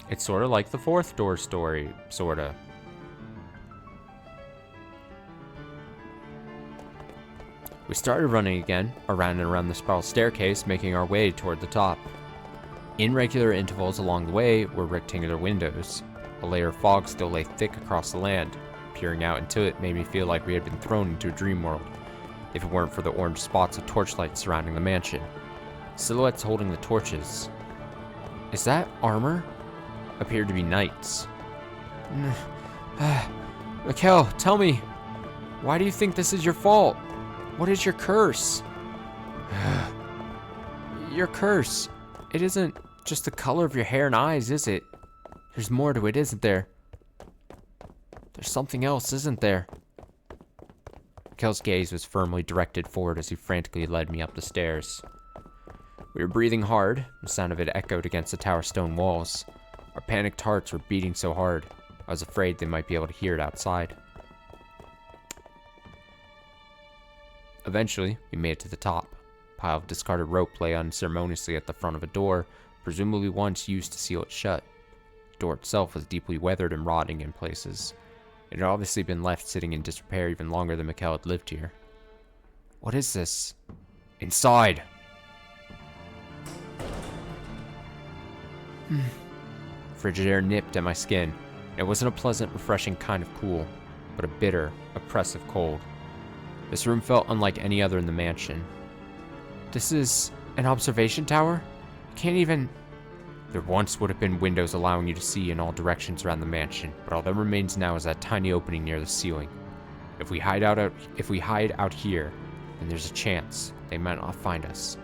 It's sort of like the fourth door story, sorta. We started running again, around and around the spiral staircase, making our way toward the top. In regular intervals along the way were rectangular windows. A layer of fog still lay thick across the land. Peering out into it made me feel like we had been thrown into a dream world, if it weren't for the orange spots of torchlight surrounding the mansion. Silhouettes holding the torches. Is that armor? Appeared to be knights. Mikhail, tell me, why do you think this is your fault? What is your curse? Your curse. It isn't just the color of your hair and eyes, is it? There's more to it, isn't there? There's something else, isn't there? Mikhail's gaze was firmly directed forward as he frantically led me up the stairs. We were breathing hard. The sound of it echoed against the tower's stone walls. Our panicked hearts were beating so hard, I was afraid they might be able to hear it outside. Eventually, we made it to the top. A pile of discarded rope lay unceremoniously at the front of a door, presumably once used to seal it shut. The door itself was deeply weathered and rotting in places. It had obviously been left sitting in disrepair even longer than Mikkel had lived here. What is this? Inside! Frigid air nipped at my skin. It wasn't a pleasant, refreshing kind of cool, but a bitter, oppressive cold. This room felt unlike any other in the mansion. This is an observation tower? You can't even... There once would have been windows allowing you to see in all directions around the mansion, but all that remains now is that tiny opening near the ceiling. If we hide out here, then there's a chance they might not find us.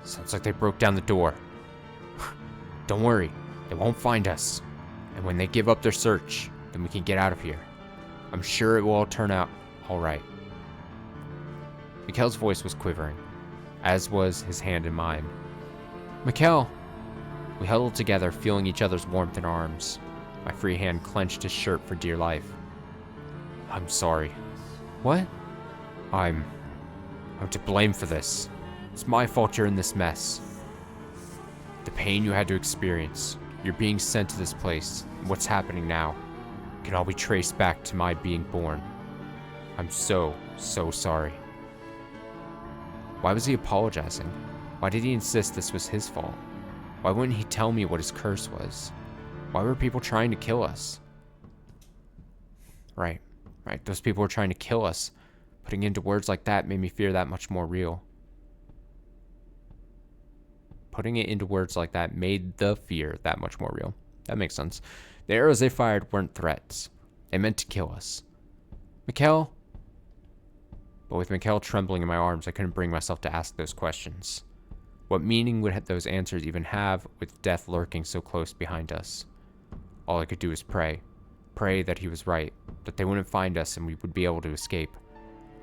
Sounds like they broke down the door. Don't worry, they won't find us. And when they give up their search, then we can get out of here. I'm sure it will all turn out all right. Mikkel's voice was quivering, as was his hand in mine. Mikkel! We huddled together, feeling each other's warmth in our arms. My free hand clenched his shirt for dear life. I'm sorry. What? I'm to blame for this. It's my fault you're in this mess. The pain you had to experience, you're being sent to this place, and what's happening now, can all be traced back to my being born. I'm so sorry. Why was he apologizing? Why did he insist this was his fault? Why wouldn't he tell me what his curse was? Why were people trying to kill us? Right, those people were trying to kill us. Putting into words like that made me fear that much more real. Putting it into words like that made the fear that much more real. That makes sense. The arrows they fired weren't threats. They meant to kill us. Mikkel? But with Mikkel trembling in my arms, I couldn't bring myself to ask those questions. What meaning would those answers even have with death lurking so close behind us? All I could do was pray. Pray that he was right, that they wouldn't find us and we would be able to escape.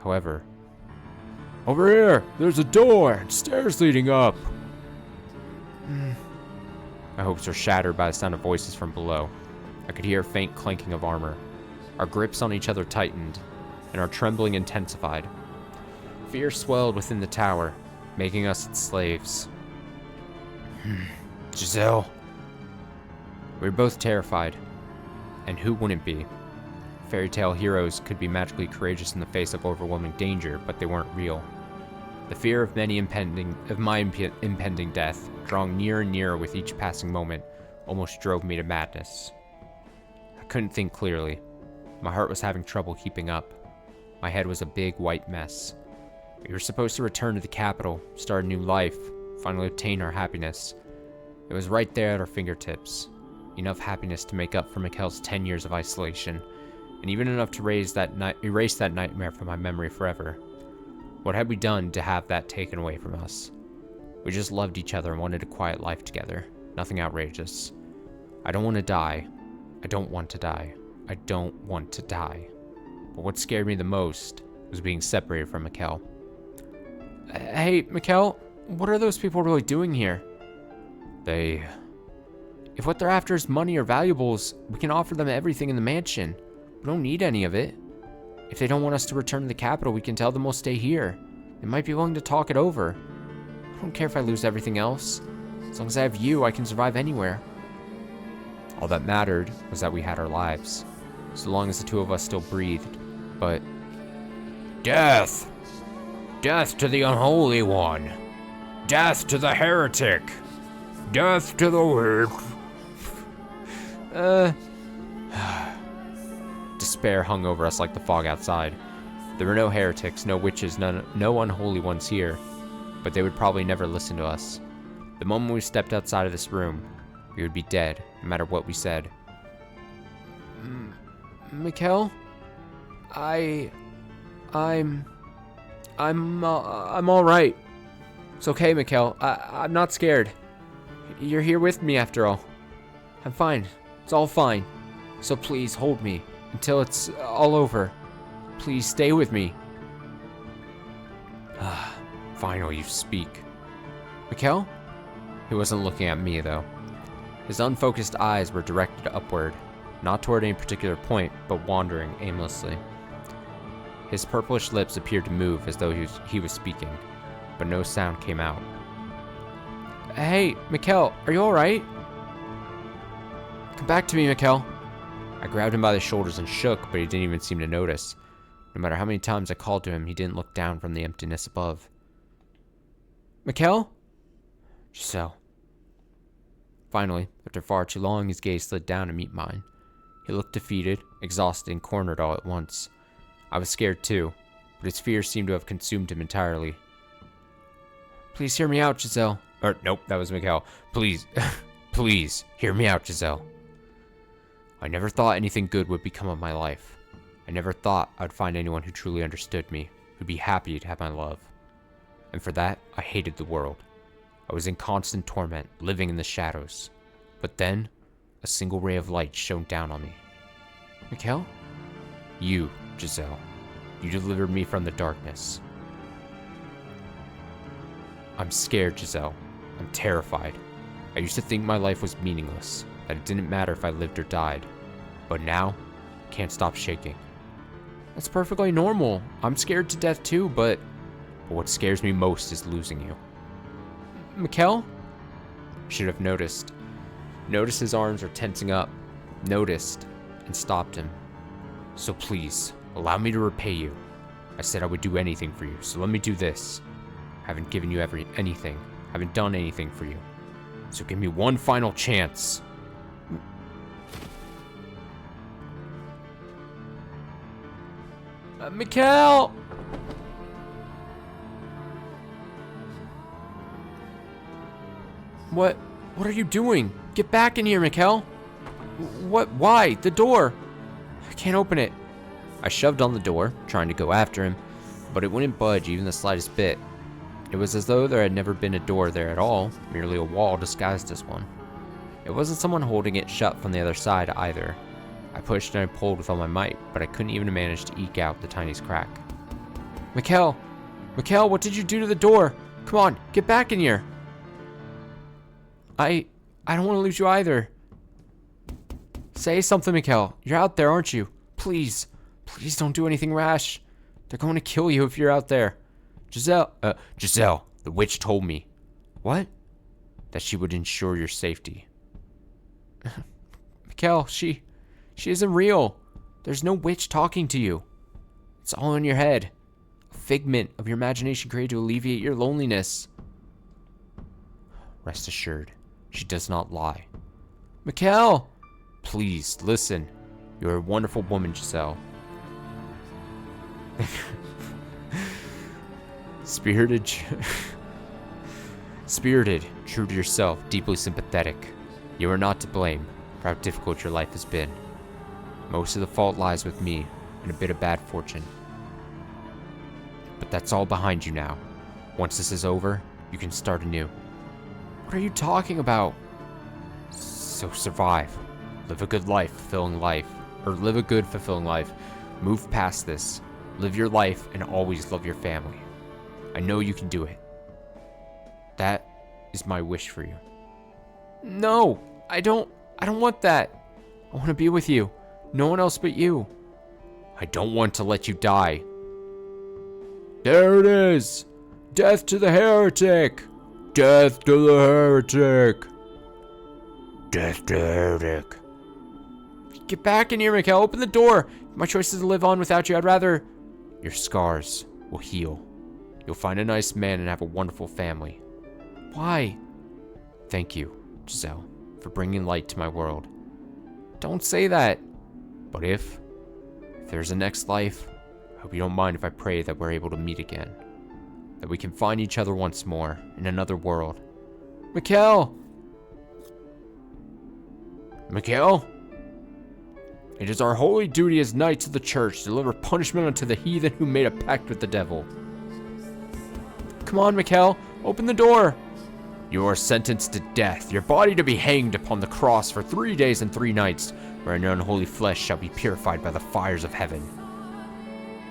However... Over here! There's a door and stairs leading up! My hopes were shattered by the sound of voices from below. I could hear a faint clanking of armor. Our grips on each other tightened, and our trembling intensified. Fear swelled within the tower, making us its slaves. Giselle. We were both terrified. And who wouldn't be? Fairy tale heroes could be magically courageous in the face of overwhelming danger, but they weren't real. The fear of my impending death, drawing nearer and nearer with each passing moment, almost drove me to madness. I couldn't think clearly. My heart was having trouble keeping up. My head was a big white mess. We were supposed to return to the capital, start a new life, finally obtain our happiness. It was right there at our fingertips. Enough happiness to make up for Mikkel's 10 years of isolation, and even enough to erase that nightmare from my memory forever. What had we done to have that taken away from us? We just loved each other and wanted a quiet life together. Nothing outrageous. I don't want to die. I don't want to die. I don't want to die. But what scared me the most was being separated from Mikkel. Hey, Mikkel, what are those people really doing here? If what they're after is money or valuables, we can offer them everything in the mansion. We don't need any of it. If they don't want us to return to the capital, we can tell them we'll stay here. They might be willing to talk it over. I don't care if I lose everything else. As long as I have you, I can survive anywhere. All that mattered was that we had our lives. So long as the two of us still breathed. But... Death! Death to the unholy one! Death to the heretic! Death to the... Despair hung over us like the fog outside. There were no heretics, no witches, no unholy ones here, but they would probably never listen to us. The moment we stepped outside of this room, we would be dead, no matter what we said. Mikkel? I'm all right. It's okay, Mikkel. I'm not scared. You're here with me after all. I'm fine. It's all fine. So please hold me until it's all over. Please stay with me. Finally, you speak. Mikkel? He wasn't looking at me, though. His unfocused eyes were directed upward, not toward any particular point, but wandering aimlessly. His purplish lips appeared to move as though he was speaking, but no sound came out. Hey, Mikkel, are you alright? Come back to me, Mikkel. I grabbed him by the shoulders and shook, but he didn't even seem to notice. No matter how many times I called to him, he didn't look down from the emptiness above. Mikkel? Giselle. Finally, after far too long, his gaze slid down to meet mine. He looked defeated, exhausted, and cornered all at once. I was scared too, but his fear seemed to have consumed him entirely. Please hear me out, Giselle. Nope, that was Mikkel. Please, please, hear me out, Giselle. I never thought anything good would become of my life. I never thought I'd find anyone who truly understood me, who'd be happy to have my love. And for that, I hated the world. I was in constant torment, living in the shadows. But then, a single ray of light shone down on me. Mikkel? You, Giselle. You delivered me from the darkness. I'm scared, Giselle. I'm terrified. I used to think my life was meaningless, that it didn't matter if I lived or died. But now, I can't stop shaking. That's perfectly normal. I'm scared to death too, but what scares me most is losing you. Mikkel? Should have noticed. Noticed his arms were tensing up. Noticed and stopped him. So please, allow me to repay you. I said I would do anything for you, so let me do this. I haven't given you anything. I haven't done anything for you. So give me one final chance. Mikkel! What are you doing? Get back in here, Mikkel. Why? The door. I can't open it. I shoved on the door, trying to go after him, but it wouldn't budge even the slightest bit. It was as though there had never been a door there at all, merely a wall disguised as one. It wasn't someone holding it shut from the other side either. I pushed and I pulled with all my might, but I couldn't even manage to eke out the tiniest crack. Mikkel! Mikkel, what did you do to the door? Come on, get back in here! I don't want to lose you either. Say something, Mikkel. You're out there, aren't you? Please. Please don't do anything rash. They're going to kill you if you're out there. Giselle, the witch told me. What? That she would ensure your safety. Mikkel, she isn't real. There's no witch talking to you. It's all in your head. A figment of your imagination created to alleviate your loneliness. Rest assured, she does not lie. Mikkel! Please, listen. You're a wonderful woman, Giselle. Spirited, true to yourself, deeply sympathetic. You are not to blame for how difficult your life has been. Most of the fault lies with me and a bit of bad fortune. But that's all behind you now. Once this is over, you can start anew. What are you talking about? So survive. Live a good, fulfilling life. Move past this. Live your life and always love your family. I know you can do it. That is my wish for you. No, I don't want that. I want to be with you. No one else but you. I don't want to let you die. There it is. Death to the heretic. Death to the heretic. Death to the heretic. Get back in here, Mikkel. Open the door. My choice is to live on without you. I'd rather... Your scars will heal. You'll find a nice man and have a wonderful family. Why? Thank you, Giselle, for bringing light to my world. Don't say that. But if there's a next life, I hope you don't mind if I pray that we're able to meet again. That we can find each other once more in another world. Mikkel! Mikkel? It is our holy duty as knights of the church to deliver punishment unto the heathen who made a pact with the devil. Come on, Mikkel. Open the door. You are sentenced to death, your body to be hanged upon the cross for 3 days and 3 nights, wherein your unholy flesh shall be purified by the fires of heaven.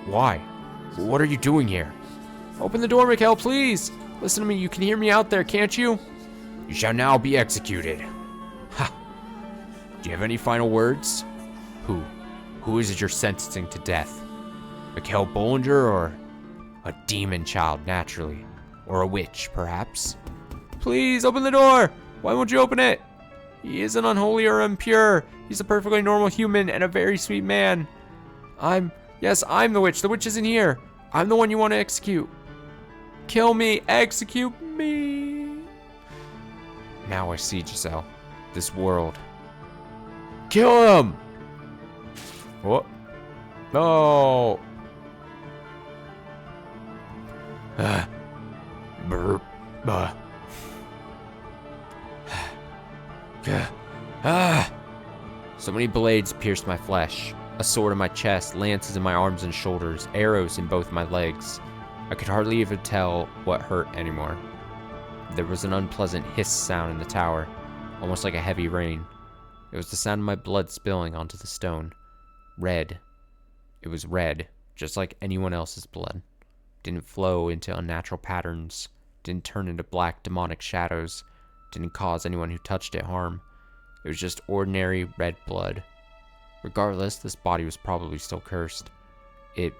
Why? What are you doing here? Open the door, Mikkel, please. Listen to me. You can hear me out there, can't you? You shall now be executed. Ha! Do you have any final words? Who is it you're sentencing to death? Mikhail Bollinger, or a demon child, naturally. Or a witch, perhaps. Please, open the door! Why won't you open it? He isn't unholy or impure. He's a perfectly normal human and a very sweet man. Yes, I'm the witch. The witch isn't here. I'm the one you want to execute. Kill me. Execute me. Now I see, Giselle. This world. Kill him! What? No. Burp. So many blades pierced my flesh. A sword in my chest, lances in my arms and shoulders, arrows in both my legs. I could hardly even tell what hurt anymore. There was an unpleasant hiss sound in the tower, almost like a heavy rain. It was the sound of my blood spilling onto the stone. Red. It was red, just like anyone else's blood. Didn't flow into unnatural patterns, didn't turn into black demonic shadows, didn't cause anyone who touched it harm. It was just ordinary red blood. Regardless, this body was probably still cursed. It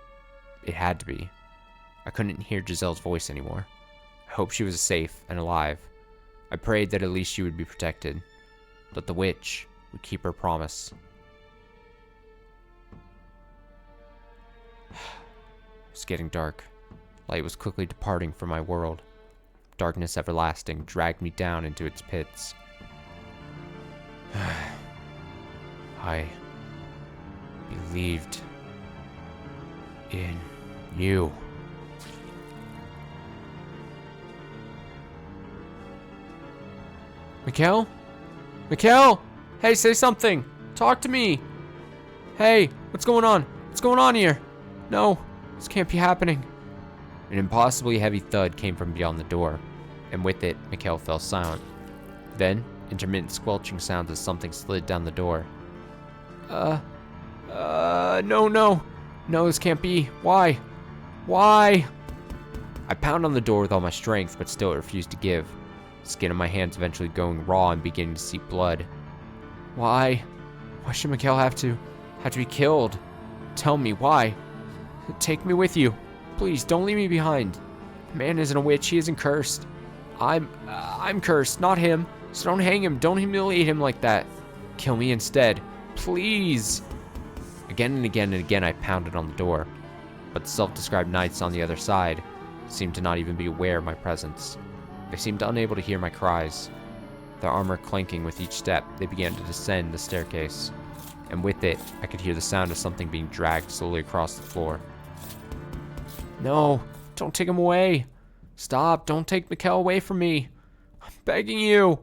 had to be. I couldn't hear Giselle's voice anymore. I hoped she was safe and alive. I prayed that at least she would be protected. That the witch would keep her promise. It was getting dark. Light was quickly departing from my world. Darkness everlasting dragged me down into its pits. I believed in you. Mikhail? Mikhail? Hey, say something. Talk to me. Hey, what's going on? What's going on here? No, this can't be happening. An impossibly heavy thud came from beyond the door, and with it, Mikhail fell silent. Then, intermittent squelching sounds as something slid down the door. No, this can't be. Why? I pounded on the door with all my strength, but still it refused to give. The skin of my hands eventually going raw and beginning to seep blood. Why? Why should Mikhail have to be killed? Tell me, why? Take me with you. Please, don't leave me behind. The man isn't a witch, he isn't cursed. I'm cursed, not him. So don't hang him, don't humiliate him like that. Kill me instead. Please. Again and again and again I pounded on the door, but the self-described knights on the other side seemed to not even be aware of my presence. They seemed unable to hear my cries. Their armor clanking with each step, they began to descend the staircase, and with it, I could hear the sound of something being dragged slowly across the floor. No, don't take him away. Stop, don't take Mikhail away from me. I'm begging you.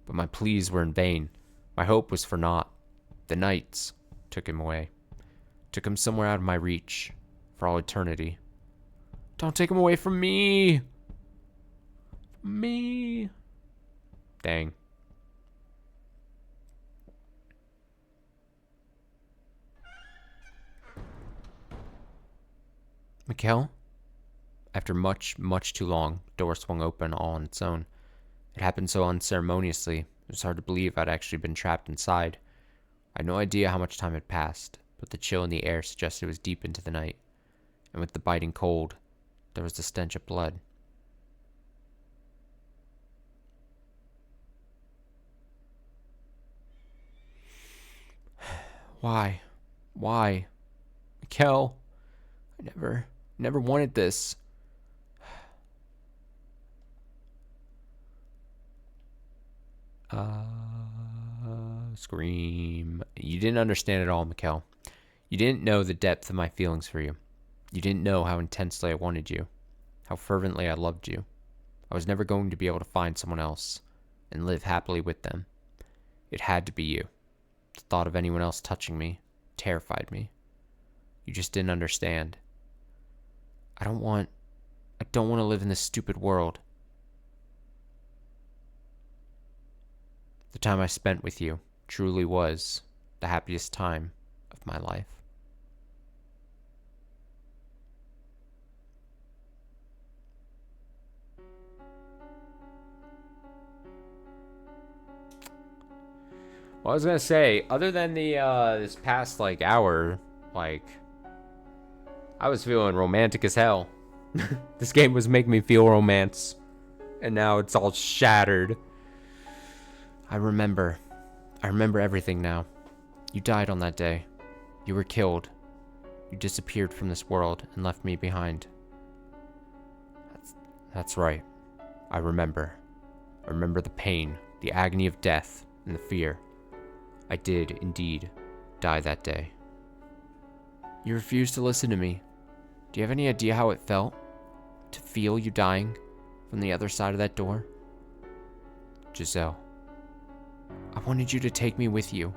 But my pleas were in vain. My hope was for naught. The knights took him away. Took him somewhere out of my reach, for all eternity. Don't take him away from me. Me. Dang. Mikhail? After much, much too long, the door swung open all on its own. It happened so unceremoniously, it was hard to believe I'd actually been trapped inside. I had no idea how much time had passed, but the chill in the air suggested it was deep into the night. And with the biting cold, there was the stench of blood. Why? Mikhail, I never wanted this. Scream. You didn't understand it all, Mikhail. You didn't know the depth of my feelings for you. You didn't know how intensely I wanted you, how fervently I loved you. I was never going to be able to find someone else and live happily with them. It had to be you. The thought of anyone else touching me terrified me. You just didn't understand. I don't want to live in this stupid world. The time I spent with you truly was the happiest time of my life. Well, I was gonna say, other than the this past hour, I was feeling romantic as hell. This game was making me feel romance. And now it's all shattered. I remember everything now. You died on that day. You were killed. You disappeared from this world and left me behind. That's right. I remember. I remember the pain, the agony of death, and the fear. I did, indeed, die that day. You refused to listen to me. Do you have any idea how it felt? To feel you dying from the other side of that door? Giselle, I wanted you to take me with you.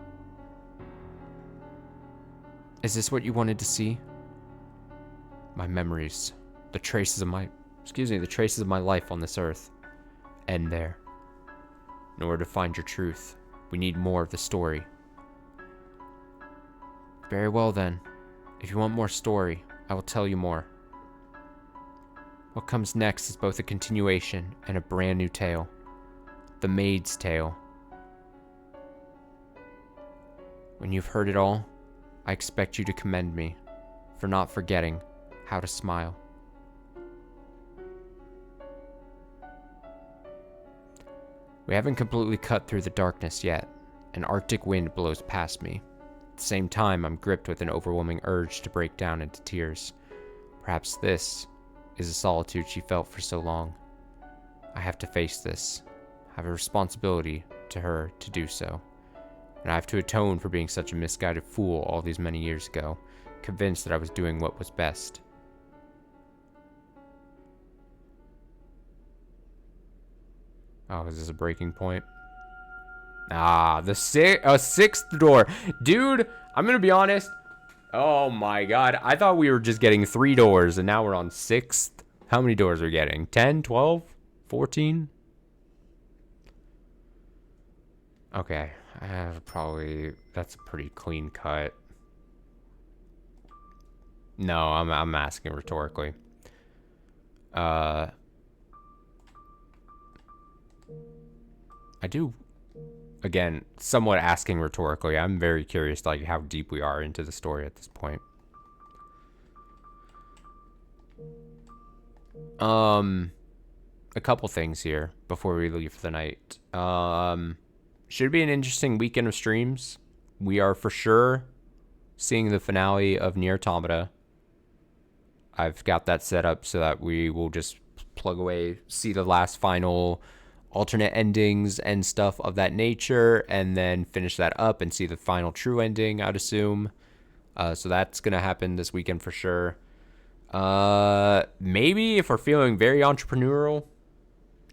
Is this what you wanted to see? My memories, the traces of my life on this earth, end there. In order to find your truth, we need more of the story. Very well then. If you want more story, I will tell you more. What comes next is both a continuation and a brand new tale. The Maid's Tale. When you've heard it all, I expect you to commend me for not forgetting how to smile. We haven't completely cut through the darkness yet. An Arctic wind blows past me. At the same time, I'm gripped with an overwhelming urge to break down into tears. Perhaps this is the solitude she felt for so long. I have to face this. I have a responsibility to her to do so. And I have to atone for being such a misguided fool all these many years ago, convinced that I was doing what was best. Oh, is this a breaking point? Ah, a sixth door. Dude, I'm gonna be honest. Oh my god. I thought we were just getting 3 doors, and now we're on 6th. How many doors are we getting? 10, 12, 14? Okay. That's a pretty clean cut. No, I'm asking rhetorically. I do, again, somewhat asking rhetorically. I'm very curious, like, how deep we are into the story at this point. A couple things here before we leave for the night. Should be an interesting weekend of streams. We are for sure seeing the finale of Nier Automata. I've got that set up so that we will just plug away, see the last final alternate endings and stuff of that nature, and then finish that up and see the final true ending, I'd assume. So that's going to happen this weekend for sure. Maybe if we're feeling very entrepreneurial,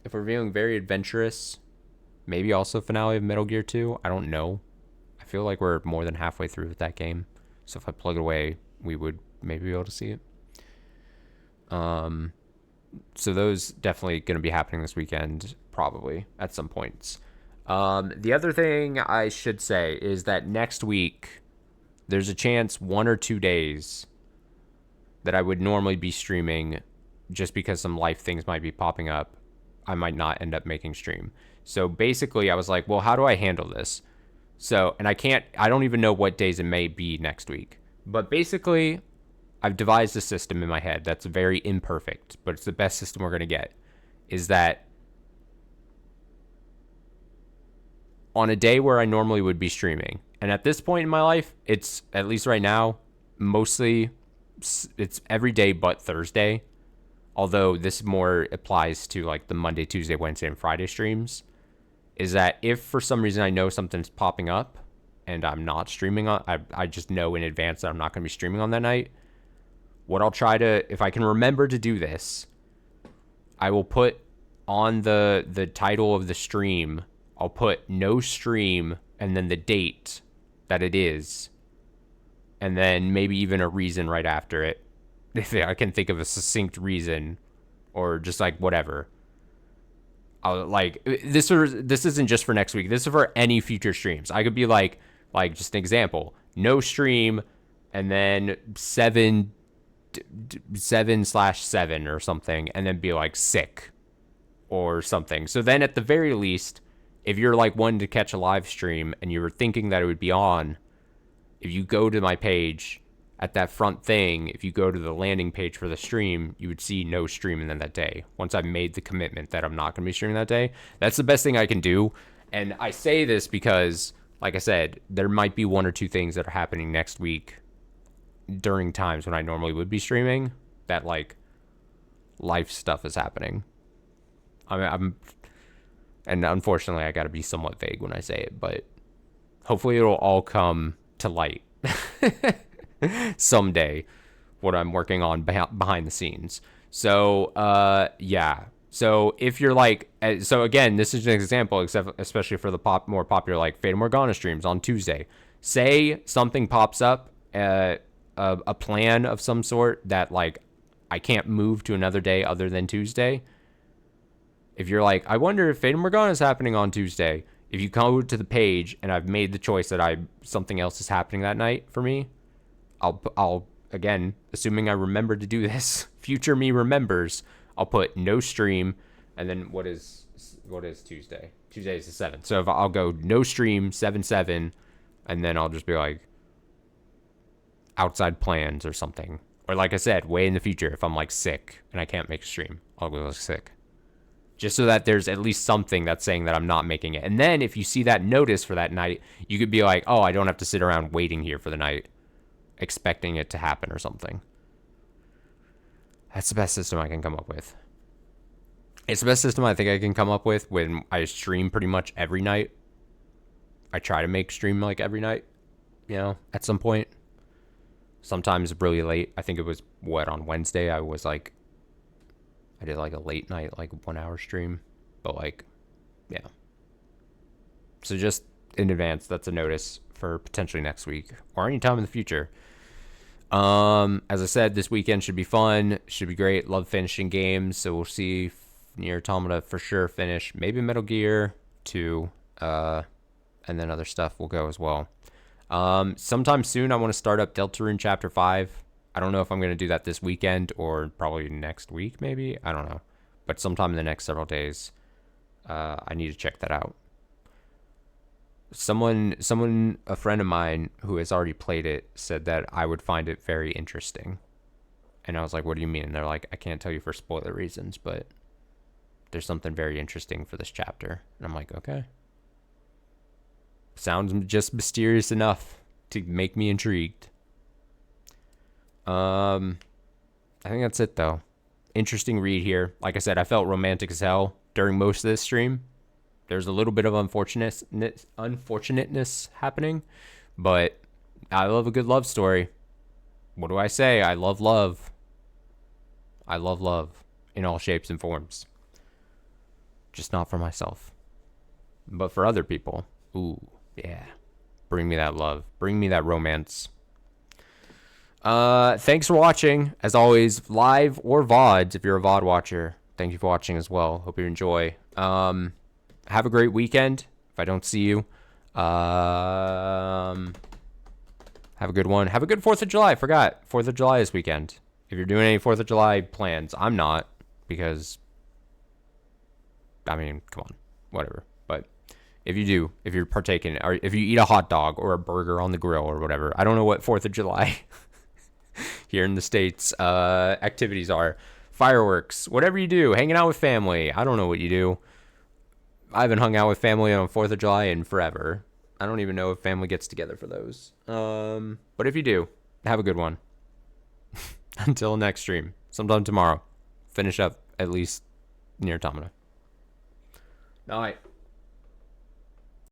if we're feeling very adventurous, maybe also finale of Metal Gear 2. I don't know. I feel like we're more than halfway through with that game. So if I plug it away, we would maybe be able to see it. So those definitely going to be happening this weekend, probably at some points. The other thing I should say is that next week, there's a chance 1 or 2 days that I would normally be streaming, just because some life things might be popping up, I might not end up making stream. So basically I was like, well, how do I handle this? So, and I don't even know what days it may be next week, but basically I've devised a system in my head that's very imperfect, but it's the best system we're going to get, is that on a day where I normally would be streaming, and at this point in my life, it's, at least right now, mostly it's every day but Thursday, although this more applies to like the Monday, Tuesday, Wednesday, and Friday streams, is that if for some reason I know something's popping up and I'm not streaming on, I just know in advance that I'm not going to be streaming on that night, what I'll try to, if I can remember to do this, I will put on the title of the stream, I'll put no stream and then the date that it is, and then maybe even a reason right after it, if I can think of a succinct reason, or just like whatever. I'll like this isn't just for next week. This is for any future streams. I could be like just an example, no stream, and then 7/7 or something, and then be like sick or something. So then at the very least, if you're like wanting to catch a live stream and you were thinking that it would be on, if you go to my page at that front thing, if you go to the landing page for the stream, you would see no streaming then that day. Once I've made the commitment that I'm not going to be streaming that day, that's the best thing I can do. And I say this because, like I said, there might be one or two things that are happening next week during times when I normally would be streaming that, like, life stuff is happening. And unfortunately, I got to be somewhat vague when I say it, but hopefully it'll all come to light someday, what I'm working on behind the scenes. So, yeah. So if you're like, so again, this is an example, especially for the more popular, like Fata Morgana streams on Tuesday. Say something pops up, a plan of some sort that, like, I can't move to another day other than Tuesday. If you're like, I wonder if Fata Morgana is happening on Tuesday. If you go to the page and I've made the choice that something else is happening that night for me, I'll again, assuming I remember to do this, future me remembers, I'll put no stream, and then what is Tuesday? Tuesday is the 7th. So if I'll go no stream 7/7, and then I'll just be like outside plans or something. Or like I said, way in the future, if I'm like sick and I can't make a stream, I'll go sick. Just so that there's at least something that's saying that I'm not making it. And then if you see that notice for that night, you could be like, oh, I don't have to sit around waiting here for the night, expecting it to happen or something. That's the best system I can come up with. It's the best system I think I can come up with when I stream pretty much every night. I try to make stream like every night, you know, at some point. Sometimes really late. I think it was, on Wednesday, I did like a late night, like 1 hour stream, but like, yeah. So just in advance, that's a notice for potentially next week or anytime in the future. As I said, this weekend should be fun, should be great. Love finishing games, so we'll see Nier Automata for sure finish. Maybe Metal Gear 2, and then other stuff will go as well. Sometime soon, I want to start up Deltarune Chapter 5. I don't know if I'm going to do that this weekend or probably next week, maybe. I don't know. But sometime in the next several days, I need to check that out. A friend of mine who has already played it said that I would find it very interesting. And I was like, what do you mean? And they're like, I can't tell you for spoiler reasons, but there's something very interesting for this chapter. And I'm like, okay. Sounds just mysterious enough to make me intrigued. I think that's it though. Interesting read here. Like I said, I felt romantic as hell during most of this stream. There's a little bit of unfortunateness happening, but I love a good love story. What do I say? I love love. I love love in all shapes and forms. Just not for myself, but for other people. Ooh, yeah. Bring me that love. Bring me that romance. Thanks for watching. As always, live or VODs, if you're a VOD watcher. Thank you for watching as well. Hope you enjoy. Have a great weekend. If I don't see you, have a good one. Have a good 4th of July. I forgot. 4th of July this weekend. If you're doing any 4th of July plans, I'm not, because, I mean, come on, whatever. But if you do, if you're partaking, or if you eat a hot dog or a burger on the grill or whatever, I don't know what 4th of July here in the States activities are. Fireworks, whatever you do, hanging out with family. I don't know what you do. I haven't hung out with family on 4th of July in forever. I don't even know if family gets together for those. But if you do, have a good one. Until next stream, sometime tomorrow, finish up at least Nier Automata. Night.